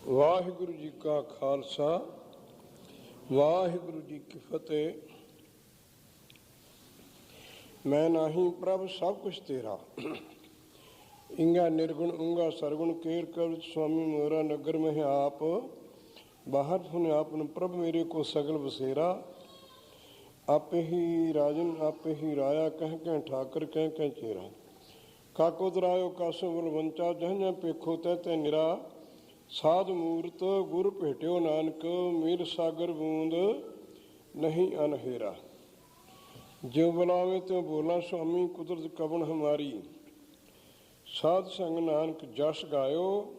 ਵਾਹਿਗੁਰੂ ਜੀ ਕਾ ਖਾਲਸਾ ਵਾਹਿਗੁਰੂ ਜੀ ਕੀ ਫਤਿਹ। ਮੈਂ ਨਾਹੀਂ ਪ੍ਰਭ ਸਭ ਕੁਛ ਤੇਰਾ, ਇੰਗਾ ਨਿਰਗੁਣ ਉਂਗਾ ਸਰਗੁਣ ਕੇਰ ਕਵਿ ਸੁਆਮੀ ਮੋਰਾ ਨਗਰ ਮਹਿ ਆਪ ਬਾਹਰ ਸੁਨ ਆਪਨ ਪ੍ਰਭ ਮੇਰੇ ਕੋ ਸਗਲ ਬਸੇਰਾ। ਆਪੇ ਹੀ ਰਾਜਨ ਆਪੇ ਹੀ ਰਾਇਆ ਕਹਿ ਕਹਿ ਠਾਕਰ ਕਹਿ ਕਹਿ ਚੇਰਾ। ਕਾਕੋ ਦਰਾਇਓ ਕਾਸੋ ਬਲਵੰਚਾ ਜਹ ਪੇਖੋ ਤੈ ਤੈ ਨਿਰਾ। ਸਾਧ ਮੂਰਤ ਗੁਰ ਭੇਟਿਓ ਨਾਨਕ ਮੀਰ ਸਾਗਰ ਬੂੰਦ ਨਹੀਂ ਅਨਹੇਰਾ। ਜਿਉ ਬੁਲਾਵੇ ਤਿਉ ਬੋਲਾ ਸੁਆਮੀ ਕੁਦਰਤ ਕਵਣ ਹਮਾਰੀ। ਸਾਧ ਸੰਗ ਨਾਨਕ ਜਸ ਗਾਇਓ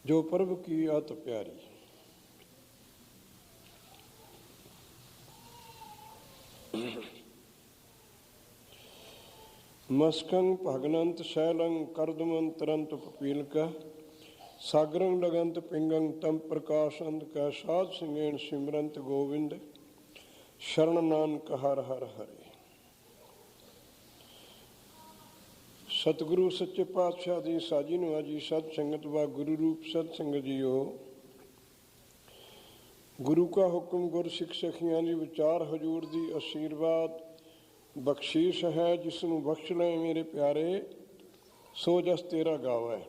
ਜੋ ਪ੍ਰਭ ਕੀ ਅਤ ਪਿਆਰੀ। ਮਸਕੰ ਭਗਨੰਤ ਸ਼ੈਲੰ ਕਰਦਮੰ ਤਰੰਤ ਪਪੀਲਕਾ। ਸਾਗਰੰ ਲਗੰਤ ਪਿੰਗੰ ਤਮ ਪ੍ਰਕਾਸ਼ੰਤ ਕੈ। ਸਾਧ ਸਿੰਘੇਣ ਸਿਮਰੰਤ ਗੋਵਿੰਦ ਸ਼ਰਨ ਨਾਨਕ ਹਰ ਹਰ ਹਰੇ। ਸਤਿਗੁਰੂ ਸੱਚੇ ਪਾਤਸ਼ਾਹ ਦੀ ਸਾਜੀ ਨਵਾਜੀ ਸਤ ਸੰਗਤ ਵਾ ਗੁਰੂ ਰੂਪ ਸਤ ਸੰਗਤ ਜੀਓ। ਗੁਰੂ ਕਾ ਹੁਕਮ ਗੁਰ ਸਿੱਖ ਸਖੀਆਂ ਦੀ ਵਿਚਾਰ ਹਜੂਰ ਦੀ ਆਸ਼ੀਰਵਾਦ ਬਖਸ਼ੀਸ਼ ਹੈ। ਜਿਸ ਨੂੰ ਬਖਸ਼ ਲੈ ਮੇਰੇ ਪਿਆਰੇ ਸੋ ਜਸ ਤੇਰਾ ਗਾਵੈ।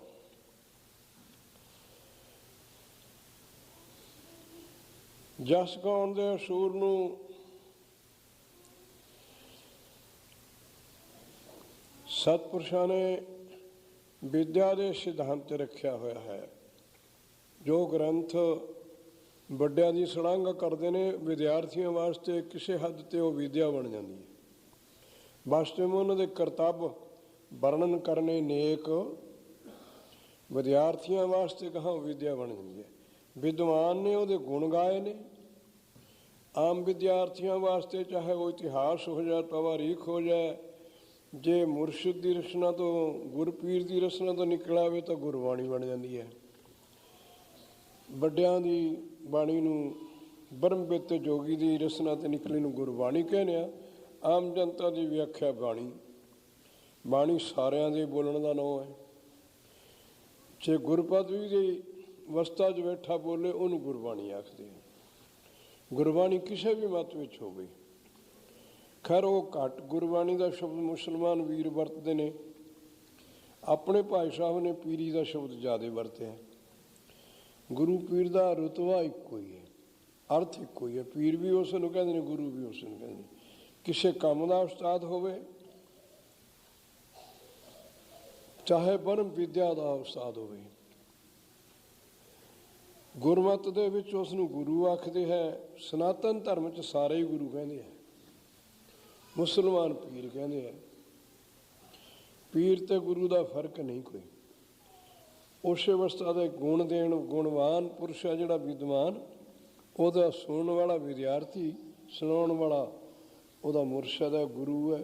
ਜਸ ਗਾਉਣ ਦੇ ਅਸੂਲ ਨੂੰ ਸਤਿਪੁਰਸ਼ਾਂ ਨੇ ਵਿਦਿਆ ਦੇ ਸਿਧਾਂਤ ਰੱਖਿਆ ਹੋਇਆ ਹੈ। ਜੋ ਗ੍ਰੰਥ ਵੱਡਿਆਂ ਦੀ ਸ਼ਲਾਘਾ ਕਰਦੇ ਨੇ, ਵਿਦਿਆਰਥੀਆਂ ਵਾਸਤੇ ਕਿਸੇ ਹੱਦ 'ਤੇ ਉਹ ਵਿਦਿਆ ਬਣ ਜਾਂਦੀ ਹੈ। ਵਾਸਤੇ ਮੈਂ ਉਹਨਾਂ ਦੇ ਕਰਤੱਵ ਵਰਣਨ ਕਰਨੇ ਨੇਕ, ਵਿਦਿਆਰਥੀਆਂ ਵਾਸਤੇ ਕਹਾਂ ਵਿਦਿਆ ਬਣ ਜਾਂਦੀ ਹੈ। ਵਿਦਵਾਨ ਨੇ ਉਹਦੇ ਗੁਣ ਗਾਏ ਨੇ। ਆਮ ਵਿਦਿਆਰਥੀਆਂ ਵਾਸਤੇ ਚਾਹੇ ਉਹ ਇਤਿਹਾਸ ਹੋ ਜਾਏ, ਤਵਾਰੀਖ ਹੋ ਜਾਏ, ਜੇ ਮੁਰਸ਼ਿਦ ਦੀ ਰਚਨਾ ਤੋਂ ਗੁਰਪੀਰ ਦੀ ਰਚਨਾ ਤੋਂ ਨਿਕਲ ਆਵੇ ਤਾਂ ਗੁਰਬਾਣੀ ਬਣ ਜਾਂਦੀ ਹੈ। ਵੱਡਿਆਂ ਦੀ ਬਾਣੀ ਨੂੰ ਬ੍ਰਹਮਵਿਦ ਤੇ ਜੋਗੀ ਦੀ ਰਚਨਾ ਤੇ ਨਿਕਲੀ ਨੂੰ ਗੁਰਬਾਣੀ ਕਹਿੰਦੇ ਆ। ਆਮ ਜਨਤਾ ਦੀ ਵਿਆਖਿਆ ਬਾਣੀ। ਬਾਣੀ ਸਾਰਿਆਂ ਦੇ ਬੋਲਣ ਦਾ ਨਾਂ ਹੈ। ਜੇ ਗੁਰਪਦਵੀ ਦੀ ਅਵਸਥਾ 'ਚ ਬੈਠਾ ਬੋਲੇ ਉਹਨੂੰ ਗੁਰਬਾਣੀ ਆਖਦੇ ਆ। ਗੁਰਬਾਣੀ ਕਿਸੇ ਵੀ ਮਤ ਵਿੱਚ ਹੋਵੇ। ਖੈਰ ਉਹ ਘੱਟ ਗੁਰਬਾਣੀ ਦਾ ਸ਼ਬਦ ਮੁਸਲਮਾਨ ਵੀਰ ਵਰਤਦੇ ਨੇ। ਆਪਣੇ ਭਾਈ ਸਾਹਿਬ ਨੇ ਪੀਰੀ ਦਾ ਸ਼ਬਦ ਜ਼ਿਆਦਾ ਵਰਤਿਆ। ਗੁਰੂ ਪੀਰ ਦਾ ਰੁਤਬਾ ਇੱਕੋ ਹੀ ਹੈ, ਅਰਥ ਇੱਕੋ ਹੀ ਹੈ। ਪੀਰ ਵੀ ਉਸ ਨੂੰ ਕਹਿੰਦੇ ਨੇ, ਗੁਰੂ ਵੀ ਉਸ ਨੂੰ ਕਹਿੰਦੇ ਨੇ। ਕਿਸੇ ਕੰਮ ਦਾ ਉਸਤਾਦ ਹੋਵੇ, ਚਾਹੇ ਬ੍ਰਹਮ ਵਿਦਿਆ ਦਾ ਉਸਤਾਦ ਹੋਵੇ, ਗੁਰਮਤ ਦੇ ਵਿੱਚ ਉਸ ਨੂੰ ਗੁਰੂ ਆਖਦੇ ਹੈ। ਸਨਾਤਨ ਧਰਮ 'ਚ ਸਾਰੇ ਹੀ ਗੁਰੂ ਕਹਿੰਦੇ ਹੈ। ਮੁਸਲਮਾਨ ਪੀਰ ਕਹਿੰਦੇ ਹੈ। ਪੀਰ ਤੇ ਗੁਰੂ ਦਾ ਫਰਕ ਨਹੀਂ ਕੋਈ। ਉਸੇ ਅਵਸਥਾ ਦੇ ਗੁਣ ਦੇਣ ਗੁਣਵਾਨ ਪੁਰਸ਼ ਹੈ ਜਿਹੜਾ ਵਿਦਵਾਨ, ਉਹਦਾ ਸੁਣਨ ਵਾਲਾ ਵਿਦਿਆਰਥੀ, ਸੁਣਾਉਣ ਵਾਲਾ ਉਹਦਾ ਮੁਰਸ਼ਦ ਹੈ, ਗੁਰੂ ਹੈ।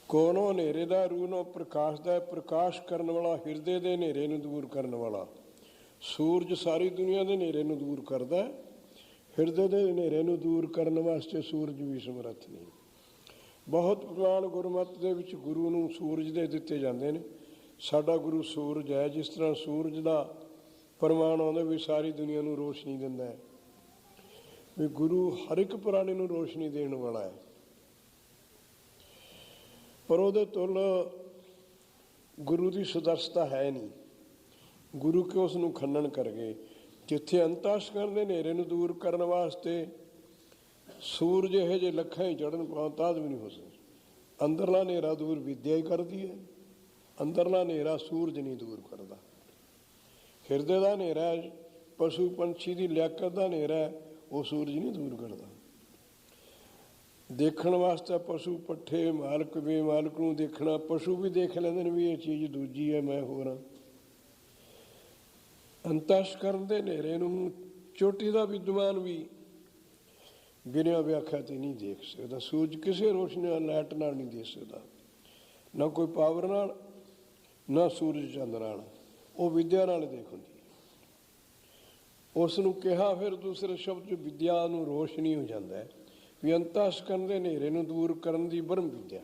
ਕੋਨੋਂ ਹਨੇਰੇ ਦਾ ਰੂਹ ਨੂੰ ਪ੍ਰਕਾਸ਼ ਦਾ, ਪ੍ਰਕਾਸ਼ ਕਰਨ ਵਾਲਾ, ਹਿਰਦੇ ਦੇ ਹਨੇਰੇ ਨੂੰ ਦੂਰ ਕਰਨ ਵਾਲਾ। ਸੂਰਜ ਸਾਰੀ ਦੁਨੀਆ ਦੇ ਹਨੇਰੇ ਨੂੰ ਦੂਰ ਕਰਦਾ, ਹਿਰਦੇ ਦੇ ਹਨੇਰੇ ਨੂੰ ਦੂਰ ਕਰਨ ਵਾਸਤੇ ਸੂਰਜ ਵੀ ਸਮਰੱਥ ਨਹੀਂ। ਬਹੁਤ ਪ੍ਰਮਾਣ ਗੁਰਮਤਿ ਦੇ ਵਿੱਚ ਗੁਰੂ ਨੂੰ ਸੂਰਜ ਦੇ ਦਿੱਤੇ ਜਾਂਦੇ ਨੇ। ਸਾਡਾ ਗੁਰੂ ਸੂਰਜ ਹੈ। ਜਿਸ ਤਰ੍ਹਾਂ ਸੂਰਜ ਦਾ ਪ੍ਰਮਾਣ ਆਉਂਦਾ ਵੀ ਸਾਰੀ ਦੁਨੀਆ ਨੂੰ ਰੋਸ਼ਨੀ ਦਿੰਦਾ ਹੈ, ਵੀ ਗੁਰੂ ਹਰ ਇੱਕ ਪ੍ਰਾਣੀ ਨੂੰ ਰੋਸ਼ਨੀ ਦੇਣ ਵਾਲਾ ਹੈ। ਪਰ ਉਹਦੇ ਤੁਲ ਗੁਰੂ ਦੀ ਸੁਦਰਸ਼ਤਾ ਹੈ ਨਹੀਂ। ਗੁਰੂ ਕਿਉਂ ਉਸ ਨੂੰ ਖੰਡਨ ਕਰ ਗਏ। ਜਿੱਥੇ ਅੰਤਸ਼ਕਰਨ ਦੇ ਹਨੇਰੇ ਨੂੰ ਦੂਰ ਕਰਨ ਵਾਸਤੇ ਸੂਰਜ ਇਹੋ ਜਿਹੇ ਲੱਖਾਂ ਹੀ ਚੜ੍ਹਨ ਪਾਉਣ ਤਾਂ ਵੀ ਨਹੀਂ ਹੋ ਸਕਦਾ। ਅੰਦਰਲਾ ਹਨੇਰਾ ਦੂਰ ਵਿਦਿਆ ਹੀ ਕਰਦੀ ਹੈ। ਅੰਦਰਲਾ ਹਨੇਰਾ ਸੂਰਜ ਨਹੀਂ ਦੂਰ ਕਰਦਾ। ਹਿਰਦੇ ਦਾ ਹਨੇਰਾ ਪਸ਼ੂ ਪੰਛੀ ਦੀ ਲਿਆਕਤ ਦਾ ਹਨੇਰਾ, ਉਹ ਸੂਰਜ ਨਹੀਂ ਦੂਰ ਕਰਦਾ। ਦੇਖਣ ਵਾਸਤੇ ਪਸ਼ੂ ਪੱਠੇ ਮਾਲਕ ਵੀ ਮਾਲਕ ਨੂੰ ਦੇਖਣਾ, ਪਸ਼ੂ ਵੀ ਦੇਖ ਲੈਂਦੇ ਨੇ ਵੀ ਇਹ ਚੀਜ਼ ਦੂਜੀ ਹੈ, ਮੈਂ ਹੋਰ ਹਾਂ। ਅੰਤਸ਼ਕਰਨ ਦੇ ਹਨੇਰੇ ਨੂੰ ਚੋਟੀ ਦਾ ਵਿਦਵਾਨ ਵੀ ਬਿਨਾਂ ਵਿਆਖਿਆ ਤੇ ਨਹੀਂ ਦੇਖ ਸਕਦਾ। ਸੂਰਜ ਕਿਸੇ ਰੋਸ਼ਨੀ ਨਾਲ, ਲਾਈਟ ਨਾਲ ਨਹੀਂ ਦੇਖ ਸਕਦਾ, ਨਾ ਕੋਈ ਪਾਵਰ ਨਾਲ, ਨਾ ਸੂਰਜ ਚੰਦ ਨਾਲ। ਉਹ ਵਿਦਿਆ ਨਾਲ ਦੇਖ ਹੁੰਦੀ ਹੈ। ਉਸ ਨੂੰ ਕਿਹਾ ਫਿਰ ਦੂਸਰੇ ਸ਼ਬਦ 'ਚ ਵਿਦਿਆ ਨੂੰ ਰੋਸ਼ਨੀ ਹੋ ਜਾਂਦਾ ਹੈ ਵੀ ਅੰਤਸ਼ਕਰਨ ਦੇ ਹਨੇਰੇ ਨੂੰ ਦੂਰ ਕਰਨ ਦੀ ਬ੍ਰਹਮ ਵਿਦਿਆ।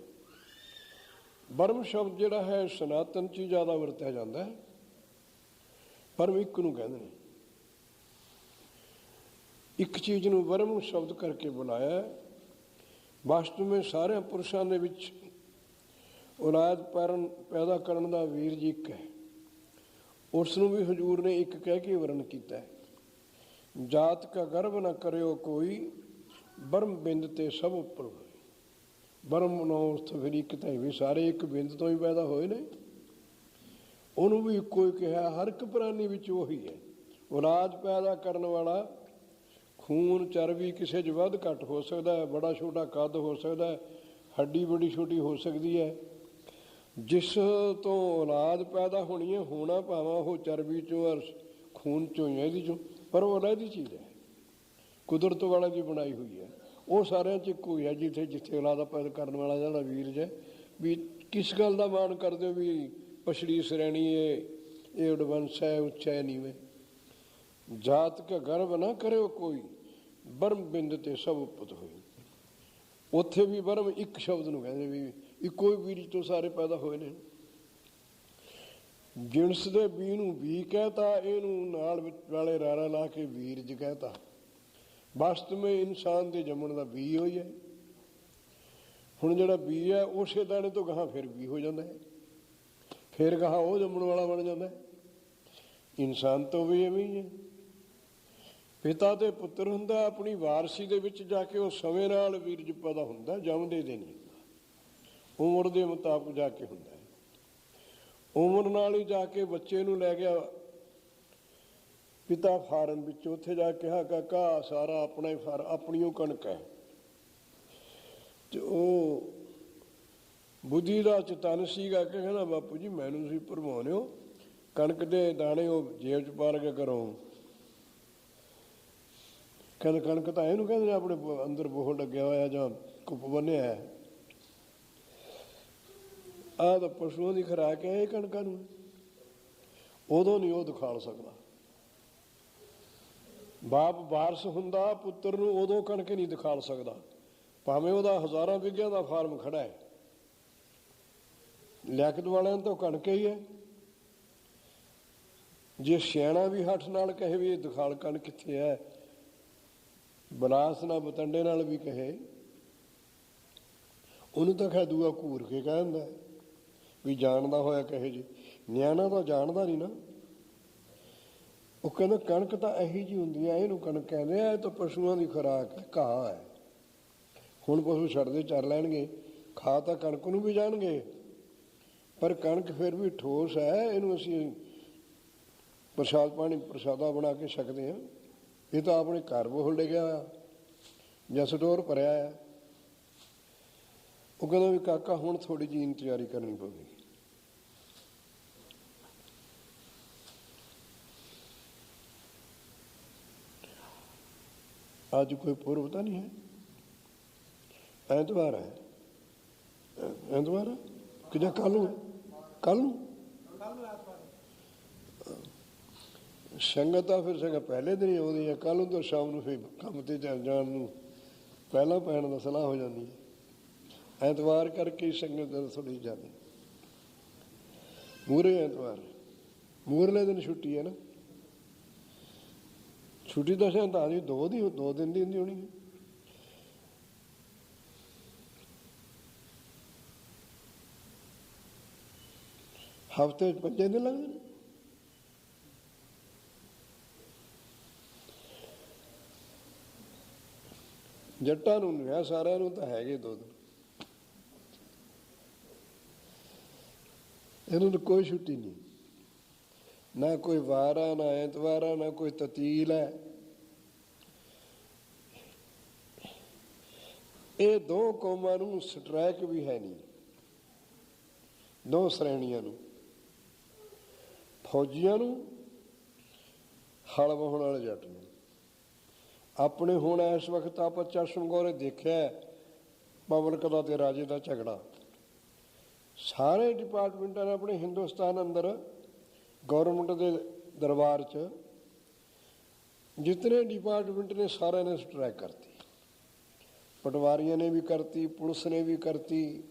ਬਰਮ ਸ਼ਬਦ ਜਿਹੜਾ ਹੈ ਸਨਾਤਨ 'ਚ ਹੀ ਜ਼ਿਆਦਾ ਵਰਤਿਆ ਜਾਂਦਾ ਹੈ। ਬਰਮ ਇੱਕ ਨੂੰ ਕਹਿੰਦੇ ਨੇ, ਇੱਕ ਚੀਜ਼ ਨੂੰ ਬਰਮ ਸ਼ਬਦ ਕਰਕੇ ਬੁਲਾਇਆ। ਵਾਸਤਵ ਵਿੱਚ ਸਾਰਿਆਂ ਪੁਰਸ਼ਾਂ ਦੇ ਵਿੱਚ ਔਲਾਦ ਪੈਦਾ ਕਰਨ ਦਾ ਵੀਰ ਜੀ ਇੱਕ ਹੈ। ਉਸ ਨੂੰ ਵੀ ਹਜ਼ੂਰ ਨੇ ਇੱਕ ਕਹਿ ਕੇ ਵਰਣ ਕੀਤਾ ਹੈ। ਜਾਤ ਕਾ ਗਰਭ ਨਾ ਕਰਿਓ ਕੋਈ, ਬਰਮ ਬਿੰਦ ਤੇ ਸਭ ਉੱਪਰ ਹੋਏ। ਬਰਮ ਨੂੰ ਫਿਰ ਇੱਕ ਤਾਂ ਵੀ ਸਾਰੇ ਇੱਕ ਬਿੰਦ ਤੋਂ ਹੀ ਪੈਦਾ ਹੋਏ ਨੇ, ਉਹਨੂੰ ਵੀ ਇੱਕੋ ਹੀ ਕਿਹਾ। ਹਰ ਇੱਕ ਪ੍ਰਾਣੀ ਵਿੱਚ ਉਹੀ ਹੈ। ਔਲਾਦ ਪੈਦਾ ਕਰਨ ਵਾਲਾ ਖੂਨ ਚਰਬੀ ਕਿਸੇ 'ਚ ਵੱਧ ਘੱਟ ਹੋ ਸਕਦਾ ਹੈ, ਬੜਾ ਛੋਟਾ ਕੱਦ ਹੋ ਸਕਦਾ ਹੈ, ਹੱਡੀ ਬੜੀ ਛੋਟੀ ਹੋ ਸਕਦੀ ਹੈ। ਜਿਸ ਤੋਂ ਔਲਾਦ ਪੈਦਾ ਹੋਣੀ ਹੈ, ਹੋਣਾ ਭਾਵੇਂ ਉਹ ਚਰਬੀ 'ਚੋਂ ਔਰ ਖੂਨ 'ਚੋਂ ਹੀ, ਇਹਦੀ 'ਚੋਂ, ਪਰ ਉਹ ਅਲੱਗ ਚੀਜ਼ ਹੈ, ਕੁਦਰਤ ਵਾਲਾ ਦੀ ਬਣਾਈ ਹੋਈ ਹੈ। ਉਹ ਸਾਰਿਆਂ 'ਚ ਇੱਕੋ ਹੀ ਹੈ। ਜਿੱਥੇ ਔਲਾਦ ਪੈਦਾ ਕਰਨ ਵਾਲਾ ਜਿਹੜਾ ਵੀਰ ਹੈ, ਵੀ ਕਿਸ ਗੱਲ ਦਾ ਮਾਣ ਕਰਦੇ ਹੋ ਵੀ ਪਛੜੀ ਸ਼੍ਰੇਣੀ ਇਹ ਉਡਵੰਸ਼ ਹੈ, ਉੱਚਾ ਹੈ, ਨੀਵੇਂ। ਜਾਤ ਕਾ ਗਰਭ ਨਾ ਕਰਿਓ ਕੋਈ, ਬਰਮ ਬਿੰਦ ਤੇ ਸਭ ਉਪਤ ਹੋਏ। ਉੱਥੇ ਵੀ ਬਰਮ ਇੱਕ ਸ਼ਬਦ ਨੂੰ ਕਹਿੰਦੇ ਵੀ ਇੱਕੋ ਹੀ ਬੀਜ ਤੋਂ ਸਾਰੇ ਪੈਦਾ ਹੋਏ ਨੇ। ਜਿਣਸ ਦੇ ਬੀ ਨੂੰ ਵੀ ਕਹਿਤਾ, ਇਹਨੂੰ ਨਾਲ ਵਾਲੇ ਰਾਰਾ ਲਾ ਕੇ ਵੀਰਜ ਕਹਿਤਾ। ਵਾਸਤਵ ਵਿੱਚ ਇਨਸਾਨ ਦੇ ਜੰਮਣ ਦਾ ਬੀ ਹੋਈ ਹੈ। ਹੁਣ ਜਿਹੜਾ ਬੀ ਹੈ ਉਸੇ ਦਾਣੇ ਤੋਂ ਗਾਹਾਂ ਫਿਰ ਬੀ ਹੋ ਜਾਂਦਾ ਹੈ, ਫਿਰ ਗਾਹਾਂ ਉਹ ਜੰਮਣ ਵਾਲਾ ਬਣ ਜਾਂਦਾ ਹੈ। ਇਨਸਾਨ ਤੋਂ ਵੀ ਐਵੇਂ ਹੀ ਹੈ। ਪਿਤਾ ਤੇ ਪੁੱਤਰ ਹੁੰਦਾ, ਆਪਣੀ ਵਾਰਸੀ ਦੇ ਵਿੱਚ ਜਾ ਕੇ ਉਹ ਸਮੇਂ ਨਾਲ ਵੀਰਜ ਪੈਦਾ ਹੁੰਦਾ, ਜੰਮਦੇ ਦੇ ਨਹੀਂ, ਉਮਰ ਦੇ ਮੁਤਾਬਕ ਜਾ ਕੇ ਹੁੰਦਾ ਹੈ। ਉਮਰ ਨਾਲ ਹੀ ਜਾ ਕੇ ਬੱਚੇ ਨੂੰ ਲੈ ਗਿਆ ਪਿਤਾ ਫਾਰਮ ਵਿੱਚ, ਉੱਥੇ ਜਾ ਕੇ ਕਿਹਾ ਕਾਕਾ ਸਾਰਾ ਆਪਣਾ ਹੀ ਆਪਣੀ ਉਹ ਕਣਕ ਹੈ। ਤੇ ਉਹ ਬੁੱਧੀ ਦਾ ਚਤਨ ਸੀਗਾ ਕਿ ਕਹਿੰਦਾ ਬਾਪੂ ਜੀ ਮੈਨੂੰ ਤੁਸੀਂ ਭਰਮਾਉਂਦੇ ਹੋ, ਕਣਕ ਦੇ ਦਾਣੇ ਉਹ ਜੇਬ 'ਚ ਪਾ ਕੇ ਕਰੋ। ਕਹਿੰਦੇ ਕਣਕ ਤਾਂ ਇਹਨੂੰ ਕਹਿੰਦੇ ਆਪਣੇ ਅੰਦਰ ਬੋਹ ਲੱਗਿਆ ਹੋਇਆ ਜਾਂ ਕੁੱਪ ਬੰਨਿਆ ਹੈ। ਆਹ ਤਾਂ ਪਸ਼ੂਆਂ ਦੀ ਖੁਰਾਕ ਹੈ ਇਹ ਕਣਕਾਂ ਨੂੰ। ਉਦੋਂ ਨਹੀਂ ਉਹ ਦਿਖਾਲ ਸਕਦਾ। ਬਾਪ ਵਾਰਸ ਹੁੰਦਾ ਪੁੱਤਰ ਨੂੰ, ਉਦੋਂ ਕਣਕ ਨਹੀਂ ਦਿਖਾਲ ਸਕਦਾ, ਭਾਵੇਂ ਉਹਦਾ ਹਜ਼ਾਰਾਂ ਵਿਗਿਆਂ ਦਾ ਫਾਰਮ ਖੜਾ ਹੈ। ਲਿਆਕਤ ਵਾਲਿਆਂ ਤੋਂ ਕਣਕ ਹੀ ਹੈ। ਜੇ ਸਿਆਣਾ ਵੀ ਹੱਠ ਨਾਲ ਕਹੇ ਵੀ ਇਹ ਦਿਖਾਲ ਕਣਕ ਕਿੱਥੇ ਹੈ, ਬਲਾਸ ਨਾਲ ਬਤੰਡੇ ਨਾਲ ਵੀ ਕਹੇ, ਉਹਨੂੰ ਤਾਂ ਖੈ ਦੂਆ ਘੂਰ ਕੇ ਕਹਿ ਦਿੰਦਾ ਵੀ ਜਾਣਦਾ ਹੋਇਆ ਕਹੇ ਜੀ। ਨਿਆਣਾ ਤਾਂ ਜਾਣਦਾ ਨਹੀਂ ਨਾ। ਉਹ ਕਹਿੰਦਾ ਕਣਕ ਤਾਂ ਇਹੀ ਜਿਹੀ ਹੁੰਦੀ ਹੈ, ਇਹਨੂੰ ਕਣਕ ਕਹਿੰਦੇ ਆ, ਇਹ ਤਾਂ ਪਸ਼ੂਆਂ ਦੀ ਖੁਰਾਕ ਹੈ, ਘਾਹ ਹੈ। ਹੁਣ ਪਸ਼ੂ ਛੱਡਦੇ ਚਰ ਲੈਣਗੇ, ਖਾ ਤਾਂ ਕਣਕ ਨੂੰ ਵੀ ਜਾਣਗੇ, ਪਰ ਕਣਕ ਫਿਰ ਵੀ ਠੋਸ ਹੈ, ਇਹਨੂੰ ਅਸੀਂ ਪ੍ਰਸ਼ਾਦ ਪਾਣੀ ਪ੍ਰਸ਼ਾਦਾ ਬਣਾ ਕੇ ਛਕਦੇ ਹਾਂ। ਇਹ ਤਾਂ ਆਪਣੇ ਘਰ ਬੋਲ ਡਿੱਗਿਆ ਹੋਇਆ ਜਾਂ ਸਟੋਰ ਭਰਿਆ ਆ। ਉਹ ਕਹਿੰਦਾ ਵੀ ਕਾਕਾ ਹੁਣ ਥੋੜ੍ਹੀ ਜਿਹੀ ਤਿਆਰੀ ਕਰਨੀ ਪਵੇਗੀ। ਅੱਜ ਕੋਈ ਪੁਰਬ ਤਾਂ ਨਹੀਂ ਹੈ, ਐਤਵਾਰ ਹੈ। ਐਤਵਾਰ ਹੈ ਕਿ ਜਾਂ ਕੱਲ੍ਹ ਨੂੰ? ਕੱਲ੍ਹ ਨੂੰ ਸੰਗਤ ਆ, ਫਿਰ ਸੰਗਤ ਪਹਿਲੇ ਦਿਨ ਹੀ ਆਉਂਦੀ ਹੈ। ਕੱਲ੍ਹ ਨੂੰ ਤਾਂ ਸ਼ਾਮ ਨੂੰ ਫਿਰ ਕੰਮ 'ਤੇ ਜਾਣ ਨੂੰ ਪਹਿਲਾਂ ਪੈਣ ਦਾ ਸਲਾਹ ਹੋ ਜਾਂਦੀ ਹੈ। ਐਤਵਾਰ ਕਰਕੇ ਸੰਗਤ ਥੋੜ੍ਹੀ ਜ਼ਿਆਦਾ ਮੂਹਰੇ ਐਤਵਾਰ, ਮੂਹਰਲੇ ਦਿਨ ਛੁੱਟੀ ਹੈ ਨਾ। ਛੁੱਟੀ ਤਾਂ ਤਾਂ ਦੀ 2 ਦਿਨ ਦੀ ਹੁੰਦੀ ਹੋਣੀ ਹੈ। ਹਫ਼ਤੇ 'ਚ 5 ਦਿਨ ਲੱਗਦੇ ਨੇ। ਜੱਟਾਂ ਨੂੰ ਨਹੀਂ ਹੈ, ਸਾਰਿਆਂ ਨੂੰ ਤਾਂ ਹੈਗੇ 2 ਦਿਨ। ਇਹਨਾਂ ਨੂੰ ਕੋਈ ਛੁੱਟੀ ਨਹੀਂ, ਨਾ ਕੋਈ ਵਾਰ ਆ, ਨਾ ਐਤਵਾਰ ਆ, ਨਾ ਕੋਈ ਤਤੀਲ ਹੈ। ਇਹ 2 ਕੌਮਾਂ ਨੂੰ ਸਟ੍ਰਾਈਕ ਵੀ ਹੈ ਨਹੀਂ, 2 ਸ਼੍ਰੇਣੀਆਂ ਨੂੰ, ਫੌਜੀਆਂ ਨੂੰ, ਹਲ ਵਾਹੁਣ ਵਾਲੇ ਜੱਟ ਨੂੰ। ਆਪਣੇ ਹੁਣ ਇਸ ਵਕਤ ਆਪਾਂ ਚਸ਼ਮ ਗੌਰੇ ਦੇਖਿਆ ਪਬਲਿਕ ਦਾ ਤੇ ਰਾਜੇ ਦਾ ਝਗੜਾ। ਸਾਰੇ ਡਿਪਾਰਟਮੈਂਟਾਂ ਨੇ ਆਪਣੇ ਹਿੰਦੁਸਤਾਨ ਅੰਦਰ ਗੌਰਮੈਂਟ ਦੇ ਦਰਬਾਰ 'ਚ ਜਿਤਨੇ ਡਿਪਾਰਟਮੈਂਟ ਨੇ ਸਾਰਿਆਂ ਨੇ ਸਟ੍ਰਾਈਕ ਕਰਤੀ। ਪਟਵਾਰੀਆਂ ਨੇ ਵੀ ਕਰਤੀ, ਪੁਲਿਸ ਨੇ ਵੀ ਕਰਤੀ,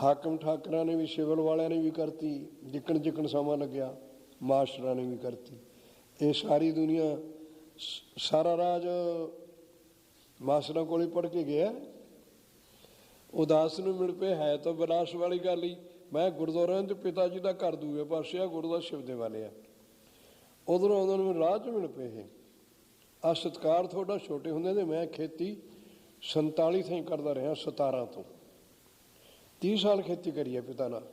ਹਾਕਮ ਠਾਕਰਾਂ ਨੇ ਵੀ, ਸਿਵਲ ਵਾਲਿਆਂ ਨੇ ਵੀ ਕਰਤੀ, ਜਿੱਕਣ ਜਿੱਕਣ ਸਮਾਂ ਲੱਗਿਆ ਮਾਸਟਰਾਂ ਨੇ ਵੀ ਕਰਤੀ। ਇਹ ਸਾਰੀ ਦੁਨੀਆ, ਸਾਰਾ ਰਾਜ ਮਾਸਟਰਾਂ ਕੋਲ ਹੀ ਪੜ੍ਹ ਕੇ ਗਿਆ। ਉਦਾਸ ਨੂੰ ਮਿਲ ਪਏ, ਹੈ ਤਾਂ ਵਿਲਾਸ ਵਾਲੀ ਗੱਲ ਹੀ। ਮੈਂ ਗੁਰਦੁਆਰਿਆਂ 'ਚ ਪਿਤਾ ਜੀ ਦਾ ਘਰ ਦੂਏ ਪਾਸੇ ਆ, ਗੁਰਦੁਆਰਾ ਸ਼ਿਵ ਦੇ ਵਾਲੇ ਆ, ਉਧਰੋਂ ਉਹਨਾਂ ਨੂੰ ਰਾਹ 'ਚ ਮਿਲ ਪਏ ਇਹ। ਆ ਸਤਿਕਾਰ ਤੁਹਾਡਾ ਛੋਟੇ ਹੁੰਦੇ ਤੇ ਮੈਂ ਖੇਤੀ 47 ਥਾਈਂ ਕਰਦਾ ਰਿਹਾ, 17 ਤੋਂ 30 ਸਾਲ ਖੇਤੀ ਕਰੀ ਹੈ ਪਿਤਾ ਨਾਲ।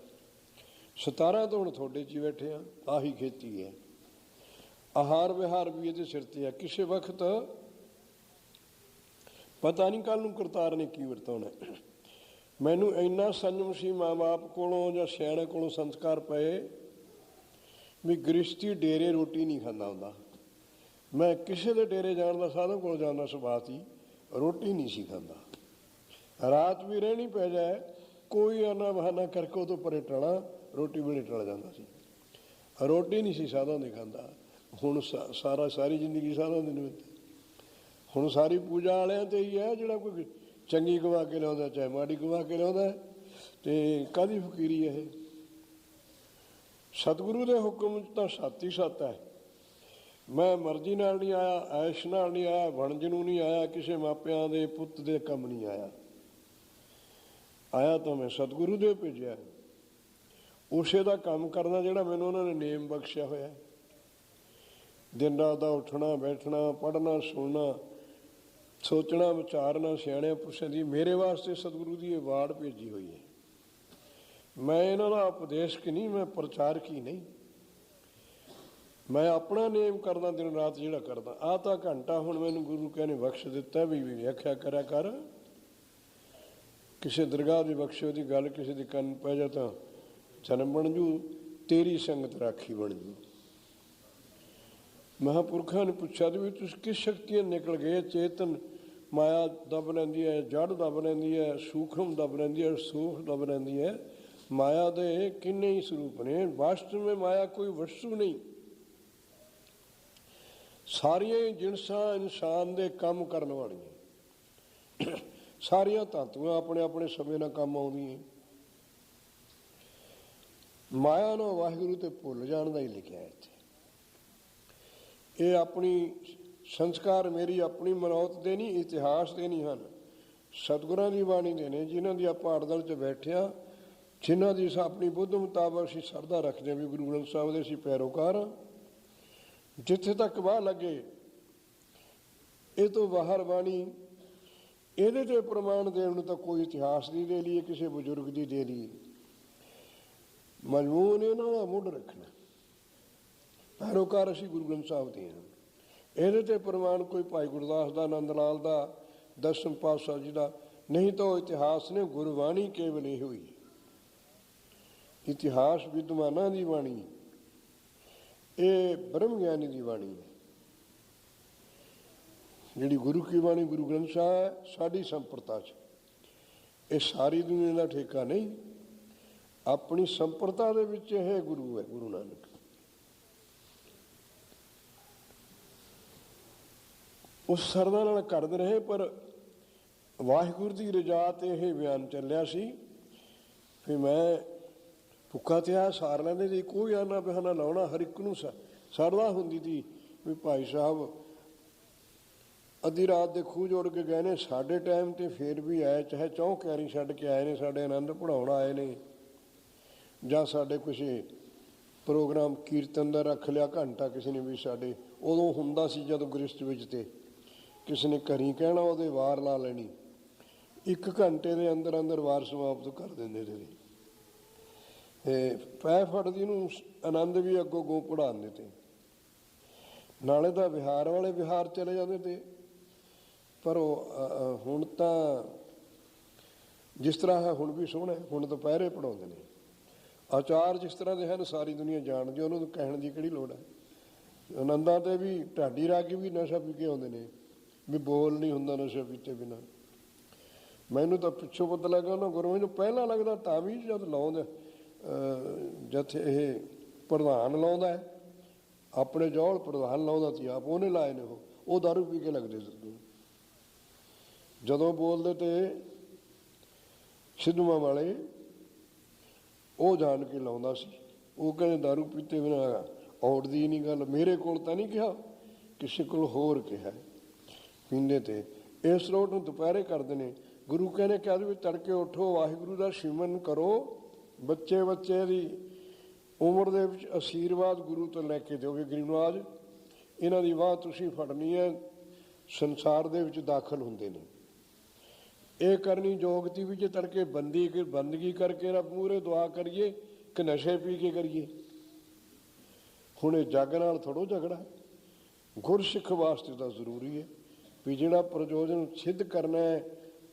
17 ਤੋਂ ਹੁਣ ਤੁਹਾਡੇ 'ਚ ਹੀ ਬੈਠੇ ਆ। ਆਹੀ ਖੇਤੀ ਹੈ। ਆਹਾਰ ਵਿਹਾਰ ਵੀ ਇਹਦੇ ਸਿਰ ਤੇ ਆ। ਕਿਸੇ ਵਕਤ ਪਤਾ ਨਹੀਂ ਕੱਲ੍ਹ ਨੂੰ ਕਰਤਾਰ ਨੇ ਕੀ ਵਰਤਾਉਣਾ। ਮੈਨੂੰ ਇੰਨਾ ਸੰਜਮ ਸੀ ਮਾਂ ਬਾਪ ਕੋਲੋਂ ਜਾਂ ਸਿਆਣੇ ਕੋਲੋਂ ਸੰਸਕਾਰ ਪਏ ਵੀ ਗ੍ਰਸਤੀ ਡੇਰੇ ਰੋਟੀ ਨਹੀਂ ਖਾਂਦਾ ਹੁੰਦਾ। ਮੈਂ ਕਿਸੇ ਦੇ ਡੇਰੇ ਜਾਣ ਦਾ, ਸਾਧੂ ਕੋਲ ਜਾਣ ਦਾ ਸੁਭਾਅ ਸੀ, ਰੋਟੀ ਨਹੀਂ ਸੀ ਖਾਂਦਾ। ਰਾਤ ਵੀ ਰਹਿਣੀ ਪੈ ਜਾਏ, ਕੋਈ ਆਨਾ ਬਹਾਨਾ ਕਰਕੇ ਉਹ ਤੋਂ ਪਰੇ ਟਲਾਂ, ਰੋਟੀ ਵੇਲੇ ਟਲ ਜਾਂਦਾ ਸੀ। ਰੋਟੀ ਨਹੀਂ ਸੀ ਸਾਧਾਂ ਦੇ ਖਾਂਦਾ। ਹੁਣ ਸਾਰੀ ਜ਼ਿੰਦਗੀ ਸਾਧਾਂ ਦੇ ਨਿਮਿਤ। ਹੁਣ ਸਾਰੀ ਪੂਜਾ ਵਾਲਿਆਂ 'ਤੇ ਹੀ ਹੈ। ਜਿਹੜਾ ਕੋਈ ਚੰਗੀ ਗਵਾ ਕੇ ਲਿਆਉਂਦਾ, ਚਾਹੇ ਮਾੜੀ ਗਵਾ ਕੇ ਲਿਆਉਂਦਾ, ਅਤੇ ਕਾਹਦੀ ਫਕੀਰੀ ਹੈ ਇਹ? ਸਤਿਗੁਰੂ ਦੇ ਹੁਕਮ 'ਚ ਤਾਂ ਸੱਤ ਹੀ ਸੱਤ ਹੈ। ਮੈਂ ਮਰਜ਼ੀ ਨਾਲ ਨਹੀਂ ਆਇਆ, ਐਸ਼ ਨਾਲ ਨਹੀਂ ਆਇਆ, ਵਣਜ ਨੂੰ ਨਹੀਂ ਆਇਆ, ਕਿਸੇ ਮਾਪਿਆਂ ਦੇ ਪੁੱਤ ਦੇ ਕੰਮ ਨਹੀਂ ਆਇਆ। ਆਇਆ ਤਾਂ ਮੈਂ ਸਤਿਗੁਰੂ ਦੇ ਭੇਜਿਆ। ਉਸੇ ਦਾ ਕੰਮ ਕਰਨਾ ਜਿਹੜਾ ਮੈਨੂੰ ਉਹਨਾਂ ਨੇ ਨੇਮ ਬਖਸ਼ਿਆ ਹੋਇਆ। ਦਿਨ ਰਾਤ ਦਾ ਉੱਠਣਾ ਬੈਠਣਾ, ਪੜ੍ਹਨਾ ਸੁਣਨਾ, ਸੋਚਣਾ ਵਿਚਾਰਨਾ ਸਿਆਣਿਆਂ ਪੁਰਸ਼ਾਂ ਦੀ। ਮੇਰੇ ਵਾਸਤੇ ਸਤਿਗੁਰੂ ਦੀ ਇਹ ਵਾੜ ਭੇਜੀ ਹੋਈ ਹੈ। ਮੈਂ ਇਹਨਾਂ ਦਾ ਉਪਦੇਸ਼ਕ ਨਹੀਂ, ਮੈਂ ਪ੍ਰਚਾਰਕ ਹੀ ਨਹੀਂ। ਮੈਂ ਆਪਣਾ ਨੇਮ ਕਰਦਾ ਦਿਨ ਰਾਤ ਜਿਹੜਾ ਕਰਦਾ। ਆਹ ਤਾਂ ਘੰਟਾ ਹੁਣ ਮੈਨੂੰ ਗੁਰੂ ਕਹਿ ਨੇ ਬਖਸ਼ ਦਿੱਤਾ ਵੀ ਵਿਆਖਿਆ ਕਰਿਆ ਕਰ। ਕਿਸੇ ਦਰਗਾਹ ਦੀ ਬਖਸ਼ੋ ਦੀ ਗੱਲ ਕਿਸੇ ਦੇ ਕੰਨ ਪੈ ਜਾ ਤਾਂ ਜਨਮ ਬਣ ਜੂ, ਤੇਰੀ ਸੰਗਤ ਰਾਖੀ ਬਣ ਜੂ। ਮਹਾਂਪੁਰਖਾਂ ਨੇ ਪੁੱਛਿਆ ਵੀ ਤੁਸੀਂ ਕਿਸ ਸ਼ਕਤੀਆਂ ਨਿਕਲ ਗਏ? ਚੇਤਨ ਮਾਇਆ ਦੱਬ ਲੈਂਦੀ ਹੈ, ਜੜ ਦੱਬ ਲੈਂਦੀ ਹੈ, ਸੂਖਮ ਦੱਬ ਲੈਂਦੀ ਹੈ, ਸੂਖ ਦੱਬ ਲੈਂਦੀ ਹੈ। ਮਾਇਆ ਦੇ ਕਿੰਨੇ ਹੀ ਸਰੂਪ ਨੇ। ਵਾਸਤਵ ਵਿੱਚ ਮਾਇਆ ਕੋਈ ਵਸਤੂ ਨਹੀਂ। ਸਾਰੀਆਂ ਹੀ ਜਿਣਸਾਂ ਇਨਸਾਨ ਦੇ ਕੰਮ ਕਰਨ ਵਾਲੀਆਂ। ਸਾਰੀਆਂ ਧਾਤੂਆਂ ਆਪਣੇ ਆਪਣੇ ਸਮੇਂ ਨਾਲ ਕੰਮ ਆਉਂਦੀਆਂ। ਮਾਇਆ ਨੂੰ ਵਾਹਿਗੁਰੂ ਤੇ ਭੁੱਲ ਜਾਣ ਦਾ ਹੀ ਲਿਖਿਆ ਇੱਥੇ। ਇਹ ਆਪਣੀ ਸੰਸਕਾਰ ਮੇਰੀ ਆਪਣੀ ਮਨੌਤ ਦੇ ਨਹੀਂ, ਇਤਿਹਾਸ ਦੇ ਨਹੀਂ ਹਨ। ਸਤਿਗੁਰਾਂ ਦੀ ਬਾਣੀ ਦੇ ਨੇ, ਜਿਨ੍ਹਾਂ ਦੀ ਆਪਾਂ ਅੜਦਲ 'ਚ ਬੈਠੇ ਹਾਂ, ਜਿਨ੍ਹਾਂ ਦੀ ਆਪਣੀ ਬੁੱਧ ਮੁਤਾਬਕ ਅਸੀਂ ਸ਼ਰਧਾ ਰੱਖਦੇ ਹਾਂ ਵੀ ਗੁਰੂ ਗ੍ਰੰਥ ਸਾਹਿਬ ਦੇ ਅਸੀਂ ਪੈਰੋਕਾਰ ਹਾਂ। ਜਿੱਥੇ ਤੱਕ ਵਾਹ ਲੱਗੇ ਇਹ ਤੋਂ ਬਾਹਰ ਬਾਣੀ, ਇਹਦੇ 'ਤੇ ਪ੍ਰਮਾਣ ਦੇਣ ਨੂੰ ਤਾਂ ਕੋਈ ਇਤਿਹਾਸ ਦੀ ਦੇ ਲਈਏ, ਕਿਸੇ ਬਜ਼ੁਰਗ ਦੀ ਦੇ ਲਈਏ। ਮਜ਼ਮੂਨ ਇਹਨਾਂ ਦਾ ਮੁੱਢ ਰੱਖਣਾ। ਪੈਰੋਕਾਰ ਅਸੀਂ ਗੁਰੂ ਗ੍ਰੰਥ ਸਾਹਿਬ ਦੇ ਹਾਂ। ਇਹਦੇ 'ਤੇ ਪ੍ਰਮਾਣ ਕੋਈ ਭਾਈ ਗੁਰਦਾਸ ਦਾ, ਆਨੰਦ ਲਾਲ ਦਾ, ਦਸਮ ਪਾਤਸ਼ਾਹ ਜੀ ਦਾ ਨਹੀਂ ਤਾਂ ਉਹ ਇਤਿਹਾਸ ਨੇ। ਗੁਰਬਾਣੀ ਕੇਵਲ ਇਹ ਹੋਈ। ਇਤਿਹਾਸ ਵਿਦਵਾਨਾਂ ਦੀ ਬਾਣੀ, ਇਹ ਬ੍ਰਹਮ ਗਿਆਨੀ ਦੀ ਬਾਣੀ ਹੈ। ਜਿਹੜੀ ਗੁਰੂ ਕੀ ਬਾਣੀ ਗੁਰੂ ਗ੍ਰੰਥ ਸਾਹਿਬ ਸਾਡੀ ਸੰਪਰਤਾ 'ਚ, ਇਹ ਸਾਰੀ ਦੁਨੀਆ ਦਾ ਠੇਕਾ ਨਹੀਂ। ਆਪਣੀ ਸੰਪਰਤਾ ਦੇ ਵਿੱਚ ਇਹ ਗੁਰੂ ਹੈ, ਗੁਰੂ ਨਾਨਕ। ਉਸ ਸਰਦਾ ਨਾਲ ਕਰਦੇ ਰਹੇ। ਪਰ ਵਾਹਿਗੁਰੂ ਦੀ ਰਜਾ 'ਤੇ ਇਹ ਬਿਆਨ ਚੱਲਿਆ ਸੀ ਵੀ ਮੈਂ ਭੁੱਖਾ ਤਿਆ ਸਾਰ ਲੈਂਦੇ ਸੀ, ਕੋਈ ਆਨਾ ਬਹਾਨਾ ਲਾਉਣਾ। ਹਰ ਇੱਕ ਨੂੰ ਸਰਦਾ ਹੁੰਦੀ ਸੀ ਵੀ ਭਾਈ ਸਾਹਿਬ ਅੱਧੀ ਰਾਤ ਦੇ ਖੂਹ ਜੋੜ ਕੇ ਗਏ ਨੇ। ਸਾਡੇ ਟਾਈਮ 'ਤੇ ਫੇਰ ਵੀ ਆਏ, ਚਾਹੇ ਚੌਂ ਕਿਆਰੀ ਛੱਡ ਕੇ ਆਏ ਨੇ, ਸਾਡੇ ਆਨੰਦ ਪੜ੍ਹਾਉਣ ਆਏ ਨੇ, ਜਾਂ ਸਾਡੇ ਕਿਸੇ ਪ੍ਰੋਗਰਾਮ ਕੀਰਤਨ ਦਾ ਰੱਖ ਲਿਆ ਘੰਟਾ ਕਿਸੇ ਨੇ ਵੀ। ਸਾਡੇ ਉਦੋਂ ਹੁੰਦਾ ਸੀ ਜਦੋਂ ਗ੍ਰਸਤ ਵਿੱਚ, ਤੇ ਕਿਸੇ ਨੇ ਘਰੀ ਕਹਿਣਾ ਉਹਦੇ ਵਾਰ ਲਾ ਲੈਣੀ। 1 ਘੰਟੇ ਦੇ ਅੰਦਰ ਅੰਦਰ ਵਾਰ ਸਮਾਪਤ ਕਰ ਦਿੰਦੇ ਸੀ। ਪੈ ਫੜਦੀ ਨੂੰ ਆਨੰਦ ਵੀ ਅੱਗੋਂ ਗੋ ਪੜ੍ਹਾਉਂਦੇ ਤੇ, ਨਾਲੇ ਤਾਂ ਵਿਹਾਰ ਵਾਲੇ ਵਿਹਾਰ ਚਲੇ ਜਾਂਦੇ ਤੇ। ਪਰ ਉਹ ਹੁਣ ਤਾਂ ਜਿਸ ਤਰ੍ਹਾਂ ਹੈ ਹੁਣ ਵੀ ਸੋਹਣਾ। ਹੁਣ ਦੁਪਹਿਰੇ ਪੜ੍ਹਾਉਂਦੇ ਨੇ। ਆਚਾਰ ਜਿਸ ਤਰ੍ਹਾਂ ਦੇ ਹਨ ਸਾਰੀ ਦੁਨੀਆ ਜਾਣਦੀ, ਉਹਨਾਂ ਨੂੰ ਕਹਿਣ ਦੀ ਕਿਹੜੀ ਲੋੜ ਹੈ। ਆਨੰਦਾਂ 'ਤੇ ਵੀ ਢਾਡੀ ਰਾਗੀ ਵੀ ਨਸ਼ਾ ਪੀ ਕੇ ਆਉਂਦੇ ਨੇ ਵੀ ਬੋਲ ਨਹੀਂ ਹੁੰਦਾ ਨਸ਼ਾ ਪੀਤੇ ਬਿਨਾਂ। ਮੈਨੂੰ ਤਾਂ ਪਿੱਛੋਂ ਪਤਾ ਲੱਗਾ ਉਹਨਾਂ ਗੁਰੂਆਂ ਨੂੰ ਪਹਿਲਾਂ ਲੱਗਦਾ ਤਾਂ ਵੀ ਜਦ ਲਾਉਂਦੇ, ਜਦ ਇਹ ਪ੍ਰਧਾਨ ਲਾਉਂਦਾ ਹੈ ਆਪਣੇ ਜੌਲ, ਪ੍ਰਧਾਨ ਲਾਉਂਦਾ ਸੀ ਆਪ, ਉਹਨੇ ਲਾਏ ਨੇ। ਉਹ ਦਾਰੂ ਪੀ ਕੇ ਲੱਗਦੇ ਸੀ। ਜਦੋਂ ਬੋਲਦੇ ਤੇ ਸਿੱਧੂਆਂ ਵਾਲੇ ਉਹ ਜਾਣ ਕੇ ਲਾਉਂਦਾ ਸੀ। ਉਹ ਕਹਿੰਦੇ ਦਾਰੂ ਪੀਤੇ ਬਿਨਾਂ ਔੜਦੀ ਨਹੀਂ ਗੱਲ। ਮੇਰੇ ਕੋਲ ਤਾਂ ਨਹੀਂ ਕਿਹਾ, ਕਿਸੇ ਕੋਲ ਹੋਰ ਕਿਹਾ ਪੀਂਦੇ ਤੇ। ਇਸ ਲੋਟ ਨੂੰ ਦੁਪਹਿਰੇ ਕਰਦੇ ਨੇ। ਗੁਰੂ ਕਹਿੰਦੇ ਕਹਿ ਵੀ ਤੜਕੇ ਉੱਠੋ, ਵਾਹਿਗੁਰੂ ਦਾ ਸਿਮਰਨ ਕਰੋ, ਬੱਚੇ ਬੱਚੇ ਦੀ ਉਮਰ ਦੇ ਵਿੱਚ ਆਸ਼ੀਰਵਾਦ ਗੁਰੂ ਤੋਂ ਲੈ ਕੇ ਦਿਓਗੇ। ਗਰੀਬ ਨਵਾਜ ਇਹਨਾਂ ਦੀ ਬਾਹ ਤੁਸੀਂ ਫੜਨੀ ਹੈ, ਸੰਸਾਰ ਦੇ ਵਿੱਚ ਦਾਖਲ ਹੁੰਦੇ ਨੇ। ਇਹ ਕਰਨੀ ਜੋਗਤੀ ਵੀ ਜੇ ਤੜਕੇ ਬੰਦਗੀ ਕਰਕੇ ਰੱਬ ਮੂਹਰੇ ਦੁਆ ਕਰੀਏ ਕਿ ਨਸ਼ੇ ਪੀ ਕੇ ਕਰੀਏ। ਹੁਣ ਇਹ ਜੱਗ ਨਾਲ ਥੋੜ੍ਹੋ ਝਗੜਾ। ਗੁਰਸਿੱਖ ਵਾਸਤੇ ਤਾਂ ਜ਼ਰੂਰੀ ਹੈ ਵੀ ਜਿਹੜਾ ਪ੍ਰਯੋਜਨ ਸਿੱਧ ਕਰਨਾ ਹੈ,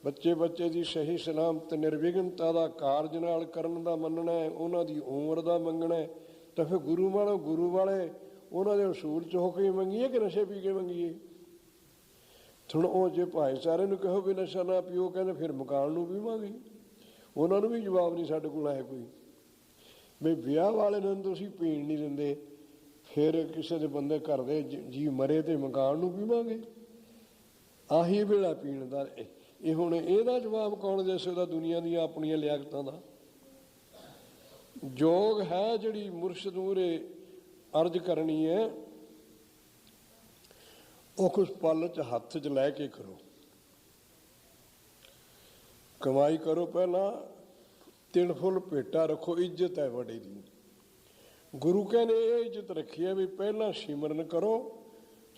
ਬੱਚੇ ਬੱਚੇ ਦੀ ਸਹੀ ਸਲਾਮਤ ਨਿਰਵਿਘਨਤਾ ਦਾ ਕਾਰਜ ਨਾਲ ਕਰਨ ਦਾ ਮੰਨਣਾ ਹੈ, ਉਹਨਾਂ ਦੀ ਉਮਰ ਦਾ ਮੰਗਣਾ ਹੈ, ਤਾਂ ਫਿਰ ਗੁਰੂ ਵਾਲੇ ਉਹਨਾਂ ਦੇ ਅਸੂਲ 'ਚ ਹੋ ਕੇ ਮੰਗੀਏ ਕਿ ਨਸ਼ੇ ਪੀ ਕੇ ਮੰਗੀਏ। ਹੁਣ ਉਹ ਜੇ ਭਾਈਚਾਰੇ ਨੂੰ ਕਹੋ ਵੀ ਨਸ਼ਾ ਨਾ ਪੀਓ, ਕਹਿੰਦੇ ਫਿਰ ਮਕਾਨ ਨੂੰ ਪੀਵਾਂਗੇ। ਉਹਨਾਂ ਨੂੰ ਵੀ ਜਵਾਬ ਨਹੀਂ ਸਾਡੇ ਕੋਲ ਆਇਆ ਕੋਈ ਵੀ ਵਿਆਹ ਵਾਲੇ ਨੂੰ ਤੁਸੀਂ ਪੀਣ ਨਹੀਂ ਦਿੰਦੇ, ਫਿਰ ਕਿਸੇ ਦੇ ਬੰਦੇ ਘਰ ਦੇ ਜੀ ਮਰੇ ਤੇ ਮਕਾਨ ਨੂੰ ਪੀਵਾਂਗੇ। ਆਹੀ ਵੇਲਾ ਪੀਣ ਦਾ। ਇਹ ਹੁਣ ਇਹਦਾ ਜਵਾਬ ਕੌਣ ਦੇ ਸਕਦਾ ਦੁਨੀਆ ਦੀਆਂ ਆਪਣੀਆਂ ਲਿਆਕਤਾਂ ਦਾ। ਯੋਗ ਹੈ ਜਿਹੜੀ ਮੁਰਸ਼ਿਦ ਮੂਹਰੇ ਅਰਜ਼ ਕਰਨੀ ਹੈ, ਉਹ ਕੁਛ ਪਲ 'ਚ ਹੱਥ 'ਚ ਲੈ ਕੇ ਕਰੋ। ਕਮਾਈ ਕਰੋ, ਪਹਿਲਾਂ ਤਿਲ ਫੁੱਲ ਭੇਟਾ ਰੱਖੋ, ਇੱਜ਼ਤ ਹੈ ਵੱਡੇ ਦੀ। ਗੁਰੂ ਕਹਿੰਦੇ ਇਹ ਇੱਜ਼ਤ ਰੱਖੀ ਹੈ ਵੀ ਪਹਿਲਾਂ ਸਿਮਰਨ ਕਰੋ,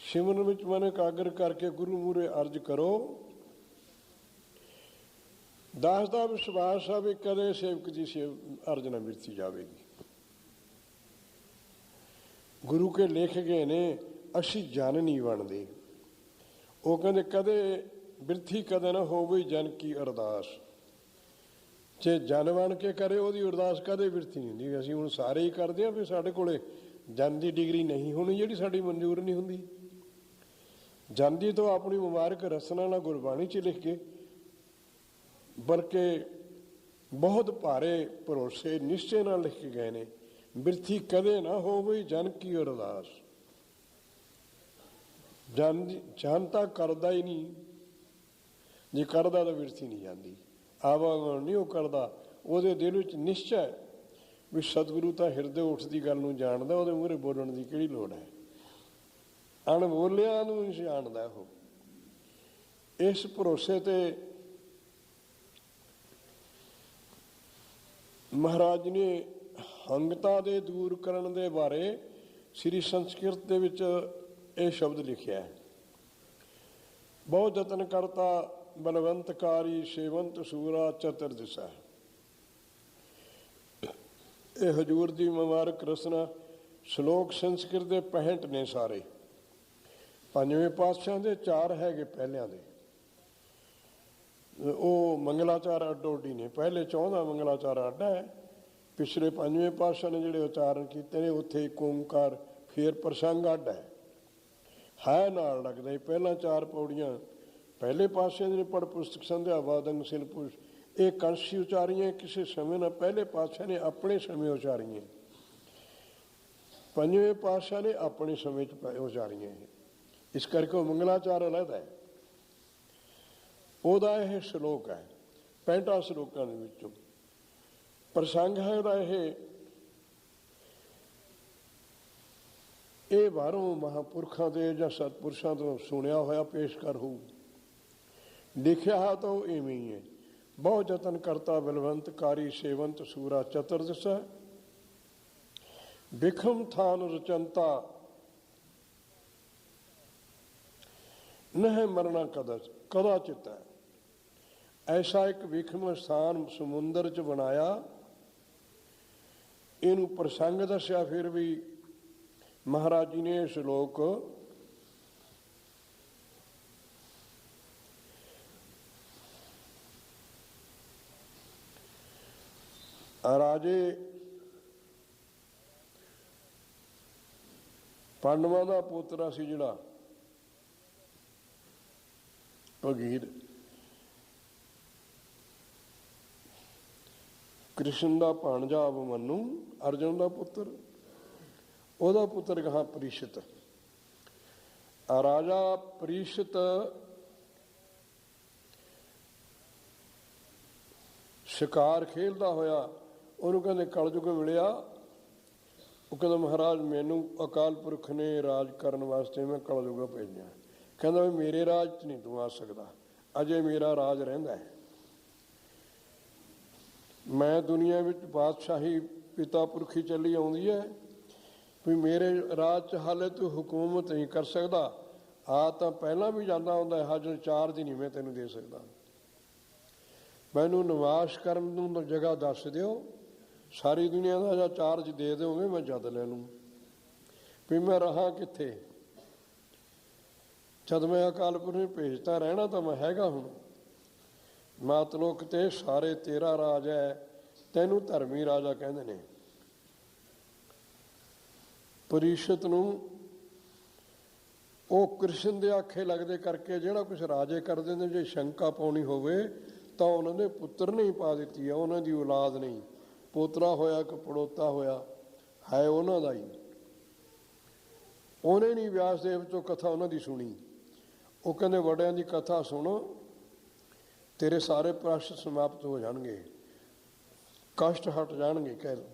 ਸਿਮਰਨ ਵਿੱਚ ਮਨ ਇਕਾਗਰ ਕਰਕੇ ਗੁਰੂ ਮੂਹਰੇ ਅਰਜ਼ ਕਰੋ। ਦਾਸ ਦਾ ਵਿਸ਼ਵਾਸ ਆ ਵੀ ਕਦੇ ਸੇਵਕ ਦੀ ਅਰਜ਼ ਨਾ ਮਿਰਤੀ ਜਾਵੇਗੀ। ਗੁਰੂ ਕੇ ਲਿਖ ਗਏ ਨੇ, ਅਸੀਂ ਜਨ ਨਹੀਂ ਬਣਦੇ। ਉਹ ਕਹਿੰਦੇ ਕਦੇ ਬਿਰਥੀ ਕਦੇ ਨਾ ਹੋਵੇ ਜਨ ਕੀ ਅਰਦਾਸ। ਜੇ ਜਨ ਬਣ ਕੇ ਕਰੇ ਉਹਦੀ ਅਰਦਾਸ ਕਦੇ ਬਿਰਥੀ ਨਹੀਂ ਹੁੰਦੀ। ਅਸੀਂ ਹੁਣ ਸਾਰੇ ਹੀ ਕਰਦੇ ਹਾਂ, ਵੀ ਸਾਡੇ ਕੋਲੇ ਜਨ ਦੀ ਡਿਗਰੀ ਨਹੀਂ ਹੋਣੀ ਜਿਹੜੀ ਸਾਡੀ ਮਨਜ਼ੂਰ ਨਹੀਂ ਹੁੰਦੀ। ਜਨ ਦੀ ਤੋਂ ਆਪਣੀ ਮੁਬਾਰਕ ਰਸਨਾ ਨਾਲ ਗੁਰਬਾਣੀ 'ਚ ਲਿਖ ਕੇ, ਬਲਕਿ ਬਹੁਤ ਭਾਰੇ ਭਰੋਸੇ ਨਿਸ਼ਚੇ ਨਾਲ ਲਿਖ ਕੇ ਗਏ ਨੇ, ਬਿਰਥੀ ਕਦੇ ਨਾ ਹੋਵੇ ਜਨ ਕੀ ਅਰਦਾਸ। ਜਨ ਤਾਂ ਕਰਦਾ ਹੀ ਨਹੀਂ, ਜੇ ਕਰਦਾ ਤਾਂ ਬਿਰਥੀ ਨਹੀਂ ਜਾਂਦੀ। ਆਵਾਗਣ ਨਹੀਂ ਉਹ ਕਰਦਾ, ਉਹਦੇ ਦਿਲ ਵਿੱਚ ਨਿਸ਼ਚਾ ਹੈ ਵੀ ਸਤਿਗੁਰੂ ਤਾਂ ਹਿਰਦੇ ਉੱਠਦੀ ਗੱਲ ਨੂੰ ਜਾਣਦਾ, ਉਹਦੇ ਮੂਹਰੇ ਬੋਲਣ ਦੀ ਕਿਹੜੀ ਲੋੜ ਹੈ। ਅਣਬੋਲਿਆਂ ਨੂੰ ਜਾਣਦਾ ਉਹ। ਇਸ ਭਰੋਸੇ ਤੇ ਮਹਾਰਾਜ ਨੇ ਹੰਗਤਾ ਦੇ ਦੂਰ ਕਰਨ ਦੇ ਬਾਰੇ ਸ੍ਰੀ ਸੰਸਕ੍ਰਿਤ ਦੇ ਵਿੱਚ ਇਹ ਸ਼ਬਦ ਲਿਖਿਆ ਹੈ, ਬਹੁਤ ਯਤਨ ਕਰਤਾ ਬਲਵੰਤਕਾਰੀ ਸੇਵੰਤ ਸੂਰਾ ਚਤੁਰ ਦਿਸਾ। ਇਹ ਹਜ਼ੂਰ ਦੀ ਮੁਬਾਰਕ ਰਸਨਾ। ਸ਼ਲੋਕ ਸੰਸਕ੍ਰਿਤ ਦੇ 65 ਨੇ ਸਾਰੇ। ਪੰਜਵੇਂ ਪਾਤਸ਼ਾਹ ਦੇ 4 ਹੈਗੇ ਪਹਿਲਿਆਂ ਦੇ। ਉਹ ਮੰਗਲਾਚਾਰ ਅੱਡੋ ਅੱਡੀ ਨੇ। ਪਹਿਲੇ 14 ਮੰਗਲਾਚਾਰ ਅੱਡ ਹੈ, ਪਿਛਲੇ ਪੰਜਵੇਂ ਪਾਤਸ਼ਾਹ ਨੇ ਜਿਹੜੇ ਉਚਾਰਨ ਕੀਤੇ ਨੇ ਉੱਥੇ ਇੱਕ ਓਂਕਾਰ, ਫਿਰ ਪ੍ਰਸੰਗ ਅੱਡ ਹੈ ਨਾਲ ਲੱਗਦਾ ਹੀ। ਪਹਿਲਾਂ 4 ਪੌੜੀਆਂ ਪਹਿਲੇ ਪਾਤਸ਼ਾਹ ਦੇ ਪੜ ਪੁਸਤਕ ਸੰਧਿਆ ਵਾਦੰਗ ਸਿਲਪੁਸ਼, ਇਹ ਕੰਸ਼ੀ ਉਚਾਰੀਆਂ ਕਿਸੇ ਸਮੇਂ ਨਾਲ ਪਹਿਲੇ ਪਾਤਸ਼ਾਹ ਨੇ ਆਪਣੇ ਸਮੇਂ ਉਚਾਰੀਆਂ, ਪੰਜਵੇਂ ਪਾਤਸ਼ਾਹ ਨੇ ਆਪਣੇ ਸਮੇਂ 'ਚ ਉਚਾਰੀਆਂ। ਇਸ ਕਰਕੇ ਉਹ ਮੰਗਲਾਚਾਰ ਅਲੱਗਾ ਹੈ। ਉਹਦਾ ਇਹ ਸ਼ਲੋਕ ਹੈ 65 ਸ਼ਲੋਕਾਂ ਦੇ ਵਿੱਚੋਂ। ਪ੍ਰਸੰਗ ਹੈ ਉਹਦਾ ਇਹ ਬਾਹਰੋਂ ਮਹਾਂਪੁਰਖਾਂ ਦੇ ਜਾਂ ਸਤਪੁਰਸ਼ਾਂ ਤੋਂ ਸੁਣਿਆ ਹੋਇਆ ਪੇਸ਼ ਕਰ ਹੋਊ। ਲਿਖਿਆ ਹੈ ਤਾਂ ਉਹ ਇਵੇਂ ਹੀ ਹੈ। ਬਹੁਤ ਯਤਨ ਕਰਤਾ ਬਲਵੰਤਕਾਰੀ ਸੇਵੰਤ ਸੂਰਾ ਚਤੁਰਦਸ, ਵਿਖਮ ਥਾਨ ਰਚੰਤਾ ਨਹਿ ਮਰਨਾ ਕਦਾ ਚਿਤ ਹੈ। ਐਸਾ ਇੱਕ ਵਿਖਮ ਸਥਾਨ ਸਮੁੰਦਰ 'ਚ ਬਣਾਇਆ, ਇਹਨੂੰ ਪ੍ਰਸੰਗ ਦੱਸਿਆ। ਫਿਰ ਵੀ ਮਹਾਰਾਜ ਜੀ ਨੇ ਇਹ ਸ਼ਲੋਕ ਰਾਜੇ ਪਾਂਡਵਾਂ ਦਾ ਪੋਤਰਾ ਸੀ ਜਿਹੜਾ ਭਗੀਰ, ਕ੍ਰਿਸ਼ਨ ਦਾ ਭਾਣਜਾ ਅਭਿਮਨੂ, ਅਰਜੁਨ ਦਾ ਪੁੱਤਰ, ਉਹਦਾ ਪੁੱਤਰ ਕਹਾ ਪ੍ਰੀਸ਼ਿਤ। ਰਾਜਾ ਪ੍ਰੀਸ਼ਿਤ ਸ਼ਿਕਾਰ ਖੇਲਦਾ ਹੋਇਆ ਉਹਨੂੰ ਕਹਿੰਦੇ ਕਲਯੁਗ ਮਿਲਿਆ। ਉਹ ਕਹਿੰਦਾ ਮਹਾਰਾਜ ਮੈਨੂੰ ਅਕਾਲ ਪੁਰਖ ਨੇ ਰਾਜ ਕਰਨ ਵਾਸਤੇ ਮੈਂ ਕਲਯੁਗ ਭੇਜਿਆ। ਕਹਿੰਦਾ ਵੀ ਮੇਰੇ ਰਾਜ 'ਚ ਨਹੀਂ ਤੂੰ ਆ ਸਕਦਾ, ਅਜੇ ਮੇਰਾ ਰਾਜ ਰਹਿੰਦਾ ਹੈ। ਮੈਂ ਦੁਨੀਆ ਵਿੱਚ ਬਾਦਸ਼ਾਹੀ ਪਿਤਾ ਪੁਰਖੀ ਚੱਲੀ ਆਉਂਦੀ ਹੈ, ਵੀ ਮੇਰੇ ਰਾਜ 'ਚ ਹਾਲੇ ਤੂੰ ਹੁਕੂਮਤ ਨਹੀਂ ਕਰ ਸਕਦਾ। ਆ ਤਾਂ ਪਹਿਲਾਂ ਵੀ ਜਾਂਦਾ ਹੁੰਦਾ, ਹਾਜ਼ਰ ਚਾਰਜ ਨਹੀਂ ਮੈਂ ਤੈਨੂੰ ਦੇ ਸਕਦਾ। ਮੈਨੂੰ ਨਿਵਾਸ ਕਰਨ ਨੂੰ ਜਗ੍ਹਾ ਦੱਸ ਦਿਓ, ਸਾਰੀ ਦੁਨੀਆ ਦਾ ਜਾਂ ਚਾਰਜ ਦੇ ਦਿਓਗੇ ਮੈਂ ਜਦ ਲੈ ਲੂੰ, ਵੀ ਮੈਂ ਰਹਾਂ ਕਿੱਥੇ। ਜਦ ਮੈਂ ਅਕਾਲ ਪੁਰਖ ਨੂੰ ਭੇਜਦਾ ਰਹਿਣਾ ਤਾਂ ਮੈਂ ਹੈਗਾ ਹੁਣ। ਮਾਤਲੋਕ ਤੇ ਸਾਰੇ ਤੇਰਾ ਰਾਜ ਹੈ, ਤੈਨੂੰ ਧਰਮੀ ਰਾਜਾ ਕਹਿੰਦੇ ਨੇ। ਪਰੀਸ਼ਤ ਨੂੰ ਉਹ ਕ੍ਰਿਸ਼ਨ ਦੇ ਆਖੇ ਲੱਗਦੇ ਕਰਕੇ ਜਿਹੜਾ ਕੁਛ ਰਾਜੇ ਕਰਦੇ ਨੇ, ਜੇ ਸ਼ੰਕਾ ਪਾਉਣੀ ਹੋਵੇ ਤਾਂ ਉਹਨਾਂ ਦੇ ਪੁੱਤਰ ਨਹੀਂ ਪਾ ਦਿੱਤੀ ਹੈ, ਉਹਨਾਂ ਦੀ ਔਲਾਦ ਨਹੀਂ। ਪੋਤਰਾ ਹੋਇਆ ਕਿ ਪੜੋਤਾ ਹੋਇਆ ਹੈ ਉਹਨਾਂ ਦਾ ਹੀ। ਉਹਨੇ ਨਹੀਂ ਵਿਆਸਦੇਵ ਤੋਂ ਕਥਾ ਉਹਨਾਂ ਦੀ ਸੁਣੀ। ਉਹ ਕਹਿੰਦੇ ਵੱਡਿਆਂ ਦੀ ਕਥਾ ਸੁਣੋ, ਤੇਰੇ ਸਾਰੇ ਪ੍ਰਸ਼ਟ ਸਮਾਪਤ ਹੋ ਜਾਣਗੇ, ਕਸ਼ਟ ਹਟ ਜਾਣਗੇ। ਕਹਿ ਦੋ।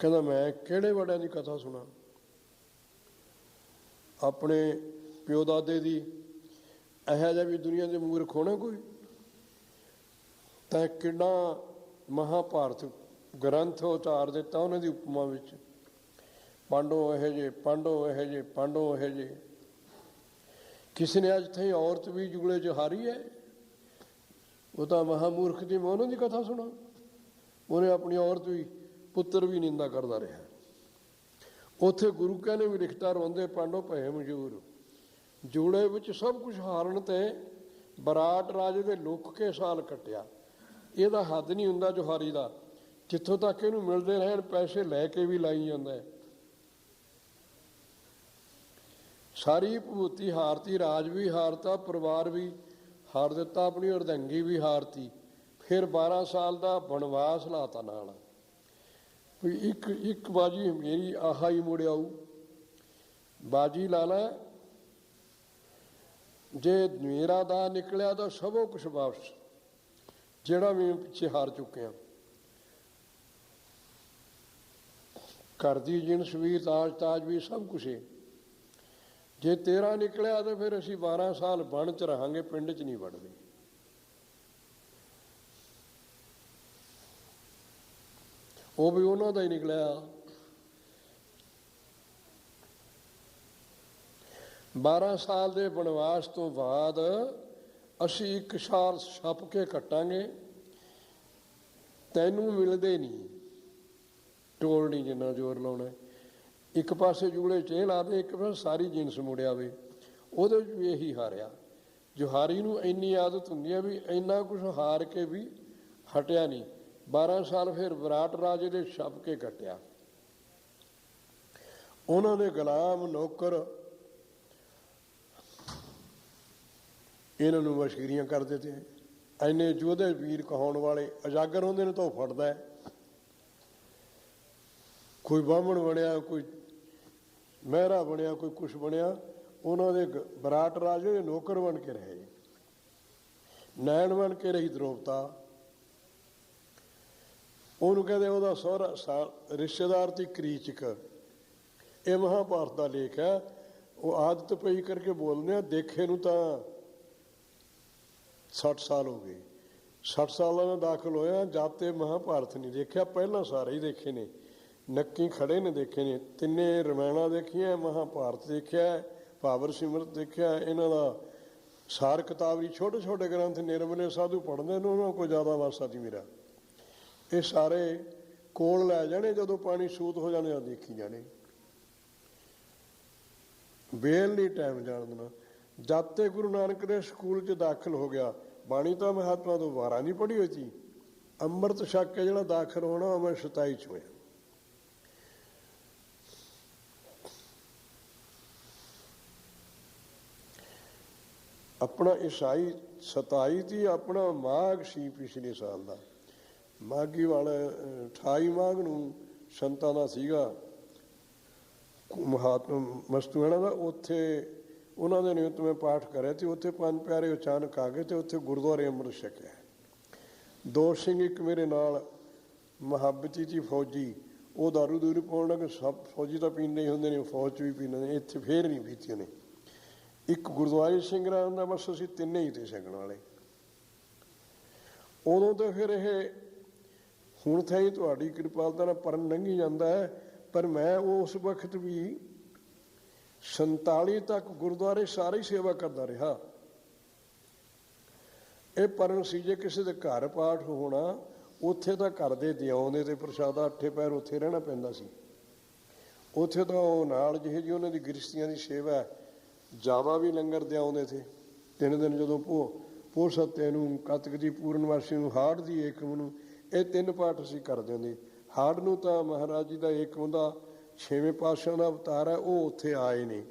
ਕਹਿੰਦਾ ਮੈਂ ਕਿਹੜੇ ਵੱਡਿਆਂ ਦੀ ਕਥਾ ਸੁਣਾ? ਆਪਣੇ ਪਿਓ ਦਾਦੇ ਦੀ? ਇਹੋ ਜਿਹਾ ਵੀ ਦੁਨੀਆ ਦੇ ਮੂਰਖ ਹੋਣਾ ਕੋਈ? ਤਾਂ ਕਿੰਨਾ ਮਹਾਭਾਰਤ ਗ੍ਰੰਥ ਉਤਾਰ ਦਿੱਤਾ ਉਹਨਾਂ ਦੀ ਉਪਮਾ ਵਿੱਚ। ਪਾਂਡੋ ਇਹੋ ਜਿਹੇ, ਪਾਂਡੋ ਇਹੋ ਜਿਹੇ, ਪਾਂਡੋ ਇਹੋ ਜਿਹੇ। ਕਿਸੇ ਨੇ ਅੱਜ ਤਾਈਂ ਔਰਤ ਵੀ ਜੁਗਲੇ 'ਚ ਹਾਰੀ ਹੈ? ਉਹ ਤਾਂ ਮਹਾਮੂਰਖ ਦੀ। ਮੈਂ ਉਹਨਾਂ ਦੀ ਕਥਾ ਸੁਣਾ? ਉਹਨੇ ਆਪਣੀ ਔਰਤ ਵੀ, ਪੁੱਤਰ ਵੀ ਨਿੰਦਾ ਕਰਦਾ ਰਿਹਾ। ਉੱਥੇ ਗੁਰੂ ਕਹਿੰਦੇ ਵੀ ਲਿਖਤਾ ਰੋਂਦੇ ਪਾਂਡੋ ਭਏ ਮਜੂਰ। ਜੁਗਲੇ ਵਿੱਚ ਸਭ ਕੁਝ ਹਾਰਨ ਤੇ ਬਰਾਟ ਰਾਜੇ ਦੇ ਲੁੱਕ ਕੇ ਸਾਲ ਕੱਟਿਆ। ਇਹਦਾ ਹੱਦ ਨਹੀਂ ਹੁੰਦਾ ਜੁਹਾਰੀ ਦਾ। ਜਿੱਥੋਂ ਤੱਕ ਇਹਨੂੰ ਮਿਲਦੇ ਰਹਿਣ ਪੈਸੇ ਲੈ ਕੇ ਵੀ ਲਾਈ ਜਾਂਦਾ ਹੈ। ਸਾਰੀ ਭੂਤੀ ਹਾਰਤੀ, ਰਾਜ ਵੀ ਹਾਰਤਾ, ਪਰਿਵਾਰ ਵੀ ਹਾਰ ਦਿੱਤਾ, ਆਪਣੀ ਅਰਧੰਗੀ ਵੀ ਹਾਰਤੀ। ਫਿਰ 12 ਸਾਲ ਦਾ ਬਨਵਾਸ ਲਾਤਾ ਨਾਲ। ਵੀ ਇੱਕ ਬਾਜੀ ਮੇਰੀ ਆਹਾ ਹੀ ਮੁੜ ਆਊ। ਬਾਜੀ ਲਾ ਲੈ, ਜੇ ਮੇਰਾ ਦਾ ਨਿਕਲਿਆ ਤਾਂ ਸਭੋ ਕੁਛ ਵਾਪਸ, ਜਿਹੜਾ ਵੀ ਪਿੱਛੇ ਹਾਰ ਚੁੱਕੇ ਹਾਂ। ਘਰ ਦੀ ਜਿਣਸ ਵੀ, ਤਾਜ ਵੀ, ਸਭ ਕੁਛ ਹੈ। ਜੇ ਤੇਰਾ ਨਿਕਲਿਆ ਤਾਂ ਫਿਰ ਅਸੀਂ 12 ਸਾਲ ਬਣ 'ਚ ਰਹਾਂਗੇ, ਪਿੰਡ 'ਚ ਨਹੀਂ ਵੜਦੇ। ਉਹ ਵੀ ਉਹਨਾਂ ਦਾ ਹੀ ਨਿਕਲਿਆ। 12 ਸਾਲ ਦੇ ਬਨਵਾਸ ਤੋਂ ਬਾਅਦ ਅਸੀਂ ਇੱਕ ਸਾਲ ਛੱਪ ਕੇ ਕੱਟਾਂਗੇ, ਤੈਨੂੰ ਮਿਲਦੇ ਨਹੀਂ। ਟੋਲ ਨਹੀਂ ਜਿੰਨਾ ਜ਼ੋਰ ਲਾਉਣਾ। ਇੱਕ ਪਾਸੇ ਜੂਲੇ 'ਚ ਇਹ ਲਾ ਦੇ, ਇੱਕ ਪਾਸੇ ਸਾਰੀ ਜਿਣਸ ਮੁੜਿਆ ਵੇ। ਉਹਦੇ ਵਿੱਚ ਵੀ ਇਹੀ ਹਾਰਿਆ। ਜੁਹਾਰੀ ਨੂੰ ਇੰਨੀ ਆਦਤ ਹੁੰਦੀ ਹੈ ਵੀ ਇੰਨਾ ਕੁਛ ਹਾਰ ਕੇ ਵੀ ਹਟਿਆ ਨਹੀਂ। 12 ਸਾਲ ਫਿਰ ਵਿਰਾਟ ਰਾਜੇ ਦੇ ਛੱਪ ਕੇ ਕੱਟਿਆ। ਉਹਨਾਂ ਦੇ ਗੁਲਾਮ ਨੌਕਰ ਇਹਨਾਂ ਨੂੰ ਵਸ਼ੀਰੀਆਂ ਕਰਦੇ ਤੇ। ਇੰਨੇ ਯੋਧੇ ਵੀਰ ਕਹਾਉਣ ਵਾਲੇ ਉਜਾਗਰ ਹੁੰਦੇ ਨੇ ਤਾਂ ਉਹ ਫੜਦਾ ਹੈ। ਕੋਈ ਬਾਹਮਣ ਬਣਿਆ, ਕੋਈ ਮਹਿਰਾ ਬਣਿਆ, ਕੋਈ ਕੁਛ ਬਣਿਆ, ਉਹਨਾਂ ਦੇ ਵਿਰਾਟ ਰਾਜੇ ਦੇ ਨੌਕਰ ਬਣ ਕੇ ਰਹੇ। ਨੈਣ ਬਣ ਕੇ ਰਹੀ ਦ੍ਰੋਪਤਾ। ਉਹਨੂੰ ਕਹਿੰਦੇ ਉਹਦਾ ਸਹੁਰਾ ਰਿਸ਼ਤੇਦਾਰ ਦੀ ਕ੍ਰੀਚਕ। ਇਹ ਮਹਾਭਾਰਤ ਦਾ ਲੇਖ ਹੈ। ਉਹ ਆਦਤ ਪਈ ਕਰਕੇ ਬੋਲਦੇ ਆ। ਦੇਖੇ ਨੂੰ ਤਾਂ 60 ਸਾਲ ਹੋ ਗਏ। 60 ਸਾਲਾਂ ਦਾ ਦਾਖਲ ਹੋਇਆ, ਜਦ ਤੇ ਮਹਾਭਾਰਤ ਨਹੀਂ ਦੇਖਿਆ। ਪਹਿਲਾਂ ਸਾਰੇ ਹੀ ਦੇਖੇ ਨੇ, ਨੱਕੀ ਖੜੇ ਨੇ ਦੇਖੇ ਨੇ। ਤਿੰਨੇ ਰਮਾਇਣਾਂ ਦੇਖੀਆਂ, ਮਹਾਭਾਰਤ ਦੇਖਿਆ, ਭਾਵਰ ਸਿਮਰਤ ਦੇਖਿਆ। ਇਹਨਾਂ ਦਾ ਸਾਰ ਕਿਤਾਬੀ ਛੋਟੇ ਛੋਟੇ ਗ੍ਰੰਥ ਨਿਰਮਲੇ ਸਾਧੂ ਪੜ੍ਹਦੇ ਨੇ, ਉਹਨਾਂ ਕੋਲ ਜ਼ਿਆਦਾ ਵਾਸਾ ਸੀ ਮੇਰਾ। ਇਹ ਸਾਰੇ ਕੋਲ ਲੈ ਜਾਣੇ, ਜਦੋਂ ਪਾਣੀ ਸੂਤ ਹੋ ਜਾਣੇ ਆ ਦੇਖੀ ਜਾਣੇ। ਵੇਲ ਨਹੀਂ ਟਾਈਮ ਜਾਣ ਦੇਣਾ। ਜਦ ਤੇ ਗੁਰੂ ਨਾਨਕ ਦੇ ਸਕੂਲ 'ਚ ਦਾਖਲ ਹੋ ਗਿਆ, ਬਾਣੀ ਤਾਂ ਮਹਾਤਮਾ ਤੋਂ ਵਾਰਾਂ ਨਹੀਂ ਪੜ੍ਹੀ ਹੋਈ ਸੀ। ਅੰਮ੍ਰਿਤ ਛਕ ਕੇ ਜਿਹੜਾ ਦਾਖਲ ਹੋਣਾ, ਮੈਂ 27 'ਚ ਹੋਇਆ। ਆਪਣਾ ਈਸਾਈ 27 ਦੀ, ਆਪਣਾ ਮਾਘ ਸੀ ਪਿਛਲੇ ਸਾਲ ਦਾ। ਮਾਘੀ ਵਾਲਾ 28 ਮਾਘ ਨੂੰ ਸੰਤਾਂ ਦਾ ਸੀਗਾ ਮਹਾਤਮਾ ਮਸਤੂਆਣਾ ਦਾ। ਉੱਥੇ ਉਹਨਾਂ ਦੇ ਨਿਮਿਤ ਮੈਂ ਪਾਠ ਕਰਿਆ ਤੇ ਉੱਥੇ 5 ਪਿਆਰੇ ਅਚਾਨਕ ਆ ਗਏ ਤੇ ਉੱਥੇ ਗੁਰਦੁਆਰੇ ਅੰਮ੍ਰਿਤ ਛਕਿਆ। ਦੋ ਸਿੰਘ ਇੱਕ ਮੇਰੇ ਨਾਲ ਮੁਹੱਬਤੀ ਸੀ ਫੌਜੀ, ਉਹ ਦਾਰੂ ਦੂਰੂ ਪਾਉਣ ਲੱਗੇ। ਸਭ ਫੌਜੀ ਤਾਂ ਪੀਂਦੇ ਹੀ ਹੁੰਦੇ ਨੇ, ਫੌਜ 'ਚ ਵੀ ਪੀਂਦੇ ਨੇ, ਇੱਥੇ ਫੇਰ ਨਹੀਂ ਪੀਤੀ ਉਹਨੇ। ਇੱਕ ਗੁਰਦੁਆਰੇ ਸਿੰਘਰਾਂ ਦਾ, ਬਸ ਅਸੀਂ ਤਿੰਨੇ ਹੀ ਤੇ ਛਕਣ ਵਾਲੇ। ਉਦੋਂ ਤਾਂ ਫਿਰ ਇਹ ਹੁਣ ਤਾਂ ਹੀ ਤੁਹਾਡੀ ਕਿਰਪਾਲਤਾ ਨਾਲ ਪਰਨ ਲੰਘੀ ਜਾਂਦਾ ਹੈ, ਪਰ ਮੈਂ ਉਸ ਵਕਤ ਵੀ 47 ਤੱਕ ਗੁਰਦੁਆਰੇ ਸਾਰੇ ਹੀ ਸੇਵਾ ਕਰਦਾ ਰਿਹਾ। ਇਹ ਪਰਨ ਸੀ ਜੇ ਕਿਸੇ ਦੇ ਘਰ ਪਾਠ ਹੋਣਾ, ਉੱਥੇ ਤਾਂ ਘਰ ਦੇ ਦਿਆਉਂਦੇ ਤੇ ਪ੍ਰਸ਼ਾਦਾ ਅੱਠੇ ਪੈਰ ਉੱਥੇ ਰਹਿਣਾ ਪੈਂਦਾ ਸੀ। ਉੱਥੇ ਤਾਂ ਉਹ ਨਾਲ ਜਿਹੇ ਜੀ ਉਹਨਾਂ ਦੀ ਗ੍ਰਸਤੀਆਂ ਦੀ ਸੇਵਾ, ਜਾਵਾ ਵੀ ਲੰਗਰ ਦਿਆਉਂਦੇ ਥੇ। 3 ਦਿਨ ਜਦੋਂ ਪੋਹ ਸੱਤੇ ਨੂੰ, ਕੱਤਕ ਦੀ ਪੂਰਨਮਾਸ਼ੀ ਨੂੰ, ਹਾੜ ਦੀ ਏਕਮ ਨੂੰ, ਇਹ 3 ਪਾਠ ਅਸੀਂ ਕਰਦੇ ਹੁੰਦੇ। ਹਾੜ ਨੂੰ ਤਾਂ ਮਹਾਰਾਜ ਜੀ ਦਾ ਏਕਮ ਦਾ 6ਵੇਂ ਪਾਤਸ਼ਾਹ ਦਾ ਅਵਤਾਰ ਹੈ, ਉਹ ਉੱਥੇ ਆਏ ਨੇ।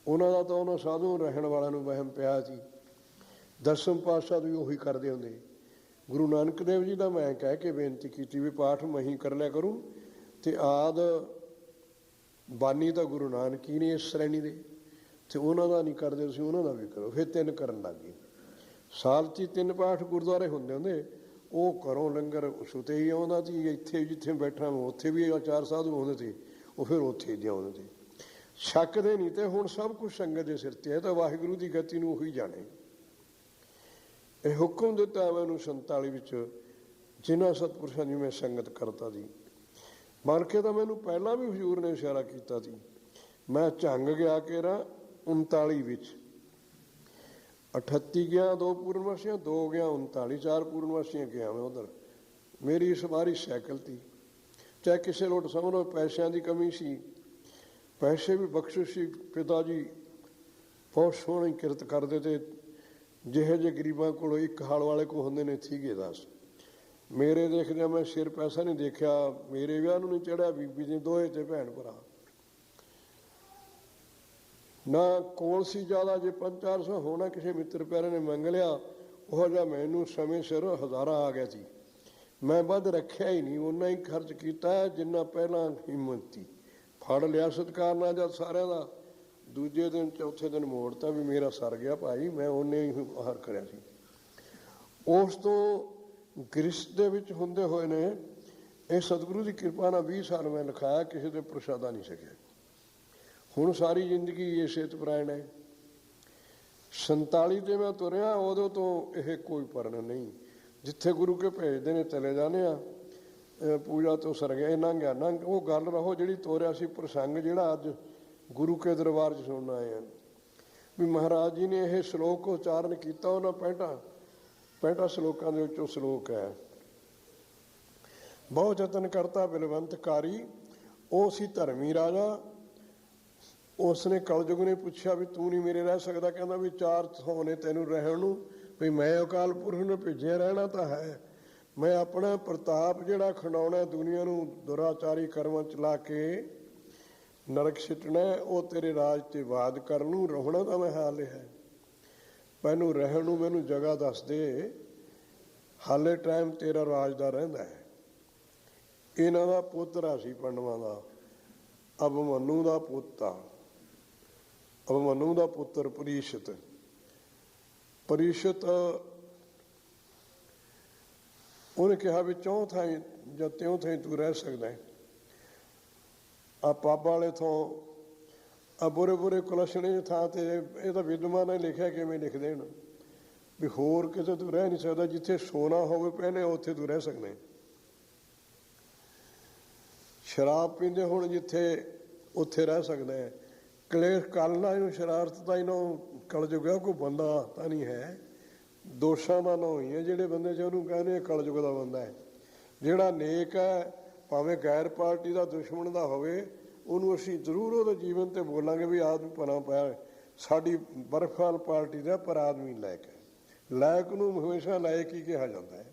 ਉਹਨਾਂ ਦਾ ਤਾਂ ਉਹਨਾਂ ਸਾਧੂ ਰਹਿਣ ਵਾਲਿਆਂ ਨੂੰ ਵਹਿਮ ਪਿਆ ਸੀ। 10ਵੇਂ ਪਾਤਸ਼ਾਹ ਵੀ ਉਹੀ ਕਰਦੇ ਹੁੰਦੇ। ਗੁਰੂ ਨਾਨਕ ਦੇਵ ਜੀ ਦਾ ਮੈਂ ਕਹਿ ਕੇ ਬੇਨਤੀ ਕੀਤੀ ਵੀ ਪਾਠ ਮੈਂ ਹੀ ਕਰ ਲਿਆ ਕਰੂੰ, ਅਤੇ ਆਦ ਬਾਨੀ ਤਾਂ ਗੁਰੂ ਨਾਨਕ ਹੀ ਨੇ ਇਸ ਸ਼੍ਰੇਣੀ ਦੇ, ਅਤੇ ਉਹਨਾਂ ਦਾ ਨਹੀਂ ਕਰਦੇ ਤੁਸੀਂ ਉਹਨਾਂ ਦਾ ਵੀ ਕਰੋ। ਫਿਰ 3 ਕਰਨ ਲੱਗ ਗਏ। ਸਾਲ 'ਚ 3 ਪਾਠ ਗੁਰਦੁਆਰੇ ਹੁੰਦੇ। ਉਹ ਘਰੋਂ ਲੰਗਰ ਸੁਤੇ ਹੀ ਆਉਂਦਾ ਸੀ। ਇੱਥੇ ਜਿੱਥੇ ਬੈਠਾ ਉੱਥੇ ਵੀ 4 ਸਾਧੂ ਆਉਂਦੇ ਸੀ, ਉਹ ਫਿਰ ਉੱਥੇ ਹੀ ਆਉਂਦੇ ਸੀ। ਛੱਕਦੇ ਨਹੀਂ ਤੇ ਹੁਣ ਸਭ ਕੁਛ ਸੰਗਤ ਦੇ ਸਿਰ 'ਤੇ ਹੈ, ਤਾਂ ਵਾਹਿਗੁਰੂ ਦੀ ਗਤੀ ਨੂੰ ਉਹੀ ਜਾਣੇ। ਇਹ ਹੁਕਮ ਦਿੱਤਾ ਮੈਨੂੰ 47 ਵਿੱਚ, ਜਿਨ੍ਹਾਂ ਸਤਿਪੁਰਸ਼ਾਂ ਦੀ ਮੈਂ ਸੰਗਤ ਕਰਤਾ ਸੀ। ਬਣ ਕੇ ਤਾਂ ਮੈਨੂੰ ਪਹਿਲਾਂ ਵੀ ਹਜ਼ੂਰ ਨੇ ਇਸ਼ਾਰਾ ਕੀਤਾ ਸੀ। ਮੈਂ ਝੰਗ ਗਿਆ ਕੇਰਾ 39 ਵਿੱਚ, 38 ਗਿਆ 2 ਪੂਰਨਮਾਸ਼ੀਆਂ, 2 ਗਿਆ 39, 4 ਪੂਰਨਮਾਸ਼ੀਆਂ ਗਿਆ ਮੈਂ ਉੱਧਰ। ਮੇਰੀ ਇਸ ਵਾਰੀ ਸਾਈਕਲ ਤੀ, ਚਾਹੇ ਕਿਸੇ ਲੋਟ ਸਮਝ ਲਓ ਪੈਸਿਆਂ ਦੀ ਕਮੀ ਸੀ, ਪੈਸੇ ਵੀ ਬਖਸ਼ਿਸ਼ ਸੀ। ਪਿਤਾ ਜੀ ਬਹੁਤ ਸੋਹਣੀ ਕਿਰਤ ਕਰਦੇ ਤੇ ਜਿਹੇ ਜਿਹੇ ਗਰੀਬਾਂ ਕੋਲੋਂ ਇੱਕ ਹਾਲ ਵਾਲੇ ਕੋਲ ਹੁੰਦੇ ਨੇ ਸੀਗੇ 10। ਮੇਰੇ ਦੇਖਦਿਆਂ ਮੈਂ ਸਿਰ ਪੈਸਾ ਨਹੀਂ ਦੇਖਿਆ, ਮੇਰੇ ਵਿਆਹ ਨੂੰ ਨਹੀਂ ਚੜ੍ਹਿਆ, ਬੀਬੀ ਦੇ ਦੋਹੇ ਤੇ ਭੈਣ ਭਰਾ ਨਾ ਕੋਲ ਸੀ ਜ਼ਿਆਦਾ। ਜੇ 500-400 ਹੋਣਾ ਕਿਸੇ ਮਿੱਤਰ ਪਿਆਰੇ ਨੇ ਮੰਗ ਲਿਆ, ਉਹ ਜਿਹਾ ਮੈਨੂੰ ਸਮੇਂ ਸਿਰ ਹਜ਼ਾਰਾਂ ਆ ਗਿਆ ਸੀ। ਮੈਂ ਵੱਧ ਰੱਖਿਆ ਹੀ ਨਹੀਂ, ਓਨਾ ਹੀ ਖਰਚ ਕੀਤਾ ਜਿੰਨਾ ਪਹਿਲਾਂ ਹਿੰਮਤ ਸੀ। ਫੜ ਲਿਆ ਸਤਿਕਾਰ ਨਾਲ ਜਦ ਸਾਰਿਆਂ ਦਾ, ਦੂਜੇ ਦਿਨ ਚੌਥੇ ਦਿਨ ਮੋੜਤਾ ਵੀ ਮੇਰਾ ਸਰ ਗਿਆ ਭਾਈ, ਮੈਂ ਓਨੇ ਹੀ ਆਹਾਰ ਕਰਿਆ ਸੀ। ਉਸ ਤੋਂ ਗ੍ਰਸਤ ਦੇ ਵਿੱਚ ਹੁੰਦੇ ਹੋਏ ਨੇ ਇਹ ਸਤਿਗੁਰੂ ਦੀ ਕਿਰਪਾ ਨਾਲ 20 ਸਾਲ ਮੈਂ ਲਿਖਾਇਆ, ਕਿਸੇ ਦੇ ਪ੍ਰਸ਼ਾਦਾ ਨਹੀਂ ਸਕਿਆ। ਹੁਣ ਸਾਰੀ ਜ਼ਿੰਦਗੀ ਇਸੇ ਤਪਰਾਇਣ ਹੈ। 47 ਤੇ ਮੈਂ ਤੁਰਿਆ, ਉਦੋਂ ਤੋਂ ਇਹ ਕੋਈ ਪਰਨ ਨਹੀਂ। ਜਿੱਥੇ ਗੁਰੂ ਕੇ ਭੇਜਦੇ ਨੇ ਚਲੇ ਜਾਂਦੇ ਆ। ਪੂਜਾ ਤੋਂ ਸਰ ਗਏ ਨੰਘਿਆ ਨੰਘ, ਉਹ ਗੱਲ ਰਹੋ ਜਿਹੜੀ ਤੋਰਿਆ ਸੀ ਪ੍ਰਸੰਗ, ਜਿਹੜਾ ਅੱਜ ਗੁਰੂ ਕੇ ਦਰਬਾਰ 'ਚ ਸੁਣਨ ਆਏ ਹਨ। ਵੀ ਮਹਾਰਾਜ ਜੀ ਨੇ ਇਹ ਸ਼ਲੋਕ ਉਚਾਰਨ ਕੀਤਾ। ਉਹਨਾਂ 65 ਸ਼ਲੋਕਾਂ ਦੇ ਵਿੱਚੋਂ ਸ਼ਲੋਕ ਹੈ, ਬਹੁਤ ਯਤਨ ਕਰਤਾ ਬਿਲਵੰਤਕਾਰੀ, ਉਹ ਸੀ ਧਰਮੀ ਰਾਜਾ। ਉਸਨੇ ਕਲਯੁਗ ਨੇ ਪੁੱਛਿਆ ਵੀ ਤੂੰ ਨਹੀਂ ਮੇਰੇ ਰਹਿ ਸਕਦਾ? ਕਹਿੰਦਾ ਵੀ 4 ਥਾਂ ਨੇ ਤੈਨੂੰ ਰਹਿਣ ਨੂੰ, ਵੀ ਮੈਂ ਅਕਾਲ ਪੁਰਖ ਨੂੰ ਭੇਜਿਆ, ਰਹਿਣਾ ਤਾਂ ਹੈ। ਮੈਂ ਆਪਣਾ ਪ੍ਰਤਾਪ ਜਿਹੜਾ ਖੰਡਾਉਣਾ, ਦੁਨੀਆ ਨੂੰ ਦੁਰਾਚਾਰੀ ਕਰਮਾਂ ਚਲਾ ਕੇ ਨਰਕ ਸਿੱਟਣਾ, ਉਹ ਤੇਰੇ ਰਾਜ 'ਤੇ ਵਾਦ ਕਰਨ ਨੂੰ। ਰਹਿਣਾ ਤਾਂ ਮੈਂ ਹਾਲੇ ਹੈ, ਮੈਨੂੰ ਰਹਿਣ ਨੂੰ ਮੈਨੂੰ ਜਗ੍ਹਾ ਦੱਸ ਦੇ, ਹਾਲੇ ਟਾਈਮ ਤੇਰਾ ਰਾਜ ਦਾ ਰਹਿੰਦਾ ਹੈ। ਇਹਨਾਂ ਦਾ ਪੁੱਤਰ ਸੀ ਪਾਂਡਵਾਂ ਦਾ, ਅਭਿਮਨੂ ਦਾ ਪੁੱਤ ਆ। ਅਭਿਮਨੂ ਦਾ ਪੁੱਤਰ ਪਰੀਸ਼ਤ ਉਹਨੇ ਕਿਹਾ ਵੀ 4 ਥਾਂ ਜਾਂ 3 ਥਾਂ ਤੂੰ ਰਹਿ ਸਕਦਾ ਹੈ। ਆ ਪਾਪਾ ਵਾਲੇ ਥਾਂ, ਆ ਬੁਰੇ ਕੁਲਸ਼ਣੇ ਥਾਂ ਤੇ, ਇਹ ਤਾਂ ਵਿਦਵਾਨ ਨੇ ਲਿਖਿਆ, ਕਿਵੇਂ ਲਿਖ ਦੇਣ ਵੀ ਹੋਰ ਕਿਤੇ ਤੂੰ ਰਹਿ ਨਹੀਂ ਸਕਦਾ। ਜਿੱਥੇ ਸੋਨਾ ਹੋਵੇ ਪਹਿਲੇ ਉੱਥੇ ਤੂੰ ਰਹਿ ਸਕਦਾ। ਸ਼ਰਾਬ ਪੀਂਦੇ ਹੁਣ ਜਿੱਥੇ, ਉੱਥੇ ਰਹਿ ਸਕਦਾ ਹੈ। ਕਲੇਸ਼ ਕਾਲਨਾ ਇਹਨੂੰ, ਸ਼ਰਾਰਤ ਤਾਂ ਇਹਨੂੰ ਕਲਯੁਗ ਹੈ, ਕੋਈ ਬੰਦਾ ਤਾਂ ਨਹੀਂ ਹੈ। ਦੋਸ਼ਾਂ ਦਾ ਨਾਂ ਹੀ ਹੈ ਜਿਹੜੇ ਬੰਦੇ 'ਚ, ਉਹਨੂੰ ਕਹਿੰਦੇ ਕਲਯੁਗ ਦਾ ਬੰਦਾ ਹੈ। ਜਿਹੜਾ ਨੇਕ ਹੈ, ਭਾਵੇਂ ਗੈਰ ਪਾਰਟੀ ਦਾ ਦੁਸ਼ਮਣ ਦਾ ਹੋਵੇ, ਉਹਨੂੰ ਅਸੀਂ ਜ਼ਰੂਰ ਉਹਦੇ ਜੀਵਨ 'ਤੇ ਬੋਲਾਂਗੇ ਵੀ ਆਦਮੀ ਪਨਾ ਪਿਆ। ਸਾਡੀ ਬਰਫਾਲ ਪਾਰਟੀ ਦਾ ਪਰ ਆਦਮੀ ਲਾਇਕ ਹੈ। ਲਾਇਕ ਨੂੰ ਹਮੇਸ਼ਾ ਲਾਇਕ ਹੀ ਕਿਹਾ ਜਾਂਦਾ ਹੈ।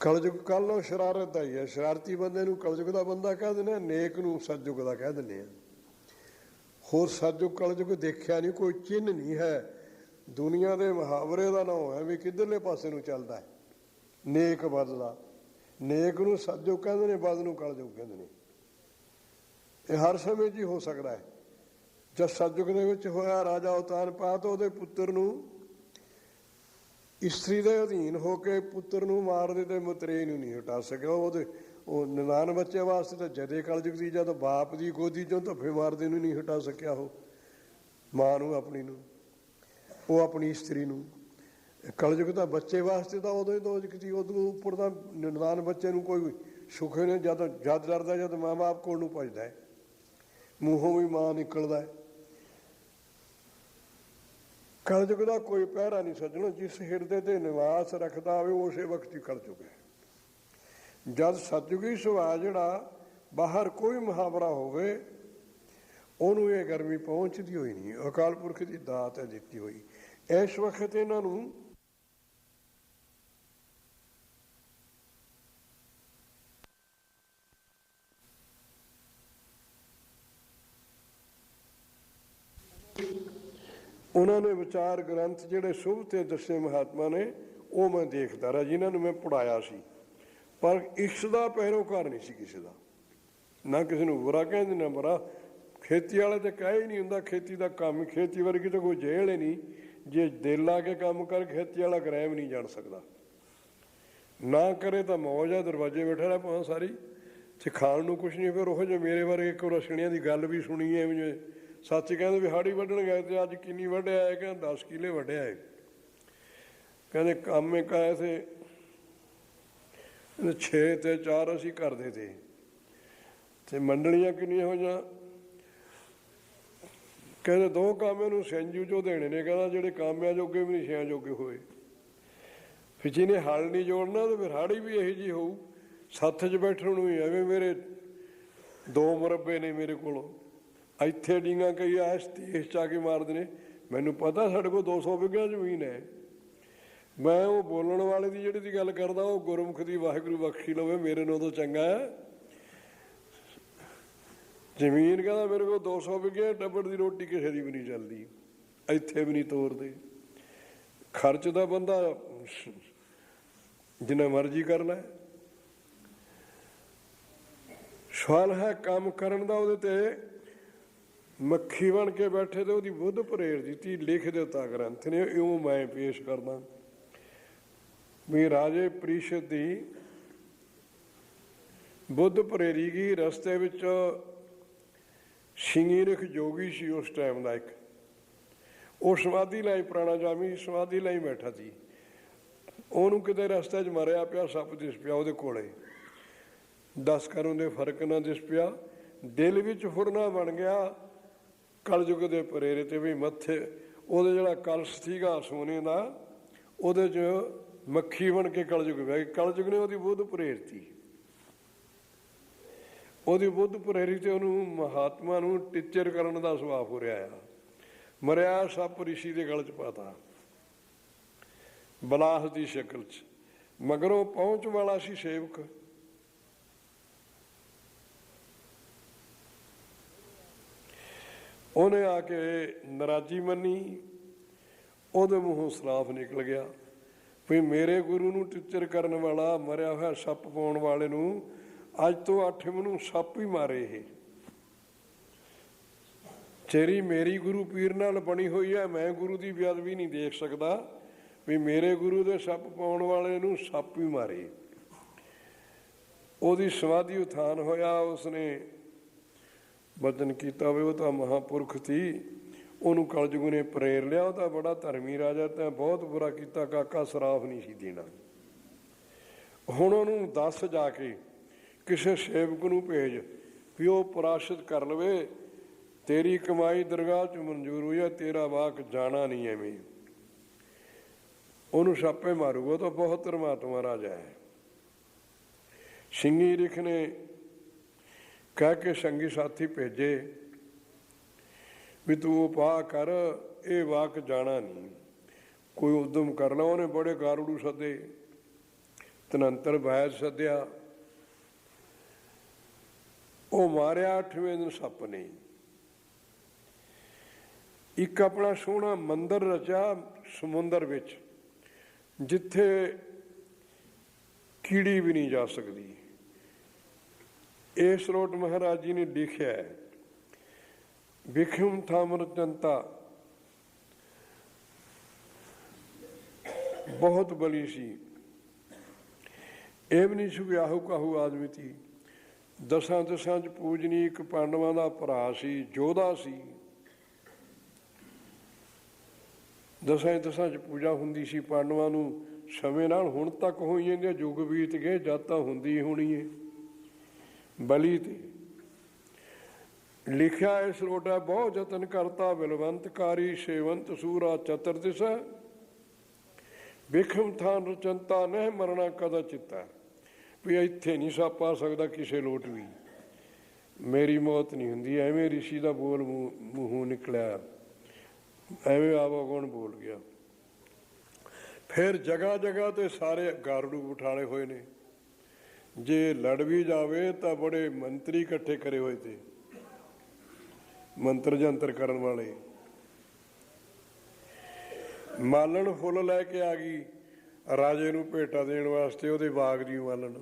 ਕਲਯੁਗ ਕੱਲ੍ਹ ਨੂੰ ਸ਼ਰਾਰਤ ਦਾ ਹੀ ਹੈ। ਸ਼ਰਾਰਤੀ ਬੰਦੇ ਨੂੰ ਕਲਯੁਗ ਦਾ ਬੰਦਾ ਕਹਿ ਦਿੰਦੇ ਹਾਂ, ਨੇਕ ਨੂੰ ਸਤਿਯੁਗ ਦਾ ਕਹਿ ਦਿੰਦੇ ਹਾਂ। ਹੋਰ ਸਤਿਯੁਗ ਕਲਯੁਗ ਦੇਖਿਆ ਨਹੀਂ, ਕੋਈ ਚਿੰਨ੍ਹ ਨਹੀਂ ਹੈ। ਦੁਨੀਆ ਦੇ ਮੁਹਾਵਰੇ ਦਾ ਨਾਂ ਹੈ ਵੀ ਕਿੱਧਰਲੇ ਪਾਸੇ ਨੂੰ ਚੱਲਦਾ ਹੈ। ਨੇਕ ਬਦ ਦਾ, ਨੇਕ ਨੂੰ ਸਤਿਯੁਗ ਕਹਿੰਦੇ ਨੇ, ਬਦ ਨੂੰ ਕਲਯੁਗ ਕਹਿੰਦੇ ਨੇ। ਇਹ ਹਰ ਸਮੇਂ 'ਚ ਹੀ ਹੋ ਸਕਦਾ ਹੈ। ਜਦ ਸਤਿਯੁਗ ਦੇ ਵਿੱਚ ਹੋਇਆ ਰਾਜਾ ਉਤਾਨ ਪਾਤ, ਉਹਦੇ ਪੁੱਤਰ ਨੂੰ ਇਸਤਰੀ ਦੇ ਅਧੀਨ ਹੋ ਕੇ ਪੁੱਤਰ ਨੂੰ ਮਾਰ ਦੇ ਤੇ ਮਤਰੇਈ ਨੂੰ ਨਹੀਂ ਹਟਾ ਸਕਿਆ। ਉਹ ਨਿਦਾਨ ਬੱਚੇ ਵਾਸਤੇ ਤਾਂ ਜਦੇ ਕਲਯੁਗ ਦੀ, ਜਦ ਬਾਪ ਦੀ ਗੋਦੀ ਚੋਂ ਧੱਫੇ ਮਾਰਦੇ ਨੂੰ ਨਹੀਂ ਹਟਾ ਸਕਿਆ ਉਹ ਮਾਂ ਨੂੰ ਆਪਣੀ ਨੂੰ, ਉਹ ਆਪਣੀ ਇਸਤਰੀ ਨੂੰ। ਕਲਯੁਗ ਦਾ ਬੱਚੇ ਵਾਸਤੇ ਤਾਂ ਉਦੋਂ ਹੀ ਦੋਜਕ ਸੀ, ਉਦੋਂ ਉੱਪਰ ਤਾਂ ਨਿਦਾਨ ਬੱਚੇ ਨੂੰ ਕੋਈ ਸੁੱਖ ਨਹੀਂ। ਜਦ ਡਰਦਾ, ਜਦ ਮਾਂ ਬਾਪ ਕੋਲ ਨੂੰ ਭੱਜਦਾ ਹੈ, ਮੂੰਹੋਂ ਵੀ ਮਾਂ ਨਿਕਲਦਾ ਹੈ। ਕਲਯੁਗ ਦਾ ਕੋਈ ਪਹਿਰਾ ਨਹੀਂ ਸੱਜਣੋ। ਜਿਸ ਹਿਰਦੇ ਤੇ ਨਿਵਾਸ ਰੱਖਦਾ ਹੋਵੇ ਉਸੇ ਵਕਤ ਹੀ ਕਲਯੁਗ ਹੈ। ਜਦ ਸਤਿਯੁਗੀ ਸੁਭਾਅ ਜਿਹੜਾ ਬਾਹਰ ਕੋਈ ਮੁਹਾਵਰਾ ਹੋਵੇ ਉਹਨੂੰ ਇਹ ਗਰਮੀ ਪਹੁੰਚਦੀ ਹੋਈ ਨਹੀਂ। ਅਕਾਲ ਪੁਰਖ ਦੀ ਦਾਤ ਹੈ ਦਿੱਤੀ ਹੋਈ। ਇਸ ਵਕਤ ਇਹਨਾਂ ਨੂੰ ਉਹਨਾਂ ਨੇ ਵਿਚਾਰ ਗ੍ਰੰਥ ਜਿਹੜੇ ਸ਼ੁਭ ਤੇ ਦੱਸੇ ਮਹਾਤਮਾ ਨੇ, ਉਹ ਮੈਂ ਦੇਖਦਾ ਰਿਹਾ, ਜਿਨ੍ਹਾਂ ਨੂੰ ਮੈਂ ਪੜ੍ਹਾਇਆ ਸੀ। ਪਰ ਇਸ ਦਾ ਪੈਰੋਕਾਰ ਨਹੀਂ ਸੀ ਕਿਸੇ ਦਾ, ਨਾ ਕਿਸੇ ਨੂੰ ਬੁਰਾ ਕਹਿੰਦੇ ਨਾ ਬੁਰਾ। ਖੇਤੀ ਵਾਲੇ ਤਾਂ ਕਹਿ ਹੀ ਨਹੀਂ ਹੁੰਦਾ, ਖੇਤੀ ਦਾ ਕੰਮ, ਖੇਤੀ ਵਰਗੀ ਤਾਂ ਕੋਈ ਜੇਲ੍ਹ ਹੀ ਨਹੀਂ। ਜੇ ਦਿਲ ਲਾ ਕੇ ਕੰਮ ਕਰ, ਖੇਤੀ ਵਾਲਾ ਗ੍ਰਹਿਮ ਨਹੀਂ ਜਾਣ ਸਕਦਾ। ਨਾ ਕਰੇ ਤਾਂ ਮੌਜ ਆ, ਦਰਵਾਜ਼ੇ ਬੈਠਾ ਰਿਹਾ ਭਾਵੇਂ ਸਾਰੀ, ਤੇ ਖਾਣ ਨੂੰ ਕੁਛ ਨਹੀਂ। ਫਿਰ ਉਹ ਜਿਹੇ ਮੇਰੇ ਬਾਰੇ ਇੱਕ ਰਸਣੀਆਂ ਦੀ ਗੱਲ ਵੀ ਸੁਣੀ ਹੈ, ਜਿਵੇਂ ਸੱਚ ਕਹਿੰਦੇ ਵੀ ਹਾੜੀ ਵੱਢਣ ਗਏ ਤੇ ਅੱਜ ਕਿੰਨੀ ਵੱਢਿਆ ਹੈ? ਕਹਿੰਦਾ 10 ਕਿੱਲੇ ਵੱਢਿਆ ਹੈ। ਕਹਿੰਦੇ ਕੰਮ ਇੱਕ ਆਏ ਤੇ 6 ਤੇ 4 ਅਸੀਂ ਕਰਦੇ ਤੇ ਮੰਡਲੀਆਂ ਕਿੰਨੀਆਂ ਹੋਈਆਂ? ਕਹਿੰਦੇ 2 ਕਾਮਿਆਂ ਨੂੰ ਸੰਜੂ ਚੋਂ ਦੇਣੇ ਨੇ। ਕਹਿੰਦਾ ਜਿਹੜੇ ਕਾਮਿਆਂ ਜੋਗੇ ਵੀ ਨਹੀਂ 6 ਜੋਗੇ ਹੋਏ। ਫਿਰ ਜਿਹਨੇ ਹਲ ਨਹੀਂ ਜੋੜਨਾ ਤੇ ਫਿਰ ਹਾੜੀ ਵੀ ਇਹੋ ਜਿਹੀ ਹੋਊ। ਸੱਥ 'ਚ ਬੈਠਣ ਨੂੰ ਹੀ ਐਵੇਂ ਮੇਰੇ 2 ਮੁਰੱਬੇ ਨੇ ਮੇਰੇ ਕੋਲੋਂ, ਇੱਥੇ ਡੀਂਗਾ ਕਈ ਐਸ ਤੇਸ 'ਚ ਆ ਕੇ ਮਾਰਦੇ ਨੇ। ਮੈਨੂੰ ਪਤਾ ਸਾਡੇ ਕੋਲ 200 ਵਿਘਾ ਜ਼ਮੀਨ ਹੈ। ਮੈਂ ਉਹ ਬੋਲਣ ਵਾਲੇ ਦੀ ਜਿਹੜੀ ਦੀ ਗੱਲ ਕਰਦਾ, ਉਹ ਗੁਰਮੁਖ ਦੀ ਵਾਹਿਗੁਰੂ ਬਖਸ਼ੀ ਲਵੇ, ਮੇਰੇ ਨਾਲੋਂ ਤਾਂ ਚੰਗਾ ਹੈ। ਜ਼ਮੀਨ ਕਹਿੰਦਾ ਮੇਰੇ ਕੋਲ 200 ਵਿਘੇ, ਟੱਬਰ ਦੀ ਰੋਟੀ ਕਿਸੇ ਦੀ ਵੀ ਨਹੀਂ ਚੱਲਦੀ, ਇੱਥੇ ਵੀ ਨਹੀਂ ਤੋਰਦੇ। ਖਰਚ ਦਾ ਬੰਦਾ ਜਿੰਨਾ ਮਰਜ਼ੀ ਕਰ ਲੈ। ਸਵਾਲ ਹੈ ਕੰਮ ਕਰਨ ਦਾ। ਉਹਦੇ ਤੇ ਮੱਖੀ ਬਣ ਕੇ ਬੈਠੇ ਤੇ ਉਹਦੀ ਬੁੱਧ ਪ੍ਰੇਰ ਦਿੱਤੀ, ਲਿਖ ਦਿੱਤਾ ਗ੍ਰੰਥ ਨੇ। ਇਉਂ ਮੈਂ ਪੇਸ਼ ਕਰਦਾ ਵੀ ਰਾਜੇ ਪ੍ਰੀਸ਼ਦ ਦੀ ਬੁੱਧ ਪ੍ਰੇਰੀ ਗਈ। ਰਸਤੇ ਵਿੱਚ ਸਿੰਘੀਰਖ ਜੋਗੀ ਸੀ ਉਸ ਟਾਈਮ ਦਾ ਇੱਕ, ਉਹ ਸਮਾਧੀ ਲਈ, ਪੁਰਾਣਾ ਜਾਮੀ ਸਮਾਧੀ ਲਈ ਬੈਠਾ ਸੀ। ਉਹਨੂੰ ਕਿਤੇ ਰਸਤੇ 'ਚ ਮਰਿਆ ਪਿਆ ਸੱਪ ਦਿਸ ਪਿਆ ਉਹਦੇ ਕੋਲੇ। 10 ਕਰੋਂ ਦੇ ਫਰਕ ਨਾ ਦਿਸ ਪਿਆ। ਦਿਲ ਵਿੱਚ ਫੁਰਨਾ ਬਣ ਗਿਆ ਕਲਯੁਗ ਦੇ ਪ੍ਰੇਰੇ ਤੇ ਵੀ ਮੱਥੇ ਉਹਦੇ ਜਿਹੜਾ ਕਲਸ਼ ਸੀਗਾ ਸੋਨੇ ਦਾ, ਉਹਦੇ 'ਚ ਮੱਖੀ ਬਣ ਕੇ ਕਲਯੁਗ ਬਹਿ ਗਈ। ਕਲਯੁਗ ਨੇ ਉਹਦੀ ਬੁੱਧ ਪ੍ਰੇਰਤੀ, ਉਹਦੀ ਬੁੱਧ ਪ੍ਰੇਰੀ ਤੇ ਉਹਨੂੰ ਮਹਾਤਮਾ ਨੂੰ ਟੀਚਰ ਕਰਨ ਦਾ ਸੁਭਾਅ ਹੋ ਰਿਹਾ ਆ। ਮਰਿਆ ਸੱਪ ਰਿਸ਼ੀ ਦੇ ਗਲ 'ਚ ਪਾਤਾ ਬਲਾਸ ਦੀ ਸ਼ਕਲ 'ਚ। ਮਗਰੋਂ ਪਹੁੰਚ ਵਾਲਾ ਸੀ ਸੇਵਕ, ਉਹਨੇ ਆ ਕੇ ਨਾਰਾਜ਼ੀ ਮੰਨੀ। ਉਹਦੇ ਮੂੰਹੋਂ ਸਰਾਫ ਨਿਕਲ ਗਿਆ ਵੀ ਮੇਰੇ ਗੁਰੂ ਨੂੰ ਟੀਚਰ ਕਰਨ ਵਾਲਾ, ਮਰਿਆ ਹੋਇਆ ਸੱਪ ਪਾਉਣ ਵਾਲੇ ਨੂੰ ਅੱਜ ਤੋਂ 8 ਨੂੰ ਸੱਪ ਹੀ ਮਾਰੇ। ਇਹ ਤੇਰੀ ਮੇਰੀ ਗੁਰੂ ਪੀਰ ਨਾਲ ਬਣੀ ਹੋਈ ਹੈ, ਮੈਂ ਗੁਰੂ ਦੀ ਬੇਅਦਬੀ ਨਹੀਂ ਦੇਖ ਸਕਦਾ ਵੀ ਮੇਰੇ ਗੁਰੂ ਦੇ ਸੱਪ ਪਾਉਣ ਵਾਲੇ ਨੂੰ ਸੱਪ ਹੀ ਮਾਰੇ। ਉਹਦੀ ਸਮਾਧੀ ਉਥਾਨ ਹੋਇਆ। ਉਸਨੇ ਬਚਨ ਕੀਤਾ ਵੀ ਉਹ ਤਾਂ ਮਹਾਂਪੁਰਖ ਸੀ, ਉਹਨੂੰ ਕਲਯੁਗ ਨੇ ਪ੍ਰੇਰ ਲਿਆ। ਉਹ ਤਾਂ ਬੜਾ ਧਰਮੀ ਰਾਜਾ, ਤਾਂ ਬਹੁਤ ਬੁਰਾ ਕੀਤਾ ਕਾਕਾ, ਸਰਾਫ ਨਹੀਂ ਸੀ ਦੇਣਾ। ਹੁਣ ਉਹਨੂੰ ਦੱਸ ਜਾ ਕੇ ਕਿਸੇ ਸੇਵਕ ਨੂੰ ਭੇਜ ਵੀ ਉਹ ਪ੍ਰਾਸ਼ਤ ਕਰ ਲਵੇ, ਤੇਰੀ ਕਮਾਈ ਦਰਗਾਹ 'ਚ ਮਨਜ਼ੂਰ ਹੋਈ ਆ, ਤੇਰਾ ਵਾਕ ਜਾਣਾ ਨਹੀਂ ਐਵੇਂ। ਉਹਨੂੰ ਛਾਪੇ ਮਾਰੂਗਾ, ਉਹ ਤਾਂ ਬਹੁਤ ਧਰਮਾਤਮਾ ਰਾਜਾ ਹੈ। ਸਿੰਘੀ ਰਿਖ ਨੇ ਕਹਿ ਕੇ ਸੰਗੀ ਸਾਥੀ ਭੇਜੇ ਵੀ ਤੂੰ ਉਪਾਅ ਕਰ, ਇਹ ਵਾਕ ਜਾਣਾ ਨਹੀਂ। ਕੋਈ ਉਦਮ ਕਰਨਾ। ਉਹਨੇ ਬੜੇ ਗਾਰੂੜੂ ਸੱਦੇ, ਤਨੰਤਰ ਵੈਦ ਸੱਦਿਆ। ਉਹ ਮਾਰਿਆ 8ਵੇਂ ਦਿਨ ਸੱਪ ਨੇ। ਇੱਕ ਆਪਣਾ ਸੋਹਣਾ ਮੰਦਰ ਰਚਿਆ ਸਮੁੰਦਰ ਵਿੱਚ, ਜਿੱਥੇ ਕੀੜੀ ਵੀ ਨਹੀਂ ਜਾ ਸਕਦੀ। ਇਹ ਸਰੋਟ ਮਹਾਰਾਜ ਜੀ ਨੇ ਲਿਖਿਆ ਹੈ, ਵਿਖਮ ਥਾਮਰ ਜਨਤਾ ਬਹੁਤ ਬਲੀ ਸੀ। ਇਹ ਵੀ ਨਹੀਂ ਸੀ ਵੀ ਆਹੂ ਕਾਹੂ ਆਦਮੀ ਸੀ। ਦਸਾਂ ਦਸਾਂ 'ਚ ਪੂਜਨੀਕ ਪਾਂਡਵਾਂ ਦਾ ਭਰਾ ਸੀ, ਯੋਧਾ ਸੀ। ਦਸਾਂ ਦਸਾਂ 'ਚ ਪੂਜਾ ਹੁੰਦੀ ਸੀ ਪਾਂਡਵਾਂ ਨੂੰ ਸਮੇਂ ਨਾਲ। ਹੁਣ ਤੱਕ ਹੋਈ ਜਾਂਦੇ, ਯੁੱਗ ਬੀਤ ਗਏ, ਜਦ ਤਾਂ ਹੁੰਦੀ ਹੋਣੀ ਹੈ। ਬਲੀ ਤੇ ਲਿਖਿਆ ਇਸ ਲੋਟਾ ਬਹੁ ਯਤਨ ਕਰਤਾ, ਬਿਲਵੰਤਕਾਰੀ ਸੇਵੰਤ ਸੂਰਾ ਚਤਰ ਦਿਸਾ, ਬਿਖਮ ਥਾਨ ਰਚੰਤਾ ਨਹਿ ਮਰਨਾ ਕਦਾ ਚਿੱਤਾ। ਵੀ ਇੱਥੇ ਨਹੀਂ ਸੱਪ ਆ ਸਕਦਾ ਕਿਸੇ ਲੋਟ ਵੀ, ਮੇਰੀ ਮੌਤ ਨਹੀਂ ਹੁੰਦੀ। ਐਵੇਂ ਰਿਸ਼ੀ ਦਾ ਬੋਲ ਮੂੰਹੋਂ ਨਿਕਲਿਆ, ਐਵੇਂ ਆਵਾਗੁਣ ਬੋਲ ਗਿਆ। ਫਿਰ ਜਗ੍ਹਾ ਜਗ੍ਹਾ ਤੇ ਸਾਰੇ ਗਾਰੜੂ ਉਠਾਲੇ ਹੋਏ ਨੇ। ਜੇ ਲੜ ਵੀ ਜਾਵੇ ਤਾਂ ਬੜੇ ਮੰਤਰੀ ਇਕੱਠੇ ਕਰੇ ਹੋਏ ਤੇ, ਮੰਤਰ ਜੰਤਰ ਕਰਨ ਵਾਲੇ। ਮਾਲਣ ਫੁੱਲ ਲੈ ਕੇ ਆ ਗਈ ਰਾਜੇ ਨੂੰ ਭੇਟਾ ਦੇਣ ਵਾਸਤੇ, ਉਹਦੇ ਬਾਗ ਦੀ ਮਾਲਣ।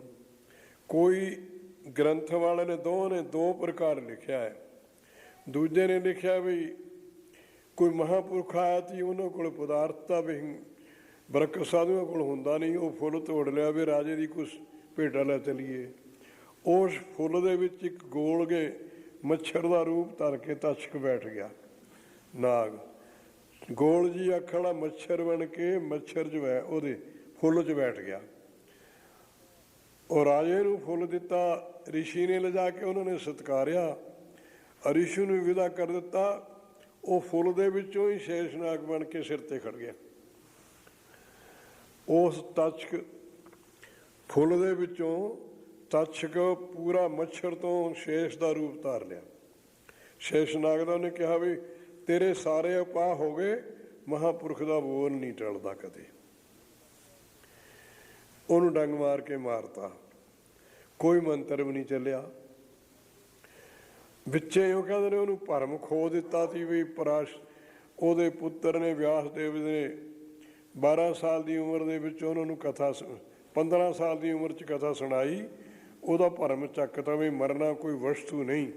ਕੋਈ ਗ੍ਰੰਥ ਵਾਲੇ ਨੇ ਦੋ ਪ੍ਰਕਾਰ ਲਿਖਿਆ ਹੈ। ਦੂਜੇ ਨੇ ਲਿਖਿਆ ਵੀ ਕੋਈ ਮਹਾਂਪੁਰਖ ਆਇਆ ਸੀ, ਉਹਨਾਂ ਕੋਲ ਪਦਾਰਥਤਾ ਵੀ ਬਰਕਤ ਸਾਧੂਆਂ ਕੋਲ ਹੁੰਦਾ ਨਹੀਂ, ਉਹ ਫੁੱਲ ਤੋੜ ਲਿਆ ਵੀ ਰਾਜੇ ਦੀ ਕੁਛ ਭੇਟਾ ਲੈ ਚਲੀਏ। ਉਸ ਫੁੱਲ ਦੇ ਵਿੱਚ ਇੱਕ ਗੋਲਗੇ ਮੱਛਰ ਦਾ ਰੂਪ ਧਰ ਕੇ ਤਸ਼ਕ ਬੈਠ ਗਿਆ। ਨਾਗ ਗੋਲ ਜੀ ਅੱਖ ਵਾਲਾ ਮੱਛਰ ਬਣ ਕੇ ਮੱਛਰ ਜੋ ਹੈ ਉਹਦੇ ਫੁੱਲ 'ਚ ਬੈਠ ਗਿਆ। ਉਹ ਰਾਜੇ ਨੂੰ ਫੁੱਲ ਦਿੱਤਾ, ਰਿਸ਼ੀ ਨੇ ਲਿਜਾ ਕੇ ਉਹਨਾਂ ਨੇ ਸਤਿਕਾਰਿਆ, ਰਿਸ਼ੀ ਨੂੰ ਵਿਦਾ ਕਰ ਦਿੱਤਾ। ਉਹ ਫੁੱਲ ਦੇ ਵਿੱਚੋਂ ਹੀ ਸ਼ੇਸ਼ਨਾਗ ਬਣ ਕੇ ਸਿਰ ਤੇ ਖੜ ਗਿਆ। ਉਸ ਤਸ਼ਕ ਫੁੱਲ ਦੇ ਵਿੱਚੋਂ ਤਸ਼ਕ ਪੂਰਾ ਮੱਛਰ ਤੋਂ ਸ਼ੇਸ਼ ਦਾ ਰੂਪ ਧਾਰ ਲਿਆ। ਸ਼ੇਸ਼ਨਾਗ ਦਾ ਉਹਨੇ ਕਿਹਾ ਵੀ ਤੇਰੇ ਸਾਰੇ ਉਪਾਅ ਹੋ ਗਏ, ਮਹਾਂਪੁਰਖ ਦਾ ਬੋਲ ਨਹੀਂ ਟਲਦਾ ਕਦੇ। ਉਹਨੂੰ ਡੰਗ ਮਾਰ ਕੇ ਮਾਰਤਾ, ਕੋਈ ਮੰਤਰ ਵੀ ਨਹੀਂ ਚੱਲਿਆ। ਵਿੱਚੇ ਉਹ ਕਹਿੰਦੇ ਨੇ ਉਹਨੂੰ ਭਰਮ ਖੋ ਦਿੱਤਾ ਸੀ ਵੀ ਉਹਦੇ ਪੁੱਤਰ ਨੇ ਵਿਆਸ ਦੇਵ ਨੇ 12 ਸਾਲ ਦੀ ਉਮਰ ਦੇ ਵਿੱਚ ਉਹਨਾਂ ਨੂੰ ਕਥਾ 15 ਸਾਲ ਦੀ ਉਮਰ 'ਚ ਕਥਾ ਸੁਣਾਈ। ਉਹਦਾ ਭਰਮ ਚੱਕਤਾ ਵੀ ਮਰਨਾ ਕੋਈ ਵਸਤੂ ਨਹੀਂ।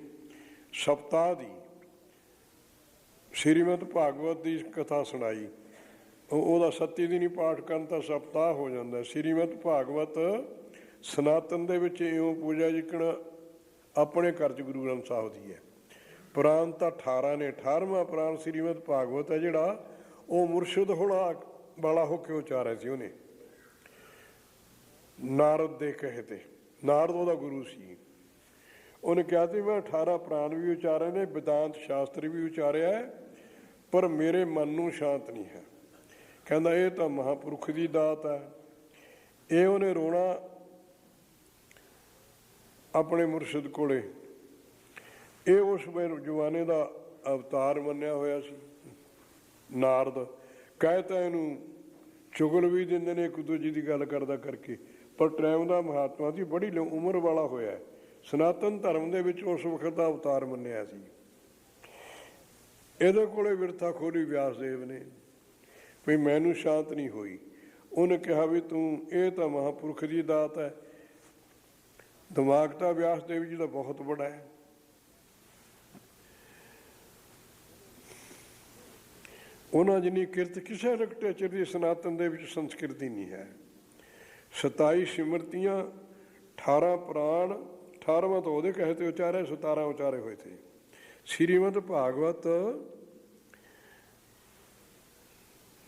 ਸਪਤਾਹ ਦੀ ਸ਼੍ਰੀਮਦ ਭਾਗਵਤ ਦੀ ਕਥਾ ਸੁਣਾਈ, ਉਹਦਾ 37 ਦਿਨੀ ਪਾਠ ਕਰਨ ਤਾਂ ਸਪਤਾਹ ਹੋ ਜਾਂਦਾ। ਸ਼੍ਰੀਮਦ ਭਾਗਵਤ ਸਨਾਤਨ ਦੇ ਵਿੱਚ ਇਉਂ ਪੂਜਾ ਜਿਕਣ ਆਪਣੇ ਘਰ 'ਚ ਗੁਰੂ ਗ੍ਰੰਥ ਸਾਹਿਬ ਦੀ ਹੈ। ਪੁਰਾਣ ਤਾਂ 18 ਨੇ, 18ਵਾਂ ਪੁਰਾਣ ਸ਼੍ਰੀਮਦ ਭਾਗਵਤ ਹੈ ਜਿਹੜਾ, ਉਹ ਮੁਰਸ਼ਿਦ ਹੋਲਾ ਵਾਲਾ ਹੋ ਕੇ ਉਚਾਰਿਆ ਸੀ ਉਹਨੇ, ਨਾਰਦ ਦੇ ਕਹੇ ਤੇ। ਨਾਰਦ ਉਹਦਾ ਗੁਰੂ ਸੀ। ਉਹਨੇ ਕਿਹਾ ਸੀ ਮੈਂ 18 ਪੁਰਾਣ ਵੀ ਉਚਾਰੇ ਨੇ, ਵਿਦਾਂਤ ਸ਼ਾਸਤਰ ਵੀ ਉਚਾਰਿਆ ਹੈ, ਪਰ ਮੇਰੇ ਮਨ ਨੂੰ ਸ਼ਾਂਤ ਨਹੀਂ ਹੈ। ਕਹਿੰਦਾ ਇਹ ਤਾਂ ਮਹਾਂਪੁਰਖ ਦੀ ਦਾਤ ਹੈ। ਇਹ ਉਹਨੇ ਰੋਣਾ ਆਪਣੇ ਮੁਰਸ਼ਿਦ ਕੋਲੇ। ਇਹ ਉਸ ਜਵਾਨੇ ਦਾ ਅਵਤਾਰ ਮੰਨਿਆ ਹੋਇਆ ਸੀ ਨਾਰਦ। ਕਹਿਤਾ ਇਹਨੂੰ ਚੁਗਲ ਵੀ ਦਿੰਦੇ ਨੇ ਇੱਕ ਦੂਜੇ ਦੀ ਗੱਲ ਕਰਦਾ ਕਰਕੇ, ਪਰ ਟਾਈਮ ਦਾ ਮਹਾਤਮਾ ਸੀ, ਬੜੀ ਉਮਰ ਵਾਲਾ ਹੋਇਆ। ਸਨਾਤਨ ਧਰਮ ਦੇ ਵਿੱਚ ਉਸ ਵਕਤ ਦਾ ਅਵਤਾਰ ਮੰਨਿਆ ਸੀ। ਇਹਦੇ ਕੋਲੇ ਵਿਰਥਾ ਖੋਲੀ ਵਿਆਸ ਦੇਵ ਨੇ ਵੀ ਮੈਨੂੰ ਸ਼ਾਂਤ ਨਹੀਂ ਹੋਈ। ਉਹਨੇ ਕਿਹਾ ਵੀ ਤੂੰ, ਇਹ ਤਾਂ ਮਹਾਂਪੁਰਖ ਦੀ ਦਾਤ ਹੈ। ਦਿਮਾਗ ਤਾਂ ਵਿਆਸ ਦੇਵ ਜੀ ਦਾ ਬਹੁਤ ਬੜਾ ਹੈ। ਉਹਨਾਂ ਜਿੰਨੀ ਕਿਰਤ ਕਿਸੇ ਲਿਟਰੇਚਰ ਦੀ ਸਨਾਤਨ ਦੇ ਵਿੱਚ ਸੰਸਕ੍ਰਿਤੀ ਨਹੀਂ ਹੈ। 27 ਸਿਮਰਤੀਆਂ, 18 ਪੁਰਾਣ, 18ਵਾਂ ਤਾਂ ਉਹਦੇ ਕਹੇ ਤੇ ਉਚਾਰੇ, 17 ਉਚਾਰੇ ਹੋਏ ਥੇ। ਸ਼੍ਰੀਮਦ ਭਾਗਵਤ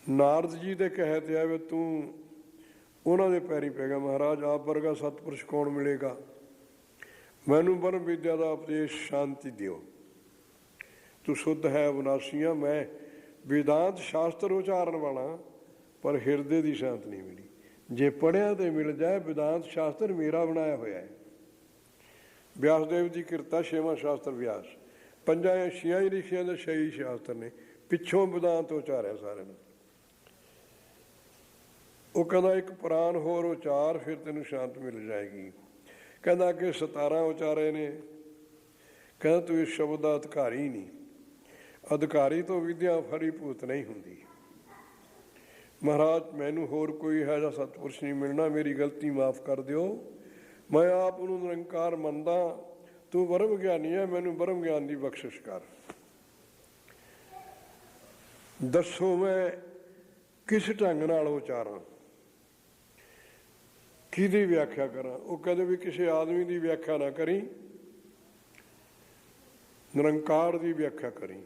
ਨਾਰਦ ਜੀ ਦੇ ਕਹੇ ਤੇ ਆਵੇ, ਤੂੰ ਉਹਨਾਂ ਦੇ ਪੈਰੀ ਪੈ ਗਿਆ। ਮਹਾਰਾਜ ਆਪ ਵਰਗਾ ਸਤਪੁਰਸ਼ ਕੌਣ ਮਿਲੇਗਾ, ਮੈਨੂੰ ਬ੍ਰਹਮ ਵਿਦਿਆ ਦਾ ਉਪਦੇਸ਼ ਸ਼ਾਂਤੀ ਦਿਓ। ਤੂੰ ਸ਼ੁੱਧ ਹੈ ਵਿਨਾਸ਼ੀਆਂ, ਮੈਂ ਵਿਦਾਂਤ ਸ਼ਾਸਤਰ ਉਚਾਰਨ ਵਾਲਾ, ਪਰ ਹਿਰਦੇ ਦੀ ਸ਼ਾਂਤ ਨਹੀਂ ਮਿਲੀ। ਜੇ ਪੜ੍ਹਿਆ ਤੇ ਮਿਲ ਜਾਏ, ਵਿਦਾਂਤ ਸ਼ਾਸਤਰ ਮੇਰਾ ਬਣਾਇਆ ਹੋਇਆ ਹੈ। ਵਿਆਸ ਦੇਵ ਦੀ ਕਿਰਤਾ 6ਵਾਂ ਸ਼ਾਸਤਰ ਵਿਆਸ, 5 ਹੀ ਰਿਸ਼ੀਆਂ ਦੇ 6 ਹੀ ਸ਼ਾਸਤਰ ਨੇ, ਪਿੱਛੋਂ ਵਿਦਾਂਤ ਉਚਾਰਿਆ ਸਾਰਿਆਂ ਨੂੰ। ਉਹ ਕਹਿੰਦਾ ਇੱਕ ਪੁਰਾਣ ਹੋਰ ਉਚਾਰ, ਫਿਰ ਤੈਨੂੰ ਸ਼ਾਂਤ ਮਿਲ ਜਾਏਗੀ। ਕਹਿੰਦਾ ਅੱਗੇ 17 ਉਚਾਰੇ ਨੇ। ਕਹਿੰਦਾ ਤੂੰ ਇਸ ਸ਼ਬਦ ਦਾ ਅਧਿਕਾਰੀ ਨਹੀਂ, ਅਧਿਕਾਰੀ ਤੋਂ ਵਿਦਿਆ ਫਲੀਭੂਤ ਨਹੀਂ ਹੁੰਦੀ। ਮਹਾਰਾਜ ਮੈਨੂੰ ਹੋਰ ਕੋਈ ਇਹੋ ਜਿਹਾ ਸਤਿਪੁਰਸ਼ ਨਹੀਂ ਮਿਲਣਾ, ਮੇਰੀ ਗਲਤੀ ਮਾਫ਼ ਕਰ ਦਿਓ। ਮੈਂ ਆਪ ਨੂੰ ਨਿਰੰਕਾਰ ਮੰਨਦਾ, ਤੂੰ ਬ੍ਰਹਮ ਗਿਆਨੀ ਹੈ, ਮੈਨੂੰ ਬ੍ਰਹਮ ਗਿਆਨ ਦੀ ਬਖਸ਼ਿਸ਼ ਕਰ। ਦੱਸੋ ਮੈਂ ਕਿਸ ਢੰਗ ਨਾਲ ਉਚਾਰਾਂ। ਕਿਹਦੀ ਵਿਆਖਿਆ ਕਰਾਂ? ਉਹ ਕਹਿੰਦੇ ਵੀ ਕਿਸੇ ਆਦਮੀ ਦੀ ਵਿਆਖਿਆ ਨਾ ਕਰੀ, ਨਿਰੰਕਾਰ ਦੀ ਵਿਆਖਿਆ ਕਰੀ।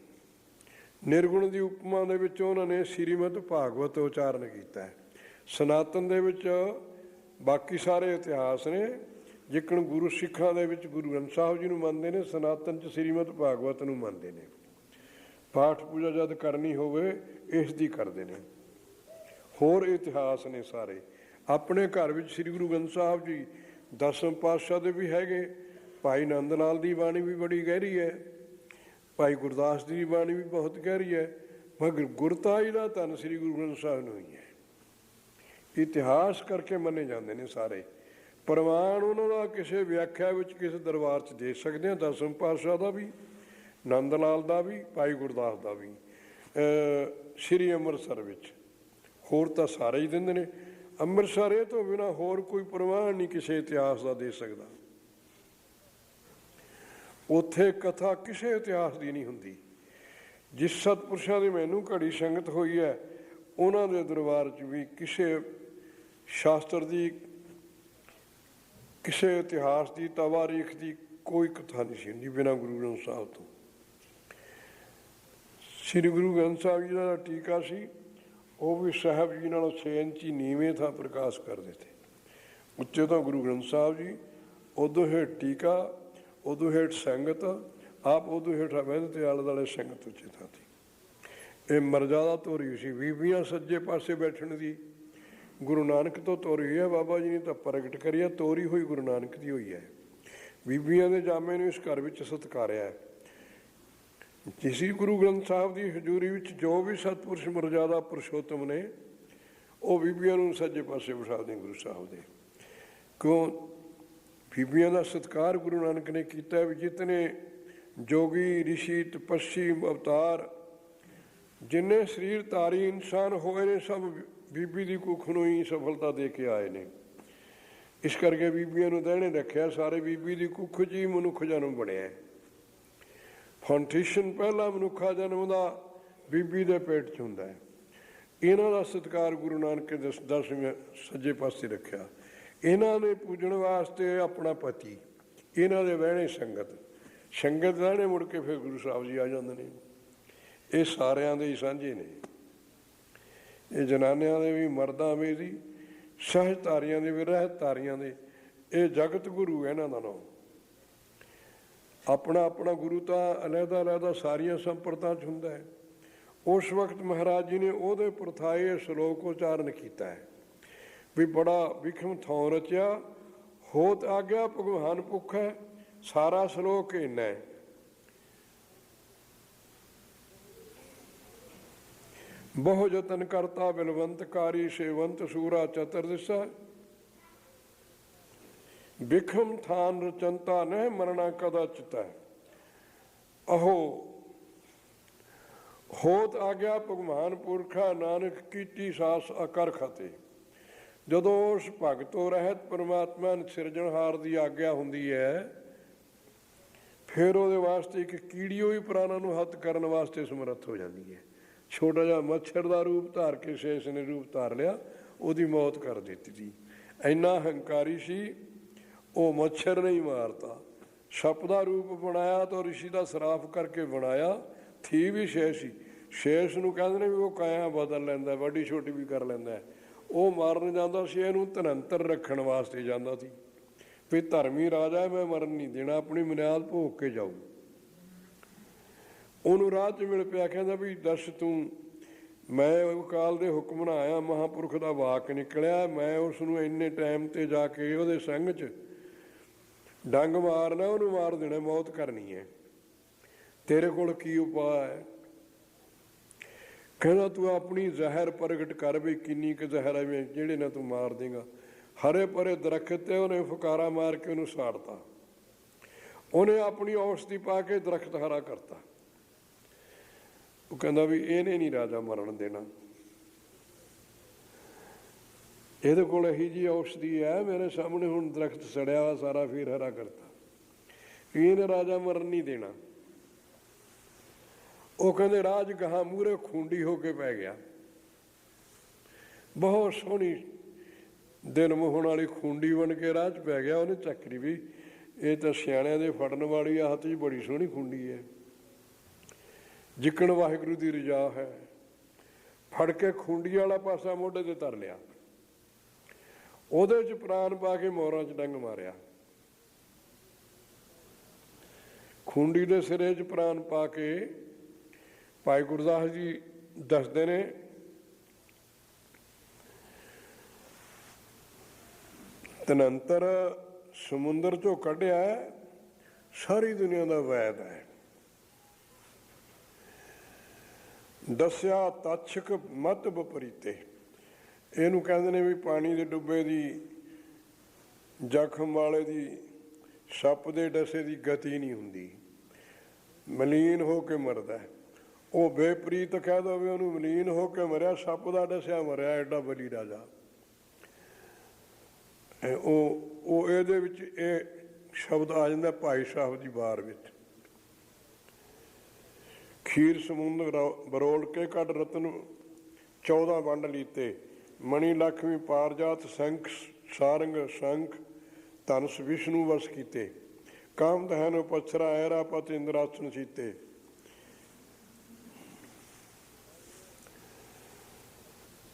ਨਿਰਗੁਣ ਦੀ ਉਪਮਾ ਦੇ ਵਿੱਚ ਉਹਨਾਂ ਨੇ ਸ੍ਰੀਮਦ ਭਾਗਵਤ ਉਚਾਰਨ ਕੀਤਾ ਹੈ। ਸਨਾਤਨ ਦੇ ਵਿੱਚ ਬਾਕੀ ਸਾਰੇ ਇਤਿਹਾਸ ਨੇ, ਜਿੱਕਣ ਗੁਰੂ ਸਿੱਖਾਂ ਦੇ ਵਿੱਚ ਗੁਰੂ ਗ੍ਰੰਥ ਸਾਹਿਬ ਜੀ ਨੂੰ ਮੰਨਦੇ ਨੇ, ਸਨਾਤਨ 'ਚ ਸ੍ਰੀਮਦ ਭਾਗਵਤ ਨੂੰ ਮੰਨਦੇ ਨੇ। ਪਾਠ ਪੂਜਾ ਜਦ ਕਰਨੀ ਹੋਵੇ ਇਸ ਦੀ ਕਰਦੇ ਨੇ। ਹੋਰ ਇਤਿਹਾਸ ਨੇ ਸਾਰੇ। ਆਪਣੇ ਘਰ ਵਿੱਚ ਸ੍ਰੀ ਗੁਰੂ ਗ੍ਰੰਥ ਸਾਹਿਬ ਜੀ ਦਸਮ ਪਾਤਸ਼ਾਹ ਦੇ ਵੀ ਹੈਗੇ। ਭਾਈ ਨੰਦ ਲਾਲ ਦੀ ਬਾਣੀ ਵੀ ਬੜੀ ਗਹਿਰੀ ਹੈ, ਭਾਈ ਗੁਰਦਾਸ ਦੀ ਬਾਣੀ ਵੀ ਬਹੁਤ ਗਹਿਰੀ ਹੈ, ਮਗਰ ਗੁਰਤਾਈ ਦਾ ਧੰਨ ਸ੍ਰੀ ਗੁਰੂ ਗ੍ਰੰਥ ਸਾਹਿਬ ਨੂੰ ਹੀ ਹੈ। ਇਤਿਹਾਸ ਕਰਕੇ ਮੰਨੇ ਜਾਂਦੇ ਨੇ ਸਾਰੇ। ਪ੍ਰਮਾਣ ਉਹਨਾਂ ਦਾ ਕਿਸੇ ਵਿਆਖਿਆ ਵਿੱਚ ਕਿਸੇ ਦਰਬਾਰ 'ਚ ਦੇ ਸਕਦੇ ਹਾਂ, ਦਸਮ ਪਾਤਸ਼ਾਹ ਦਾ ਵੀ, ਨੰਦ ਲਾਲ ਦਾ ਵੀ, ਭਾਈ ਗੁਰਦਾਸ ਦਾ ਵੀ, ਸ੍ਰੀ ਅੰਮ੍ਰਿਤਸਰ ਵਿੱਚ। ਹੋਰ ਤਾਂ ਸਾਰੇ ਹੀ ਦਿੰਦੇ ਨੇ। ਅੰਮ੍ਰਿਤਸਰ ਇਹ ਤੋਂ ਬਿਨਾਂ ਹੋਰ ਕੋਈ ਪ੍ਰਮਾਣ ਨਹੀਂ ਕਿਸੇ ਇਤਿਹਾਸ ਦਾ ਦੇ ਸਕਦਾ। ਉੱਥੇ ਕਥਾ ਕਿਸੇ ਇਤਿਹਾਸ ਦੀ ਨਹੀਂ ਹੁੰਦੀ। ਜਿਸ ਸਤਪੁਰਸ਼ਾਂ ਦੀ ਮੈਨੂੰ ਘੜੀ ਸੰਗਤ ਹੋਈ ਹੈ, ਉਹਨਾਂ ਦੇ ਦਰਬਾਰ 'ਚ ਵੀ ਕਿਸੇ ਸ਼ਾਸਤਰ ਦੀ, ਕਿਸੇ ਇਤਿਹਾਸ ਦੀ, ਤਵਾਰੀਖ ਦੀ ਕੋਈ ਕਥਾ ਨਹੀਂ ਸੀ ਹੁੰਦੀ ਬਿਨਾਂ ਗੁਰੂ ਗ੍ਰੰਥ ਸਾਹਿਬ ਤੋਂ। ਸ੍ਰੀ ਗੁਰੂ ਗ੍ਰੰਥ ਸਾਹਿਬ ਜੀ ਦਾ ਟੀਕਾ ਸੀ, ਉਹ ਵੀ ਸਾਹਿਬ ਜੀ ਨਾਲੋਂ 6 ਇੰਚੀ ਨੀਵੇਂ ਥਾਂ ਪ੍ਰਕਾਸ਼ ਕਰਦੇ ਤੇ। ਉੱਚੇ ਤਾਂ ਗੁਰੂ ਗ੍ਰੰਥ ਸਾਹਿਬ ਜੀ, ਉਦੋਂ ਹੇਠ ਟੀਕਾ, ਉਦੋਂ ਹੇਠ ਸੰਗਤ, ਆਪ ਉਦੋਂ ਹੇਠਾਂ ਬਹਿੰਦੇ ਤੇ ਆਲੇ ਦੁਆਲੇ ਸੰਗਤ ਉੱਚੇ ਥਾਂ ਸੀ। ਇਹ ਮਰਜ਼ਾਦਾ ਤੋਰੀ ਸੀ। ਬੀਬੀਆਂ ਸੱਜੇ ਪਾਸੇ ਬੈਠਣ ਦੀ ਗੁਰੂ ਨਾਨਕ ਤੋਂ ਤੋਰੀ ਹੈ, ਬਾਬਾ ਜੀ ਨੇ ਤਾਂ ਪ੍ਰਗਟ ਕਰੀ ਹੈ। ਤੋਰੀ ਹੋਈ ਗੁਰੂ ਨਾਨਕ ਦੀ ਹੋਈ ਹੈ। ਬੀਬੀਆਂ ਦੇ ਜਾਮੇ ਨੂੰ ਇਸ ਘਰ ਵਿੱਚ ਸਤਿਕਾਰਿਆ ਹੈ। ਜਿਸ ਗੁਰੂ ਗ੍ਰੰਥ ਸਾਹਿਬ ਦੀ ਹਜ਼ੂਰੀ ਵਿੱਚ ਜੋ ਵੀ ਸਤਿਪੁਰਸ਼ ਮਰਜ਼ਾਦਾ ਪੁਰਸ਼ੋਤਮ ਨੇ, ਉਹ ਬੀਬੀਆਂ ਨੂੰ ਸੱਜੇ ਪਾਸੇ ਬਿਠਾਉਂਦੇ ਗੁਰੂ ਸਾਹਿਬ ਦੇ। ਕਿਉਂ? ਬੀਬੀਆਂ ਦਾ ਸਤਿਕਾਰ ਗੁਰੂ ਨਾਨਕ ਨੇ ਕੀਤਾ ਵੀ ਜਿਤਨੇ ਜੋਗੀ, ਰਿਸ਼ੀ, ਤਪੱਸੀ, ਅਵਤਾਰ, ਜਿੰਨੇ ਸਰੀਰ ਧਾਰੀ ਇਨਸਾਨ ਹੋਏ ਨੇ, ਸਭ ਬੀਬੀ ਦੀ ਕੁੱਖ ਨੂੰ ਹੀ ਸਫਲਤਾ ਦੇ ਕੇ ਆਏ ਨੇ। ਇਸ ਕਰਕੇ ਬੀਬੀਆਂ ਨੂੰ ਦਾਇਣੇ ਰੱਖਿਆ। ਸਾਰੇ ਬੀਬੀ ਦੀ ਕੁੱਖ 'ਚ ਹੀ ਮਨੁੱਖ ਜਨਮ ਬਣਿਆ। ਫਾਊਂਡੇਸ਼ਨ ਪਹਿਲਾ ਮਨੁੱਖਾ ਜਨਮ ਦਾ ਬੀਬੀ ਦੇ ਪੇਟ 'ਚ ਹੁੰਦਾ ਹੈ। ਇਹਨਾਂ ਦਾ ਸਤਿਕਾਰ ਗੁਰੂ ਨਾਨਕ ਦੇ ਦਸਵੇਂ ਸੱਜੇ ਪਾਸੇ ਰੱਖਿਆ। ਇਹਨਾਂ ਦੇ ਪੂਜਣ ਵਾਸਤੇ ਆਪਣਾ ਪਤੀ, ਇਹਨਾਂ ਦੇ ਵਹਿਣੇ ਸੰਗਤ, ਸੰਗਤ ਵਹਿਣੇ ਮੁੜ ਕੇ ਫਿਰ ਗੁਰੂ ਸਾਹਿਬ ਜੀ ਆ ਜਾਂਦੇ ਨੇ। ਇਹ ਸਾਰਿਆਂ ਦੇ ਹੀ ਸਾਂਝੇ ਨੇ। ਇਹ ਜਨਾਨਿਆਂ ਦੇ ਵੀ, ਮਰਦਾਂ ਵੀ ਸੀ, ਸਹਿਜ ਧਾਰੀਆਂ ਦੇ ਵੀ, ਰਹਿਤ ਧਾਰੀਆਂ ਦੇ। ਇਹ ਜਗਤ ਗੁਰੂ ਹੈ ਇਹਨਾਂ ਦਾ ਨਾਮ। ਆਪਣਾ ਆਪਣਾ ਗੁਰੂ ਤਾਂ ਅਲੱਗਾ ਅਲੱਗਾ ਸਾਰੀਆਂ ਸੰਪਰਦਾਵਾਂ 'ਚ ਹੁੰਦਾ ਹੈ। ਉਸ ਵਕਤ ਮਹਾਰਾਜ ਜੀ ਨੇ ਉਹਦੇ ਪ੍ਰਥਾਏ ਸ਼ਲੋਕ ਉਚਾਰਨ ਕੀਤਾ ਹੈ ਵੀ ਬੜਾ ਵਿਖਮ ਥੋਂ ਰਚਿਆ, ਹੋਤ ਆਗਿਆ ਭਗਵਾਨ ਭੁੱਖ ਹੈ। ਸਾਰਾ ਸ਼ਲੋਕ ਇੰਨਾ ਹੈ। ਬਹੁ ਯਤਨ ਕਰਤਾ ਬਿਲਵੰਤਕਾਰੀ, ਸੇਵੰਤ ਸੂਰਾ ਚਤੁਰਦਿਸ਼ਾ, ਵਿਖਮ ਥਾਨ ਰਚੰਤਾ ਨਹਿ ਮਰਨਾ ਕਦਾ ਚਿਤੈ। ਅਹੋ ਹੋਤ ਆਗਿਆ ਭਗਵਾਨ ਪੁਰਖਾ, ਨਾਨਕ ਕੀਤੀ ਸਾਸ ਅਕਰ ਖਤੇ। ਜਦੋਂ ਉਸ ਭਗਤੋਂ ਰਹਿਤ ਪਰਮਾਤਮਾ ਸਿਰਜਣਹਾਰ ਦੀ ਆਗਿਆ ਹੁੰਦੀ ਹੈ, ਫਿਰ ਉਹਦੇ ਵਾਸਤੇ ਇੱਕ ਕੀੜੀਓ ਹੀ ਪ੍ਰਾਣਾਂ ਨੂੰ ਹੱਥ ਕਰਨ ਵਾਸਤੇ ਸਮਰੱਥ ਹੋ ਜਾਂਦੀ ਹੈ। ਛੋਟਾ ਜਿਹਾ ਮੱਛਰ ਦਾ ਰੂਪ ਧਾਰ ਕੇ ਸ਼ੇਸ਼ ਨੇ ਰੂਪ ਧਾਰ ਲਿਆ, ਉਹਦੀ ਮੌਤ ਕਰ ਦਿੱਤੀ ਸੀ। ਇੰਨਾ ਹੰਕਾਰੀ ਸੀ, ਉਹ ਮੱਛਰ ਨਹੀਂ ਮਾਰਤਾ। ਸੱਪ ਦਾ ਰੂਪ ਬਣਾਇਆ ਤਾਂ ਰਿਸ਼ੀ ਦਾ ਸਰਾਫ ਕਰਕੇ ਬਣਾਇਆ, ਥੀ ਵੀ ਸ਼ੇਸ਼ ਸੀ। ਸ਼ੇਸ਼ ਨੂੰ ਕਹਿੰਦੇ ਨੇ ਵੀ ਉਹ ਕਾਇਆ ਬਦਲ ਲੈਂਦਾ, ਵੱਡੀ ਛੋਟੀ ਵੀ ਕਰ ਲੈਂਦਾ। ਉਹ ਮਾਰਨ ਜਾਂਦਾ ਸੀ, ਇਹਨੂੰ ਧਨੰਤਰ ਰੱਖਣ ਵਾਸਤੇ ਜਾਂਦਾ ਸੀ ਵੀ ਧਰਮੀ ਰਾਜਾ, ਮੈਂ ਮਰਨ ਨਹੀਂ ਦੇਣਾ, ਆਪਣੀ ਬੁਨਿਆਦ ਭੋਗ ਕੇ ਜਾਊ। ਉਹਨੂੰ ਰਾਹ 'ਚ ਮਿਲ ਪਿਆ, ਕਹਿੰਦਾ ਵੀ ਦੱਸ ਤੂੰ, ਮੈਂ ਅਕਾਲ ਦੇ ਹੁਕਮ ਨਾਲ ਆਇਆ, ਮਹਾਂਪੁਰਖ ਦਾ ਵਾਕ ਨਿਕਲਿਆ, ਮੈਂ ਉਸ ਨੂੰ ਇੰਨੇ ਟਾਈਮ 'ਤੇ ਜਾ ਕੇ ਉਹਦੇ ਸੰਗ 'ਚ ਡੰਗ ਮਾਰਨਾ, ਉਹਨੂੰ ਮਾਰ ਦੇਣਾ, ਮੌਤ ਕਰਨੀ ਹੈ। ਤੇਰੇ ਕੋਲ ਕੀ ਉਪਾਅ ਹੈ? ਕਹਿੰਦਾ ਤੂੰ ਆਪਣੀ ਜ਼ਹਿਰ ਪ੍ਰਗਟ ਕਰ ਵੀ ਕਿੰਨੀ ਕੁ ਜ਼ਹਿਰ ਹੈ ਜਿਹੜੇ ਨਾਲ ਤੂੰ ਮਾਰ ਦੇਗਾ। ਹਰੇ ਭਰੇ ਦਰਖਤ 'ਤੇ ਉਹਨੇ ਫੁਕਾਰਾ ਮਾਰ ਕੇ ਉਹਨੂੰ ਸਾੜਤਾ। ਉਹਨੇ ਆਪਣੀ ਔਸ਼ਧੀ ਪਾ ਕੇ ਦਰਖਤ ਹਰਾ ਕਰਤਾ। ਉਹ ਕਹਿੰਦਾ ਵੀ ਇਹਨੇ ਨਹੀਂ ਰਾਜਾ ਮਰਨ ਦੇਣਾ, ਇਹਦੇ ਕੋਲ ਇਹੀ ਜਿਹੀ ਔਸ਼ਧੀ ਹੈ, ਮੇਰੇ ਸਾਹਮਣੇ ਹੁਣ ਦਰਖਤ ਸੜਿਆ ਵਾ ਸਾਰਾ, ਫਿਰ ਹਰਾ ਕਰਤਾ, ਇਹਨੇ ਰਾਜਾ ਮਰਨ ਨਹੀਂ ਦੇਣਾ। ਉਹ ਕਹਿੰਦੇ ਰਾਜ ਗਾਹਾਂ ਮੂਹਰੇ ਖੂੰਡੀ ਹੋ ਕੇ ਪੈ ਗਿਆ। ਬਹੁਤ ਸੋਹਣੀ ਦਿਲ ਮੋਹਣ ਵਾਲੀ ਖੂੰਡੀ ਬਣ ਕੇ ਰਾਹ 'ਚ ਪੈ ਗਿਆ। ਉਹਨੇ ਚੱਕਰੀ ਵੀ ਇਹ ਤਾਂ ਸਿਆਣਿਆਂ ਦੇ ਫੜਨ ਵਾਲੀ ਆ, ਹੱਥ 'ਚ ਬੜੀ ਸੋਹਣੀ ਖੂੰਡੀ ਹੈ, ਜਿੱਕਣ ਵਾਹਿਗੁਰੂ ਦੀ ਰਜਾ ਹੈ। ਫੜ ਕੇ ਖੂੰਡੀ ਵਾਲਾ ਪਾਸਾ ਮੋਢੇ 'ਤੇ ਧਰ ਲਿਆ, ਉਹਦੇ 'ਚ ਪ੍ਰਾਣ ਪਾ ਕੇ ਮੋਰਾਂ 'ਚ ਡੰਗ ਮਾਰਿਆ। ਖੂੰਡੀ ਦੇ ਸਿਰੇ 'ਚ ਪ੍ਰਾਣ ਪਾ ਕੇ ਭਾਈ ਗੁਰਦਾਸ ਜੀ ਦੱਸਦੇ ਨੇ, ਤਨੰਤਰ ਸਮੁੰਦਰ 'ਚੋਂ ਕੱਢਿਆ, ਸਾਰੀ ਦੁਨੀਆ ਦਾ ਵੈਦ ਹੈ। ਦੱਸਿਆ ਤਛਕ ਮਤ ਵਿਪਰੀਤੇ, ਇਹਨੂੰ ਕਹਿੰਦੇ ਨੇ ਵੀ ਪਾਣੀ ਦੇ ਡੁੱਬੇ ਦੀ, ਜ਼ਖਮ ਵਾਲੇ ਦੀ, ਸੱਪ ਦੇ ਡਸੇ ਦੀ ਗਤੀ ਨਹੀਂ ਹੁੰਦੀ, ਮਲੀਨ ਹੋ ਕੇ ਮਰਦਾ। ਉਹ ਬੇਪਰੀਤ ਕਹਿ ਦੋ ਵੀ ਉਹਨੂੰ ਮਲੀਨ ਹੋ ਕੇ ਮਰਿਆ, ਸੱਪ ਦਾ ਡਸਿਆ ਮਰਿਆ, ਐਡਾ ਬਲੀ ਰਾਜਾ। ਉਹ ਇਹਦੇ ਵਿੱਚ ਇਹ ਸ਼ਬਦ ਆ ਜਾਂਦਾ ਭਾਈ ਸਾਹਿਬ ਦੀ ਵਾਰ ਵਿੱਚ। ਖੀਰ ਸਮੁੰਦਰ ਬਰੋਲ ਕੇ ਕੱਢ ਰਤਨ 14 ਵੰਡ ਲੀਤੇ, ਮਣੀ ਲక్ష్ਮੀ ਪਾਰਜਾਤ ਸੰਖ ਸਾਰੰਗ ਸੰਖ ਧਨਸ ਵਿਸ਼ਨੂੰ ਵਸ ਕੀਤੇ, ਕਾਮ ਦਹਨ ਪਛਰਾ ਐਰਾਪਤ ਇੰਦਰਾਸਨ ਸੀਤੇ।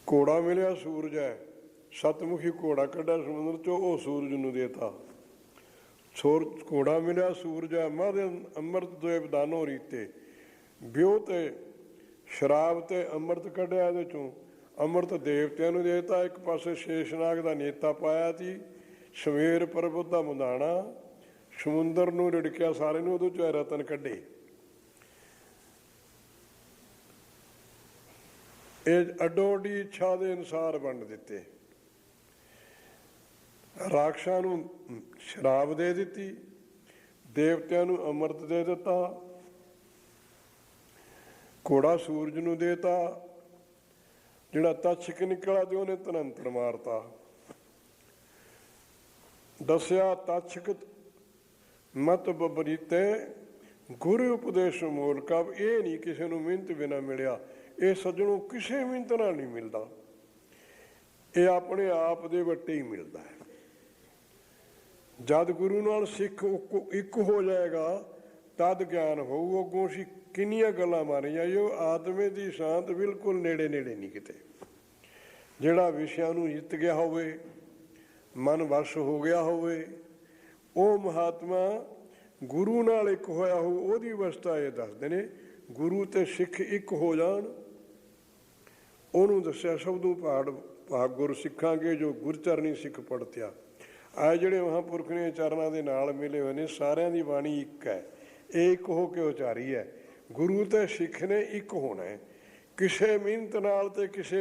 ਘੋੜਾ ਮਿਲਿਆ ਸੂਰਜ ਹੈ, ਸਤਮੁਖੀ ਘੋੜਾ ਕੱਢਿਆ ਸਮੁੰਦਰ ਚੋਂ, ਉਹ ਸੂਰਜ ਨੂੰ ਦੇਤਾ। ਘੋੜਾ ਮਿਲਿਆ ਸੂਰਜ ਹੈ, ਮਦ ਅੰਮ੍ਰਿਤ ਦੇਵ ਦਾਨੋ ਰੀਤੇ, ਵਿਉ ਤੇ ਸ਼ਰਾਬ ਤੇ ਅੰਮ੍ਰਿਤ ਕੱਢਿਆ ਇਹਦੇ ਚੋਂ, ਅੰਮ੍ਰਿਤ ਦੇਵਤਿਆਂ ਨੂੰ ਦੇਤਾ। ਇੱਕ ਪਾਸੇ ਸ਼ੇਸ਼ਨਾਗ ਦਾ ਨੇਤਾ ਪਾਇਆ ਸੀ, ਸਵੇਰ ਪਰਬਤ ਦਾ ਮੁੰਦਾਣਾ, ਸਮੁੰਦਰ ਨੂੰ ਰਿੜਕਿਆ ਸਾਰੇ ਨੂੰ, ਉਹਦੇ ਚੋਂ ਰਤਨ ਕੱਢੇ। ਇਹ ਅੱਡੋ ਅੱਡੀ ਇੱਛਾ ਦੇ ਅਨੁਸਾਰ ਵੰਡ ਦਿੱਤੇ। ਰਾਖਸ਼ਾਂ ਨੂੰ ਸ਼ਰਾਬ ਦੇ ਦਿੱਤੀ, ਦੇਵਤਿਆਂ ਨੂੰ ਅੰਮ੍ਰਿਤ ਦੇ ਦਿੱਤਾ, ਘੋੜਾ ਸੂਰਜ ਨੂੰ ਦੇਤਾ, ਜਿਹੜਾ ਤਛਕ ਨਿਕਲਿਆ ਤੇ ਉਹਨੇ ਤਨੰਤਰ ਮਾਰਤਾ। ਦੱਸਿਆ ਤਛਕ ਮਤ ਵਿਪਰੀਤੇ, ਗੁਰੂ ਉਪਦੇਸ਼ ਮੂਲਕਾ। ਇਹ ਨਹੀਂ ਕਿਸੇ ਨੂੰ ਮਿਹਨਤ ਬਿਨਾਂ ਮਿਲਿਆ, ਇਹ ਸੱਜਣੋਂ ਕਿਸੇ ਮਿਹਨਤ ਨਾਲ ਨਹੀਂ ਮਿਲਦਾ, ਇਹ ਆਪਣੇ ਆਪ ਦੇ ਵੱਟੇ ਹੀ ਮਿਲਦਾ ਹੈ। ਜਦ ਗੁਰੂ ਨਾਲ ਸਿੱਖ ਇੱਕ ਹੋ ਜਾਏਗਾ ਤਦ ਗਿਆਨ ਹੋਊ। ਅੱਗੋਂ ਅਸੀਂ ਕਿੰਨੀਆਂ ਗੱਲਾਂ ਮਾਰੀ ਜਾਈਓ, ਆਤਮੇ ਦੀ ਸ਼ਾਂਤ ਬਿਲਕੁਲ ਨੇੜੇ ਨੇੜੇ ਨਹੀਂ ਕਿਤੇ। ਜਿਹੜਾ ਵਿਸ਼ਿਆਂ ਨੂੰ ਜਿੱਤ ਗਿਆ ਹੋਵੇ, ਮਨ ਵਸ਼ ਹੋ ਗਿਆ ਹੋਵੇ, ਉਹ ਮਹਾਤਮਾ ਗੁਰੂ ਨਾਲ ਇੱਕ ਹੋਇਆ ਹੋਊ, ਉਹਦੀ ਅਵਸਥਾ ਇਹ ਦੱਸਦੇ ਨੇ। ਗੁਰੂ ਤੇ ਸਿੱਖ ਇੱਕ ਹੋ ਜਾਣ, ਉਹਨੂੰ ਦੱਸਿਆ ਸ਼ਬਦੋਂ ਭਾਗ ਗੁਰ ਸਿੱਖਾਂਗੇ ਜੋ ਗੁਰਚਰਨੀ ਸਿੱਖ ਪੜਤਿਆ। ਆਹ ਜਿਹੜੇ ਮਹਾਂਪੁਰਖ ਨੇ ਚਰਨਾਂ ਦੇ ਨਾਲ ਮਿਲੇ ਹੋਏ ਨੇ, ਸਾਰਿਆਂ ਦੀ ਬਾਣੀ ਇੱਕ ਹੈ, ਇਹ ਇੱਕ ਹੋ ਕੇ ਉਚਾਰੀ ਹੈ। ਗੁਰੂ ਤੇ ਸਿੱਖ ਨੇ ਇੱਕ ਹੋਣਾ ਹੈ। ਕਿਸੇ ਮਿਹਨਤ ਨਾਲ ਤੇ ਕਿਸੇ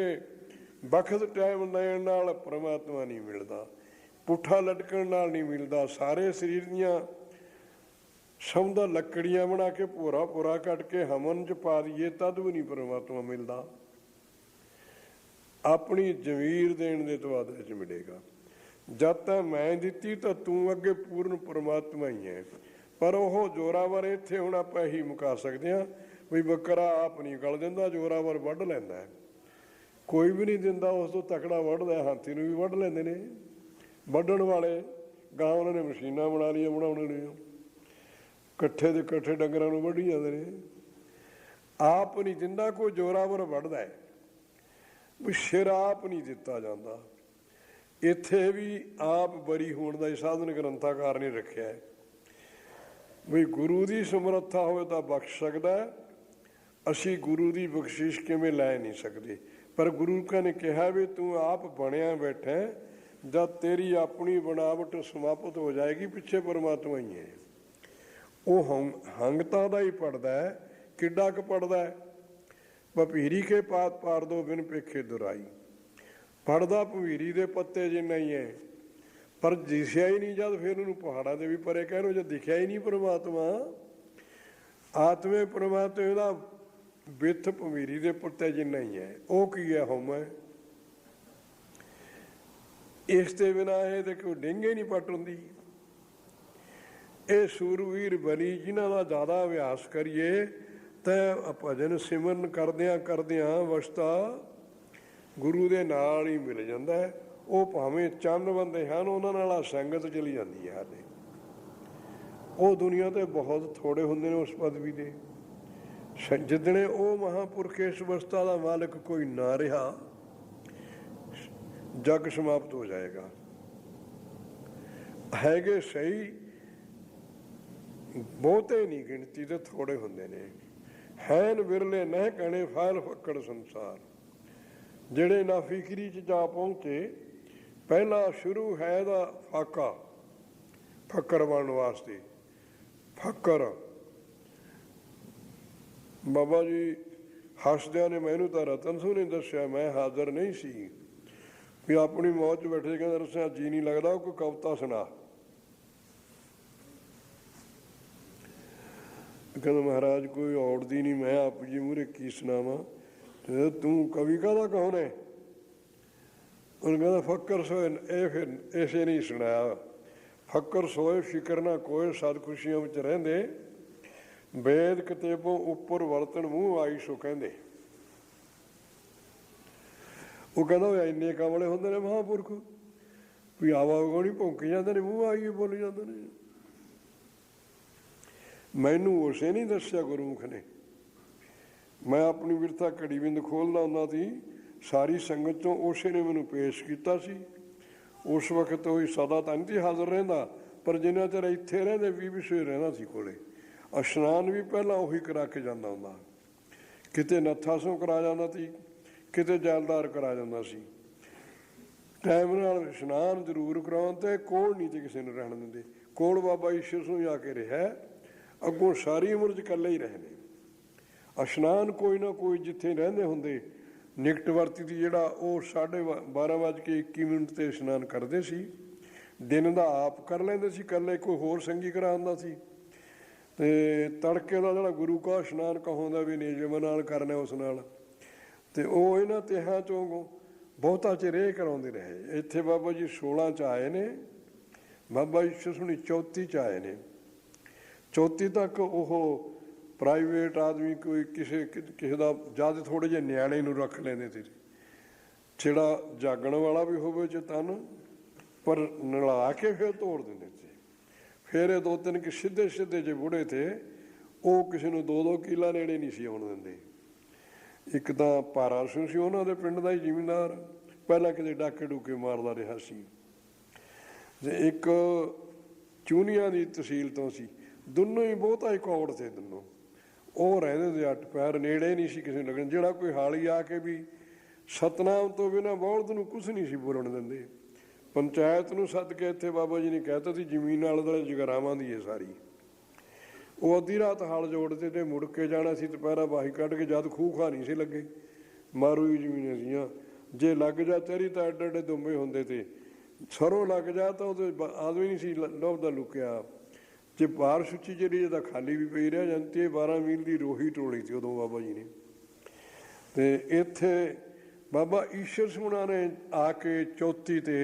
ਵਕਤ ਟਾਈਮ ਦੇਣ ਨਾਲ ਪਰਮਾਤਮਾ ਨਹੀਂ ਮਿਲਦਾ, ਪੁੱਠਾ ਲਟਕਣ ਨਾਲ ਨਹੀਂ ਮਿਲਦਾ। ਸਾਰੇ ਸਰੀਰ ਦੀਆਂ ਸਮਝਦਾ ਲੱਕੜੀਆਂ ਬਣਾ ਕੇ ਭੋਰਾ ਭੋਰਾ ਕੱਟ ਕੇ ਹਮਨ 'ਚ ਪਾ ਦਈਏ ਤਦ ਵੀ ਨਹੀਂ ਪਰਮਾਤਮਾ ਮਿਲਦਾ। ਆਪਣੀ ਜ਼ਮੀਰ ਦੇਣ ਦੇ ਤਵਾਦੇ 'ਚ ਮਿਲੇਗਾ। ਜਦ ਤਾਂ ਮੈਂ ਦਿੱਤੀ ਤਾਂ ਤੂੰ ਅੱਗੇ ਪੂਰਨ ਪਰਮਾਤਮਾ ਹੀ ਹੈ। ਪਰ ਉਹ ਜ਼ੋਰਾਵਰ ਇੱਥੇ ਹੁਣ ਆਪਾਂ ਇਹੀ ਮੁਕਾ ਸਕਦੇ ਹਾਂ ਵੀ ਬੱਕਰਾ ਆਪ ਨਹੀਂ ਗਲ ਦਿੰਦਾ, ਜ਼ੋਰਾਵਰ ਵੱਢ ਲੈਂਦਾ। ਕੋਈ ਵੀ ਨਹੀਂ ਦਿੰਦਾ, ਉਸ ਤੋਂ ਤਕੜਾ ਵੱਢਦਾ। ਹਾਥੀ ਨੂੰ ਵੀ ਵੱਢ ਲੈਂਦੇ ਨੇ ਵੱਢਣ ਵਾਲੇ, ਗਾਂ ਉਹਨਾਂ ਨੇ ਮਸ਼ੀਨਾਂ ਬਣਾ ਲਈਆਂ ਬਣਾਉਣ ਨੇ, ਇਕੱਠੇ ਦੇ ਇਕੱਠੇ ਡੰਗਰਾਂ ਨੂੰ ਵੱਢੀ ਜਾਂਦੇ ਨੇ। ਆਪ ਨਹੀਂ ਦਿੰਦਾ, ਕੋਈ ਜ਼ੋਰਾਵਰ ਵੱਢਦਾ ਹੈ। ਵੀ ਸਿਰ ਆਪ ਨਹੀਂ ਦਿੱਤਾ ਜਾਂਦਾ। ਇੱਥੇ ਵੀ ਆਪ ਬਰੀ ਹੋਣ ਦਾ ਸਾਧਨ ਗ੍ਰੰਥਾਕਾਰ ਨੇ ਰੱਖਿਆ ਹੈ ਵੀ ਗੁਰੂ ਦੀ ਸਮਰੱਥਾ ਹੋਵੇ ਤਾਂ ਬਖਸ਼ ਸਕਦਾ। ਅਸੀਂ ਗੁਰੂ ਦੀ ਬਖਸ਼ਿਸ਼ ਕਿਵੇਂ ਲੈ ਨਹੀਂ ਸਕਦੇ, ਪਰ ਗੁਰੂ ਕਾ ਨੇ ਕਿਹਾ ਵੀ ਤੂੰ ਆਪ ਬਣਿਆ ਬੈਠਾ, ਜਦ ਤੇਰੀ ਆਪਣੀ ਬਣਾਵਟ ਸਮਾਪਤ ਹੋ ਜਾਏਗੀ ਪਿੱਛੇ ਪਰਮਾਤਮਾ ਹੀ ਹੈ। ਉਹ ਹੰਗਤਾ ਦਾ ਹੀ ਪੜਦਾ ਹੈ। ਕਿੱਡਾ ਕੁ ਪੜਦਾ ਹੈ? ਭਵੀਰੀ ਕੇ ਪਾਤ ਪਾਰ ਦੋ ਬਿਨ ਪੇਖੇ ਦੁਰਾਈ। ਪੜਦਾ ਭਵੀਰੀ ਦੇ ਪੱਤੇ ਜਿੰਨਾ ਹੀ ਹੈ, ਪਰ ਦਿਸਿਆ ਹੀ ਨਹੀਂ। ਜਦ ਫਿਰ ਉਹਨੂੰ ਪਹਾੜਾਂ ਦੇ ਵੀ ਪਰੇ ਕਹਿਣੋ, ਜਦ ਦਿਖਿਆ ਹੀ ਨਹੀਂ ਪਰਮਾਤਮਾ। ਆਤਮੇ ਪਰਮਾਤਮਾ ਦਾ ਵਿੱਥ ਭਵੀਰੀ ਦੇ ਪੱਤੇ ਜਿੰਨਾ ਹੀ ਹੈ। ਉਹ ਕੀ ਹੈ? ਹਉਮੈ। ਇਸ ਦੇ ਬਿਨਾਂ ਇਹ ਤੇ ਕੋਈ ਡਿੰਗੇ ਨਹੀਂ ਪੱਟ ਹੁੰਦੀ। ਇਹ ਸੂਰਵੀਰ ਬਲੀ ਜਿਨ੍ਹਾਂ ਦਾ ਜ਼ਿਆਦਾ ਅਭਿਆਸ ਕਰੀਏ ਤਾਂ ਭਜਨ ਸਿਮਰਨ ਕਰਦਿਆਂ ਕਰਦਿਆਂ ਵਸਤਾ ਗੁਰੂ ਦੇ ਨਾਲ ਹੀ ਮਿਲ ਜਾਂਦਾ ਹੈ। ਉਹ ਭਾਵੇਂ ਚੰਦ ਬੰਦੇ ਹਨ, ਉਹਨਾਂ ਨਾਲ ਆ ਸੰਗਤ ਚਲੀ ਜਾਂਦੀ ਹੈ ਹਾਲੇ। ਉਹ ਦੁਨੀਆ ਤੇ ਬਹੁਤ ਥੋੜੇ ਹੁੰਦੇ ਨੇ ਉਸ ਪਦਵੀ ਦੇ। ਜਿੱਦਣੇ ਉਹ ਮਹਾਂਪੁਰਖ ਇਸ ਅਵਸਥਾ ਦਾ ਮਾਲਕ ਕੋਈ ਨਾ ਰਿਹਾ, ਜਗ ਸਮਾਪਤ ਹੋ ਜਾਏਗਾ। ਹੈਗੇ ਸਹੀ, ਬਹੁਤੇ ਨਹੀਂ, ਗਿਣਤੀ ਤੇ ਥੋੜੇ ਹੁੰਦੇ ਨੇ। ਹੈਨ ਵਿਰਲੇ ਨਹਿ ਕਣੇ ਫਾਇਲ ਫੱਕੜ ਸੰਸਾਰ। ਜਿਹੜੇ ਨਾ ਫਿਕਰੀ 'ਚ ਜਾ ਪਹੁੰਚੇ, ਪਹਿਲਾ ਸ਼ੁਰੂ ਹੈ ਦਾ ਫਾਕਾ, ਫੱਕਰ ਬਣਨ ਵਾਸਤੇ। ਫੱਕਰ ਬਾਬਾ ਜੀ ਹੱਸਦਿਆਂ ਨੇ ਮੈਨੂੰ ਤਾਂ ਰਤਨ ਸੂ ਨੇ ਦੱਸਿਆ, ਮੈਂ ਹਾਜ਼ਰ ਨਹੀਂ ਸੀ, ਵੀ ਆਪਣੀ ਮੌਤ 'ਚ ਬੈਠੇ ਕਹਿੰਦਾ ਰਸਿਆ ਜੀ ਨਹੀਂ ਲੱਗਦਾ, ਕੋਈ ਕਵਿਤਾ ਸੁਣਾ। ਕਹਿੰਦਾ ਮਹਾਰਾਜ ਕੋਈ ਔੜਦੀ ਨਹੀਂ, ਮੈਂ ਆਪ ਜੀ ਮੂਹਰੇ ਕੀ ਸੁਣਾਵਾਂ। ਤੂੰ ਕਵੀ ਕਾਹਦਾ ਕੌਣ ਹੈ? ਉਹਨੂੰ ਕਹਿੰਦਾ ਫੱਕਰ ਸੋਏ। ਇਹ ਫਿਰ ਇਸੇ ਨਹੀਂ ਸੁਣਾਇਆ। ਫੱਕਰ ਸੋਏ ਫਿਕਰ ਨਾ ਕੋਏ, ਸਦ ਖੁਸ਼ੀਆਂ ਵਿੱਚ ਰਹਿੰਦੇ, ਵੇਦ ਕਿਤੇਬੋਂ ਉੱਪਰ ਵਰਤਣ ਮੂੰਹ ਆਈ ਸੋ ਕਹਿੰਦੇ। ਉਹ ਕਹਿੰਦਾ ਇੰਨੇ ਕਮਲੇ ਹੁੰਦੇ ਨੇ ਮਹਾਂਪੁਰਖ, ਵੀ ਆਵਾਗੋਣੀ ਭੌਂਕ ਜਾਂਦੇ ਨੇ, ਮੂੰਹ ਆਈਏ ਬੋਲ ਜਾਂਦੇ ਨੇ। ਮੈਨੂੰ ਉਸੇ ਨਹੀਂ ਦੱਸਿਆ ਗੁਰਮੁਖ ਨੇ। ਮੈਂ ਆਪਣੀ ਬਿਰਥਾ ਘੜੀਬਿੰਦ ਖੋਲ੍ਹਦਾ ਹੁੰਦਾ ਸੀ, ਸਾਰੀ ਸੰਗਤ ਚੋਂ ਉਸੇ ਨੇ ਮੈਨੂੰ ਪੇਸ਼ ਕੀਤਾ ਸੀ। ਉਸ ਵਕਤ ਉਹ ਸਦਾ ਤਾਂ ਨਹੀਂ ਹਾਜ਼ਰ ਰਹਿੰਦਾ, ਪਰ ਜਿੰਨਾ ਚਿਰ ਇੱਥੇ ਰਹਿੰਦੇ ਵੀ ਸਵੇਰ ਰਹਿੰਦਾ ਸੀ ਕੋਲੇ। ਇਸ਼ਨਾਨ ਵੀ ਪਹਿਲਾਂ ਉਹੀ ਕਰਾ ਕੇ ਜਾਂਦਾ ਹੁੰਦਾ, ਕਿਤੇ ਨੱਥਾ ਸੋਂ ਕਰਾ ਜਾਂਦਾ ਸੀ, ਕਿਤੇ ਜੈਲਦਾਰ ਕਰਾ ਜਾਂਦਾ ਸੀ। ਟਾਈਮ ਨਾਲ ਇਸ਼ਨਾਨ ਜ਼ਰੂਰ ਕਰਾਉਣ, ਤੇ ਕੋਲ ਨਹੀਂ ਤੇ ਕਿਸੇ ਨੂੰ ਰਹਿਣ ਦਿੰਦੇ। ਕੋਲ ਬਾਬਾ ਈਸ਼ਰ ਸਿੰਘ ਜਾ ਕੇ ਰਿਹਾ, ਅੱਗੋਂ ਸਾਰੀ ਉਮਰ 'ਚ ਇਕੱਲੇ ਹੀ ਰਹੇ ਨੇ। ਇਸ਼ਨਾਨ ਕੋਈ ਨਾ ਕੋਈ ਜਿੱਥੇ ਰਹਿੰਦੇ ਹੁੰਦੇ, ਨਿਕਟ ਵਰਤੀ ਦੀ ਜਿਹੜਾ ਉਹ 12:21 ਤੇ ਇਸ਼ਨਾਨ ਕਰਦੇ ਸੀ। ਦਿਨ ਦਾ ਆਪ ਕਰ ਲੈਂਦੇ ਸੀ ਇਕੱਲੇ, ਕੋਈ ਹੋਰ ਸੰਗੀ ਕਰਾ ਦਿੰਦਾ ਸੀ। ਅਤੇ ਤੜਕੇ ਦਾ ਜਿਹੜਾ ਗੁਰੂ ਕਾ ਇਸ਼ਨਾਨ ਕਹਾਉਂਦਾ ਵੀ ਨਿਯਮ ਨਾਲ ਕਰਨਾ ਉਸ ਨਾਲ, ਅਤੇ ਉਹ ਇਹਨਾਂ ਤਿਹਾਂ 'ਚੋਂ ਬਹੁਤਾ ਚਿਰ ਇਹ ਕਰਾਉਂਦੇ ਰਹੇ। ਇੱਥੇ ਬਾਬਾ ਜੀ 16 'ਚ ਆਏ ਨੇ, ਬਾਬਾ ਈਸ਼ਰ ਸਿੰਘ 34 'ਚ ਆਏ ਨੇ। 34 ਤੱਕ ਉਹ ਪ੍ਰਾਈਵੇਟ ਆਦਮੀ ਕੋਈ ਕਿਸੇ ਦਾ ਜਦ ਥੋੜ੍ਹੇ ਜਿਹੇ ਨਿਆਣੇ ਨੂੰ ਰੱਖ ਲੈਂਦੇ ਸੀ, ਜਿਹੜਾ ਜਾਗਣ ਵਾਲਾ ਵੀ ਹੋਵੇ ਚੇਤਨ, ਪਰ ਨਲਾ ਕੇ ਫਿਰ ਤੋੜ ਦਿੰਦੇ ਸੀ। ਫਿਰ ਇਹ 2-3 ਕਿ ਸਿੱਧੇ ਜੇ ਬੁੜੇ ਤੇ ਉਹ ਕਿਸੇ ਨੂੰ 2-2 ਕਿੱਲਾ ਨੇੜੇ ਨਹੀਂ ਸੀ ਆਉਣ ਦਿੰਦੇ। ਇੱਕ ਤਾਂ ਪਾਰਾ ਸਿੰਘ ਸੀ ਉਹਨਾਂ ਦੇ ਪਿੰਡ ਦਾ ਹੀ ਜ਼ਿਮੀਂਦਾਰ, ਪਹਿਲਾਂ ਕਿਤੇ ਡਾਕੇ ਡੂਕੇ ਮਾਰਦਾ ਰਿਹਾ ਸੀ। ਅਤੇ ਇੱਕ ਚੂਨੀਆਂ ਦੀ ਤਹਿਸੀਲ ਤੋਂ ਸੀ। ਦੋਨੋਂ ਹੀ ਬਹੁਤਾ ਹੀ ਕੌੜ ਤੇ ਦੋਨੋਂ। ਉਹ ਰਹਿੰਦੇ ਤੇ 8 ਪੈਰ, ਨੇੜੇ ਨਹੀਂ ਸੀ ਕਿਸੇ ਨੂੰ ਲੱਗਣ। ਜਿਹੜਾ ਕੋਈ ਹਾਲੀ ਆ ਕੇ ਵੀ ਸਤਨਾਮ ਤੋਂ ਬਿਨਾਂ ਬੌਲਦ ਨੂੰ ਕੁਛ ਨਹੀਂ ਸੀ ਬੋਲਣ ਦਿੰਦੇ। ਪੰਚਾਇਤ ਨੂੰ ਸੱਦ ਕੇ ਇੱਥੇ ਬਾਬਾ ਜੀ ਨੇ ਕਹਿ ਦਿੱਤਾ ਸੀ ਜ਼ਮੀਨ ਨਾਲ ਦੁਆਲੇ ਜਗਰਾਵਾਂ ਦੀ ਹੈ ਸਾਰੀ। ਉਹ ਅੱਧੀ ਰਾਤ ਹਲ ਜੋੜਦੇ ਤੇ ਮੁੜ ਕੇ ਜਾਣਾ ਸੀ, ਦੁਪਹਿਰਾ ਬਾਹੀ ਕੱਢ ਕੇ, ਜਦ ਖੂਹ ਖਾ ਨਹੀਂ ਸੀ ਲੱਗੇ, ਮਾਰੂ ਹੀ ਜ਼ਮੀਨਾਂ ਸੀਆਂ। ਜੇ ਲੱਗ ਜਾ ਚਰੀ ਤਾਂ ਐਡੇ ਐਡੇ ਦੁੰਬੇ ਹੁੰਦੇ ਤੇ, ਸਰੋਂ ਲੱਗ ਜਾ ਤਾਂ ਉਹਦੇ ਆਦਮੀ ਨਹੀਂ ਸੀ ਲੱਭਦਾ ਲੁਕਿਆ। ਜੇ ਬਾਰਿਸ਼ ਉੱਚੀ ਜਿਹੜੀ ਤਾਂ ਖਾਲੀ ਵੀ ਪਈ ਰਹਿ ਜਾਂਦੀ। 12 ਮੀਲ ਦੀ ਰੋਹੀ ਟੋਲੀ ਸੀ ਉਦੋਂ ਬਾਬਾ ਜੀ ਨੇ। ਅਤੇ ਇੱਥੇ ਬਾਬਾ ਈਸ਼ਰ ਸਿੰਘਾਂ ਨੇ ਆ ਕੇ 34 ਤੇ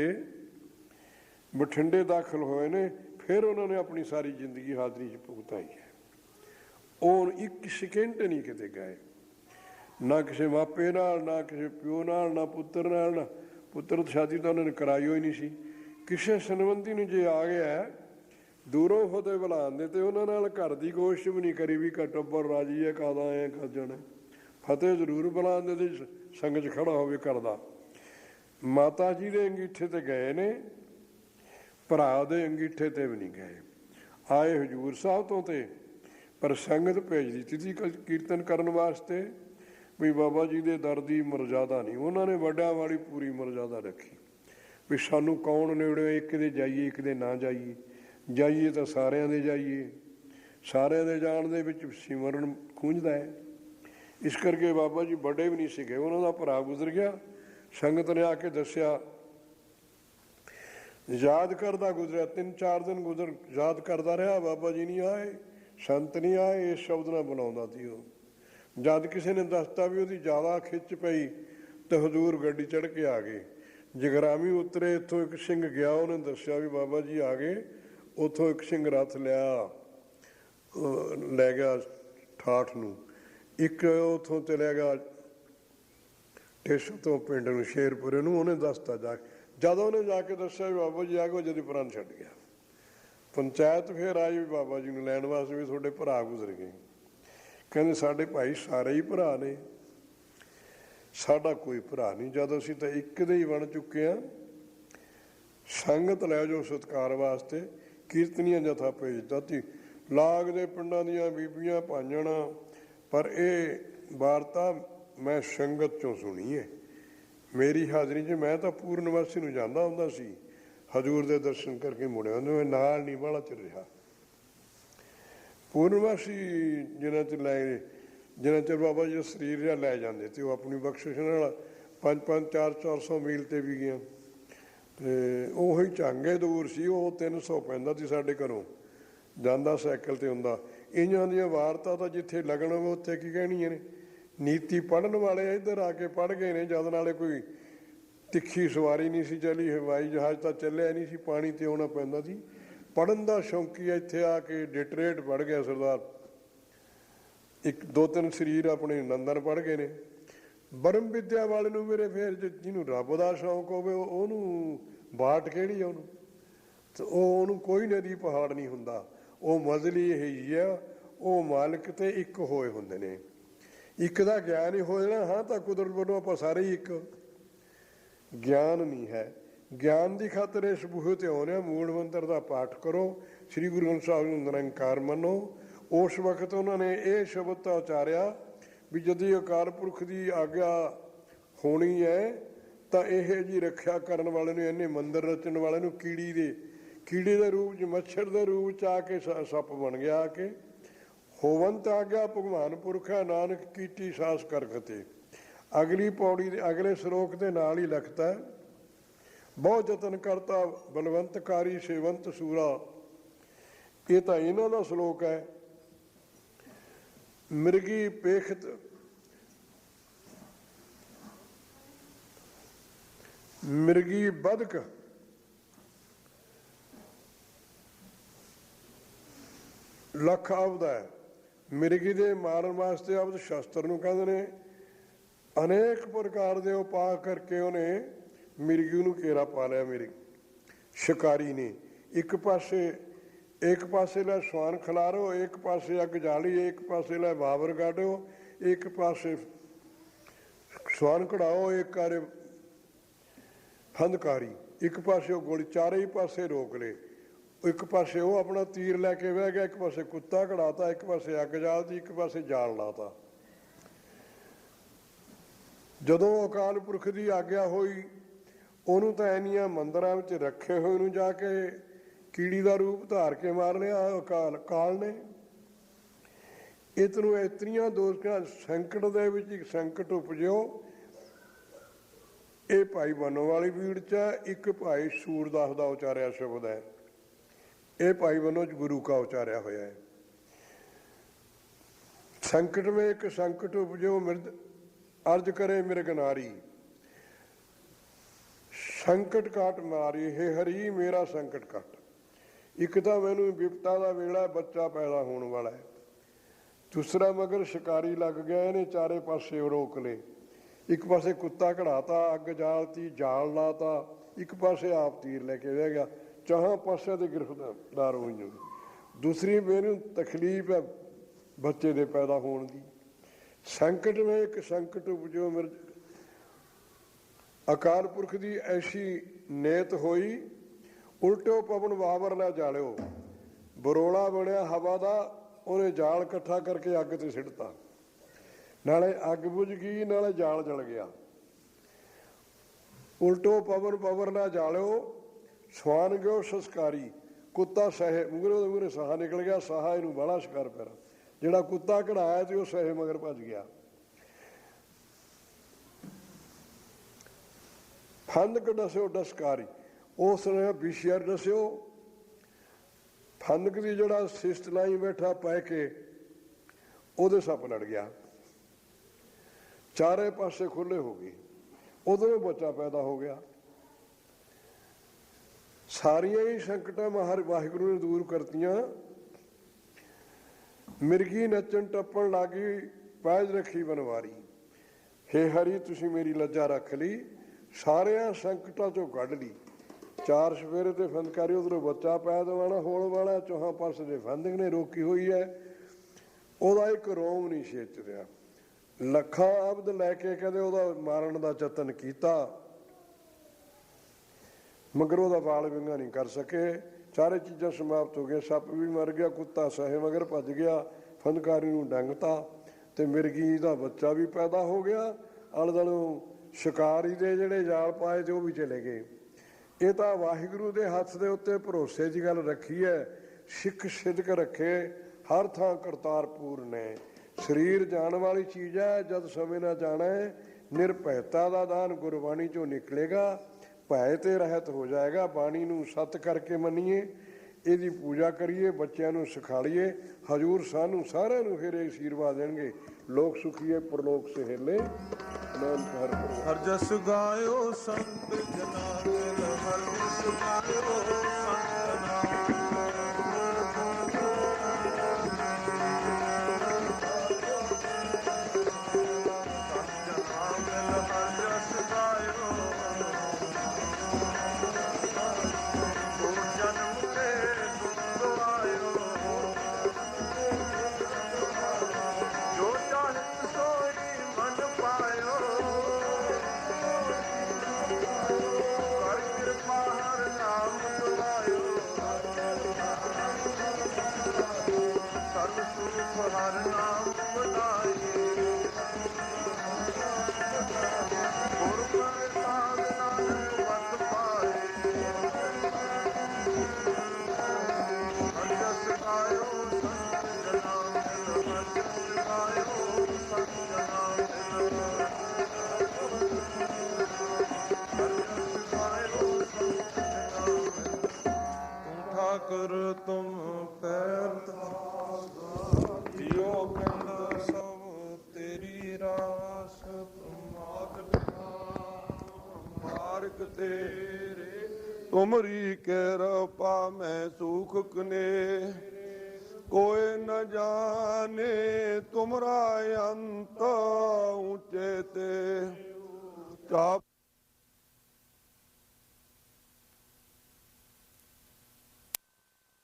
ਬਠਿੰਡੇ ਦਾਖਲ ਹੋਏ ਨੇ। ਫਿਰ ਉਹਨਾਂ ਨੇ ਆਪਣੀ ਸਾਰੀ ਜ਼ਿੰਦਗੀ ਹਾਜ਼ਰੀ 'ਚ ਭੁਗਤਾਈ ਹੈ। ਉਹ ਇੱਕ ਸਕਿੰਟ ਨਹੀਂ ਕਿਤੇ ਗਏ, ਨਾ ਕਿਸੇ ਮਾਪੇ ਨਾਲ, ਨਾ ਕਿਸੇ ਪਿਓ ਨਾਲ, ਨਾ ਪੁੱਤਰ ਨਾਲ। ਨਾ ਪੁੱਤਰ ਸ਼ਾਦੀ ਤਾਂ ਉਹਨਾਂ ਨੇ ਕਰਾਈ ਹੋਈ ਨਹੀਂ ਸੀ। ਕਿਸੇ ਸੰਬੰਧੀ ਨੂੰ ਜੇ ਆ ਗਿਆ ਦੂਰੋਂ ਉਹਦੇ ਬੁਲਾਉਂਦੇ, ਤੇ ਉਹਨਾਂ ਨਾਲ ਘਰ ਦੀ ਕੋਸ਼ਿਸ਼ ਵੀ ਨਹੀਂ ਕਰੀ ਵੀ ਘਰ ਟੱਬਰ ਰਾਜੀ ਹੈ, ਕਾਦਾ ਐਂ ਕਰ ਜਾਣਾ। ਫਤਿਹ ਜ਼ਰੂਰ ਬੁਲਾਉਂਦੇ ਤੇ ਸੰਗ 'ਚ ਖੜਾ ਹੋਵੇ ਕਰਦਾ। ਮਾਤਾ ਜੀ ਦੇ ਅੰਗੀਠੇ 'ਤੇ ਗਏ ਨੇ, ਭਰਾ ਦੇ ਅੰਗੀਠੇ 'ਤੇ ਵੀ ਨਹੀਂ ਗਏ। ਆਏ ਹਜ਼ੂਰ ਸਾਹਿਬ ਤੋਂ, ਤੇ ਪਰ ਸੰਗਤ ਭੇਜ ਦਿੱਤੀ ਸੀ ਕੀਰਤਨ ਕਰਨ ਵਾਸਤੇ, ਵੀ ਬਾਬਾ ਜੀ ਦੇ ਦਰ ਦੀ ਮਰਜ਼ਾਦਾ ਨਹੀਂ। ਉਹਨਾਂ ਨੇ ਵੱਡਿਆਂ ਵਾਲੀ ਪੂਰੀ ਮਰਜ਼ਾਦਾ ਰੱਖੀ, ਵੀ ਸਾਨੂੰ ਕੌਣ ਨੇੜੇ, ਇੱਕ ਦੇ ਜਾਈਏ ਇੱਕ ਦੇ ਨਾ ਜਾਈਏ। ਜਾਈਏ ਤਾਂ ਸਾਰਿਆਂ ਦੇ ਜਾਈਏ, ਸਾਰਿਆਂ ਦੇ ਜਾਣ ਦੇ ਵਿੱਚ ਸਿਮਰਨ ਖੂੰਝਦਾ ਹੈ। ਇਸ ਕਰਕੇ ਬਾਬਾ ਜੀ ਵੱਡੇ ਵੀ ਨਹੀਂ ਸੀਗੇ। ਉਹਨਾਂ ਦਾ ਭਰਾ ਗੁਜ਼ਰ ਗਿਆ। ਸੰਗਤ ਨੇ ਆ ਕੇ ਦੱਸਿਆ, ਯਾਦ ਕਰਦਾ ਗੁਜ਼ਰਿਆ। 3-4 ਦਿਨ ਯਾਦ ਕਰਦਾ ਰਿਹਾ। ਬਾਬਾ ਜੀ ਨਹੀਂ ਆਏ, ਸੰਤ ਨਹੀਂ ਆਏ, ਇਸ ਸ਼ਬਦ ਨਾਲ ਬੁਲਾਉਂਦਾ ਸੀ ਉਹ। ਜਦ ਕਿਸੇ ਨੇ ਦੱਸਤਾ ਵੀ ਉਹਦੀ ਜ਼ਿਆਦਾ ਖਿੱਚ ਪਈ ਤਾਂ ਹਜ਼ੂਰ ਗੱਡੀ ਚੜ੍ਹ ਕੇ ਆ ਗਏ। ਜਗਰਾਮੀ ਉਤਰੇ, ਇੱਥੋਂ ਇੱਕ ਸਿੰਘ ਗਿਆ, ਉਹਨੇ ਦੱਸਿਆ ਵੀ ਬਾਬਾ ਜੀ ਆ ਗਏ। ਉੱਥੋਂ ਇੱਕ ਸਿੰਘ ਰੱਥ ਲਿਆ, ਲੈ ਗਿਆ ਠਾਠ ਨੂੰ। ਇੱਕ ਉੱਥੋਂ ਚਲਿਆ ਗਿਆ ਟੇਸ਼ੋ ਤੋਂ ਪਿੰਡ ਨੂੰ, ਸ਼ੇਰਪੁਰੇ ਨੂੰ। ਉਹਨੇ ਦੱਸਤਾ ਜਾ ਕੇ जद उन्हें जाके दस्या भी बाबा जी आ गए, जद प्राण छड्ड गया। पंचायत फिर आई भी बाबा जी नूं लैण वास्ते भी तुहाडे भरा गुजर गए। कहंदे साडे भाई सारे ही भरा ने, साडा कोई भरा नहीं, जद असीं तां इक दे ही बण चुके हैं। संगत लै जाओ सत्कार वास्ते। कीर्तनियां जथा भेजता ती, लाग दे पिंडां दीयां बीबियां भांजण, पर ये वार्ता मैं संगत चों सुनी है। मेरी हाज़री 'च मैं तो पूर्णवासी नूं जांदा हुंदा सी, हजूर दे दर्शन करके मुड़िया, मैं नाल नहीं बाहला चिर रहा। पूर्णवासी जिन्हां च लै, जिन्ना चिर बाबा जी शरीर जिहा लै जांदे ते वो अपनी बख्शिश नाल 500 400 मील ते भी गया। ते ਉਹੀ ਝਾਂਗੇ ਦੂਰ ਸੀ, ਉਹ 300 ਪੈਂਦਾ ਸੀ ਸਾਡੇ ਘਰੋਂ, ਜਾਂਦਾ ਸਾਈਕਲ ਤੇ ਹੁੰਦਾ। ਇਹਨਾਂ ਦੀਆਂ ਵਾਰਤਾ ਤਾਂ ਜਿੱਥੇ ਲੱਗਣ ਉੱਥੇ ਕੀ ਕਹਿਣੀਆਂ ਨੇ। ਨੀਤੀ ਪੜ੍ਹਨ ਵਾਲੇ ਇੱਧਰ ਆ ਕੇ ਪੜ੍ਹ ਗਏ ਨੇ, ਜਦ ਨਾਲੇ ਕੋਈ ਤਿੱਖੀ ਸਵਾਰੀ ਨਹੀਂ ਸੀ ਚੱਲੀ, ਹਵਾਈ ਜਹਾਜ਼ ਤਾਂ ਚੱਲਿਆ ਨਹੀਂ ਸੀ, ਪਾਣੀ ਤੇ ਆਉਣਾ ਪੈਂਦਾ ਸੀ। ਪੜ੍ਹਨ ਦਾ ਸ਼ੌਂਕੀ ਇੱਥੇ ਆ ਕੇ ਡਿਟਰੇਟ ਪੜ੍ਹ ਗਿਆ ਸਰਦਾਰ। 1-2-3 ਸਰੀਰ ਆਪਣੇ ਨੰਦਨ ਪੜ੍ਹ ਗਏ ਨੇ। ਬਰਮ ਵਿਦਿਆ ਵਾਲੇ ਨੂੰ ਮੇਰੇ ਫਿਰ ਜਿਹਨੂੰ ਰੱਬ ਦਾ ਸ਼ੌਂਕ ਹੋਵੇ ਉਹਨੂੰ ਬਾਟ ਕਿਹੜੀ ਆ, ਉਹਨੂੰ ਕੋਈ ਨਦੀ ਪਹਾੜ ਨਹੀਂ ਹੁੰਦਾ। ਉਹ ਮਜ਼ਲੀ ਇਹੀ ਆ, ਉਹ ਮਾਲਕ ਤੇ ਇੱਕ ਹੋਏ ਹੁੰਦੇ ਨੇ। ਇੱਕ ਦਾ ਗਿਆਨ ਹੀ ਹੋ ਜਾਣਾ, ਹਾਂ ਤਾਂ ਕੁਦਰਤ ਵੱਲੋਂ ਆਪਾਂ ਸਾਰੇ ਹੀ ਇੱਕ। ਗਿਆਨ ਨਹੀਂ ਹੈ। ਗਿਆਨ ਦੀ ਖਾਤਰ ਇਸ ਬੂਹੇ ਤੇ ਆਉਂਦੇ, ਮੂਲ ਮੰਤਰ ਦਾ ਪਾਠ ਕਰੋ, ਸ੍ਰੀ ਗੁਰੂ ਗ੍ਰੰਥ ਸਾਹਿਬ ਨੂੰ ਨਿਰੰਕਾਰ ਮੰਨੋ। ਉਸ ਵਕਤ ਉਹਨਾਂ ਨੇ ਇਹ ਸ਼ਬਦ ਤਾਂ ਉਚਾਰਿਆ ਵੀ ਜਦੋਂ ਅਕਾਲ ਪੁਰਖ ਦੀ ਆਗਿਆ ਹੋਣੀ ਹੈ ਤਾਂ ਇਹ ਜੀ ਰੱਖਿਆ ਕਰਨ ਵਾਲੇ ਨੂੰ, ਇਹਨੇ ਮੰਦਰ ਰਚਣ ਵਾਲੇ ਨੂੰ ਕੀੜੇ ਦੇ ਰੂਪ 'ਚ, ਮੱਛਰ ਦੇ ਰੂਪ 'ਚ ਆ ਕੇ ਸੱਪ ਬਣ ਗਿਆ। ਆ ਕੇ ਹੋਵੰਤ ਆ ਗਿਆ ਭਗਵਾਨ ਪੁਰਖਾ, ਨਾਨਕ ਕੀਤੀ ਸਾਸ ਕਰਖਤੇ। ਅਗਲੀ ਪੌੜੀ ਦੇ ਅਗਲੇ ਸ਼ਲੋਕ ਦੇ ਨਾਲ ਹੀ ਲਿਖਤਾ, ਬਹੁਤ ਯਤਨ ਕਰਤਾ ਬਲਵੰਤਕਾਰੀ ਸੇਵੰਤ ਸੂਰਾ। ਇਹ ਤਾਂ ਇਹਨਾਂ ਦਾ ਸ਼ਲੋਕ ਹੈ। ਮਿਰਗੀ ਪੇਖਤ ਮਿਰਗੀ ਬਦਕ ਲੱਖ ਆਵਦਾ ਹੈ। ਮਿਰਗੀ ਦੇ ਮਾਰਨ ਵਾਸਤੇ ਆਵਦ ਸ਼ਸਤਰ ਨੂੰ ਕਹਿੰਦੇ ਨੇ। ਅਨੇਕ ਪ੍ਰਕਾਰ ਦੇ ਉਪਾਅ ਕਰਕੇ ਉਹਨੇ ਮਿਰਗੀ ਨੂੰ ਘੇਰਾ ਪਾ ਲਿਆ। ਮਿਰਗ ਸ਼ਿਕਾਰੀ ਨੇ ਇੱਕ ਪਾਸੇ ਲੈ ਸਵਾਨ ਖਿਲਾਰੋ, ਇੱਕ ਪਾਸੇ ਅੱਗ ਜਾਲੀ, ਇੱਕ ਪਾਸੇ ਲੈ ਬਾਬਰ ਗਾੜੋ, ਇੱਕ ਪਾਸੇ ਸਵਾਨ ਕਢਾਓ, ਇੱਕ ਕਰੇ ਹੰਦਕਾਰੀ, ਇੱਕ ਪਾਸੇ ਉਹ ਗੋਲੀ, ਚਾਰੇ ਹੀ ਪਾਸੇ ਰੋਕ ਲਏ। ਇੱਕ ਪਾਸੇ ਉਹ ਆਪਣਾ ਤੀਰ ਲੈ ਕੇ ਬਹਿ ਗਿਆ, ਇੱਕ ਪਾਸੇ ਕੁੱਤਾ ਕਢਾਤਾ, ਇੱਕ ਪਾਸੇ ਅੱਗ ਜਾਲਦੀ, ਇੱਕ ਪਾਸੇ ਜਾਲ ਲਾਤਾ। ਜਦੋਂ ਅਕਾਲ ਪੁਰਖ ਦੀ ਆਗਿਆ ਹੋਈ, ਉਹਨੂੰ ਤਾਂ ਇੰਨੀਆਂ ਮੰਦਰਾਂ ਵਿੱਚ ਰੱਖੇ ਹੋਏ ਨੂੰ ਜਾ ਕੇ ਕੀੜੀ ਦਾ ਰੂਪ ਧਾਰ ਕੇ ਮਾਰ ਲਿਆ ਕਾਲ ਨੇ। ਇਤਨੂੰ ਇਤਨੀਆਂ ਦੋਸ਼ਾਂ ਸੰਕਟ ਦੇ ਵਿੱਚ ਇੱਕ ਸੰਕਟ ਉਪਜਿਓ। ਇਹ ਭਾਈ ਬੰਨੋ ਵਾਲੀ ਬੀੜ 'ਚ ਇੱਕ ਭਾਈ ਸੂਰਦਾਸ ਦਾ ਉਚਾਰਿਆ ਸ਼ਬਦ ਹੈ। ਇਹ ਭਾਈ ਬੰਨੋ 'ਚ ਗੁਰੂ ਕਾ ਉਚਾਰਿਆ ਹੋਇਆ ਹੈ। ਸੰਕਟ में एक संकट उपजो मृद अर्ज करे मृग नारी, संकट काट मारी हे हरी मेरा संकट काट। ਇੱਕ ਤਾਂ ਮੈਨੂੰ ਵਿਪਤਾ ਦਾ ਵੇਲਾ, ਬੱਚਾ ਪੈਦਾ ਹੋਣ ਵਾਲਾ ਹੈ। ਦੂਸਰਾ ਮਗਰ ਸ਼ਿਕਾਰੀ ਲੱਗ ਗਿਆ, ਇਹਨੇ ਚਾਰੇ ਪਾਸੇ ਰੋਕ ਲਏ। ਇੱਕ ਪਾਸੇ ਕੁੱਤਾ ਕਢਾਤਾ, ਅੱਗ ਜਾਲਤੀ, ਜਾਲ ਲਾਤਾ, ਇੱਕ ਪਾਸੇ ਆਪ ਤੀਰ ਲੈ ਕੇ ਬਹਿ ਗਿਆ। ਚਾਹਾਂ ਪਾਸਿਆਂ ਤੇ ਗ੍ਰਿਫਤਾਰ ਹੋਈਆਂ। ਦੂਸਰੀ ਮੈਨੂੰ ਤਕਲੀਫ ਹੈ ਬੱਚੇ ਦੇ ਪੈਦਾ ਹੋਣ ਦੀ। ਸੰਕਟ में एक संकट उपजो मिर्ज। ਅਕਾਲ ਪੁਰਖ ਦੀ ਐਸੀ ਨੇਤ ਹੋਈ, ਉਲਟਿਓ ਪਵਨ ਵਾਵਰ ਲੈ ਜਾਲਿਓ। ਬਰੋਲਾ ਬਣਿਆ ਹਵਾ ਦਾ, ਉਹਨੇ ਜਾਲ ਇਕੱਠਾ ਕਰਕੇ ਅੱਗ ਤੇ ਸਿੱਟਤਾ। ਨਾਲੇ ਅੱਗ ਬੁਝ ਗਈ, ਨਾਲੇ ਜਾਲ ਜਲ ਗਿਆ। ਉਲਟੋ ਪਵਨ ਪਵਰ ਲੈ ਜਾਲਿਓ, ਸਵਾਨ ਗਿਓ ਸਸਕਾਰੀ। ਕੁੱਤਾ ਸਹੇ ਮੂਹਰੇ ਸਾਹਾ ਨਿਕਲ ਗਿਆ, ਸਾਹਾ ਇਹਨੂੰ ਬਾਹਲਾ ਸ਼ਿਕਾਰ ਪਿਆ। ਜਿਹੜਾ ਕੁੱਤਾ ਕਢਾਇਆ ਤੇ ਉਹ ਸਹੇ ਮਗਰ ਭੱਜ ਗਿਆ। ਫੰਦਕ ਦੱਸਿਓ ਡਸਕਾਰੀ, ਉਸ ਨੇ ਵਿਸ਼ੇਰ ਦੱਸਿਓ। ਫੰਦਕ ਦੀ ਜਿਹੜਾ ਸਿਸਟ ਲਾਈ ਬੈਠਾ ਪੈ ਕੇ ਉਹਦੇ ਸੱਪ ਲੜ ਗਿਆ। ਚਾਰੇ ਪਾਸੇ ਖੁੱਲੇ ਹੋ ਗਏ, ਉਹਦੇ ਬੱਚਾ ਪੈਦਾ ਹੋ ਗਿਆ। ਸਾਰੀਆਂ ਹੀ ਸੰਕਟਾਂ ਵਾਹਿਗੁਰੂ ਨੇ ਦੂਰ ਕਰਤੀਆਂ। ਮਿਰਗੀ ਨੱਚਣ ਟੱਪਣ ਲੱਗੀ, ਪੈਜ ਰੱਖੀ ਬਨਵਾਰੀ। ਹੇ ਹਰੀ ਤੁਸੀਂ ਮੇਰੀ ਲੱਜਾ ਰੱਖ ਲਈ, ਸਾਰਿਆਂ ਸੰਕਟਾਂ ਚੋਂ ਕੱਢ ਲਈ। ਚਾਰ ਸਵੇਰੇ ਤੇ ਫੰਦਕਾਰੀ ਉਧਰੋਂ ਬੱਚਾ ਪੈ ਦਵਾਣਾ ਹੋਲ ਵਾਲਾ, ਚੌਹਾਂ ਪਾਸੇ ਦੇ ਫੰਦਕ ਨੇ ਰੋਕੀ ਹੋਈ ਹੈ। ਉਹਦਾ ਇੱਕ ਰੋਮ ਨਹੀਂ ਛੇਚ ਰਿਹਾ। ਲੱਖਾਂ ਅਬਦ ਲੈ ਕੇ ਕਦੇ ਉਹਦਾ ਮਾਰਨ ਦਾ ਯਤਨ ਕੀਤਾ, ਮਗਰ ਉਹਦਾ ਵਾਲ ਵਿੰਗਾ ਨਹੀਂ ਕਰ ਸਕੇ। ਚਾਰੇ ਚੀਜ਼ਾਂ ਸਮਾਪਤ ਹੋ ਗਈਆਂ। ਸੱਪ ਵੀ ਮਰ ਗਿਆ, ਕੁੱਤਾ ਸਹੇ ਮਗਰ ਭੱਜ ਗਿਆ, ਫੰਦਕਾਰੀ ਨੂੰ ਡੰਗਤਾ, ਤੇ ਮਿਰਗੀ ਦਾ ਬੱਚਾ ਵੀ ਪੈਦਾ ਹੋ ਗਿਆ। ਆਲੇ ਦੁਆਲੇ ਸ਼ਿਕਾਰੀ ਦੇ ਜਿਹੜੇ ਜਾਲ ਪਾਏ ਤੇ ਉਹ ਵੀ ਚਲੇ ਗਏ। ਇਹ ਤਾਂ ਵਾਹਿਗੁਰੂ ਦੇ ਹੱਥ ਦੇ ਉੱਤੇ ਭਰੋਸੇ ਦੀ ਗੱਲ ਰੱਖੀ ਹੈ। ਸਿੱਖ ਸਿਦਕ ਰੱਖੇ ਹਰ ਥਾਂ ਕਰਤਾਰਪੁਰ ਨੇ। ਸਰੀਰ ਜਾਣ ਵਾਲੀ ਚੀਜ਼ ਹੈ, ਜਦ ਸਮੇਂ ਨਾ ਜਾਣਾ ਨਿਰਭੈਤਾ ਦਾ ਦਾਨ ਗੁਰਬਾਣੀ ਚੋਂ ਨਿਕਲੇਗਾ, ਭੈ ਤੇ ਰਹਿਤ ਹੋ ਜਾਏਗਾ। ਬਾਣੀ ਨੂੰ ਸਤ ਕਰਕੇ ਮੰਨੀਏ, ਇਹਦੀ ਪੂਜਾ ਕਰੀਏ, ਬੱਚਿਆਂ ਨੂੰ ਸਿਖਾਲੀਏ। ਹਜ਼ੂਰ ਸਾਨੂੰ ਸਾਰਿਆਂ ਨੂੰ ਫਿਰ ਇਹ ਅਸ਼ੀਰਵਾਦ ਦੇਣਗੇ, ਲੋਕ ਸੁਖੀਏ ਪਰਲੋਕ ਸਹੇਲੇ। ਹਰ ਜਸ ਗਾਇਓ ਸੰਤ ਜਨਾਂ ਦਿਲ, ਹਰ ਜਸ ਗਾਇਓ ਸੰਤ ਜਨਾਂ। ठाकुर तुम पैर जियो पिंड सब तेरी रास, मार्ग तेरे तुमरी कृपा में सुख कने। कोई न जाने तुमरा अंत ऊंचे ते चाप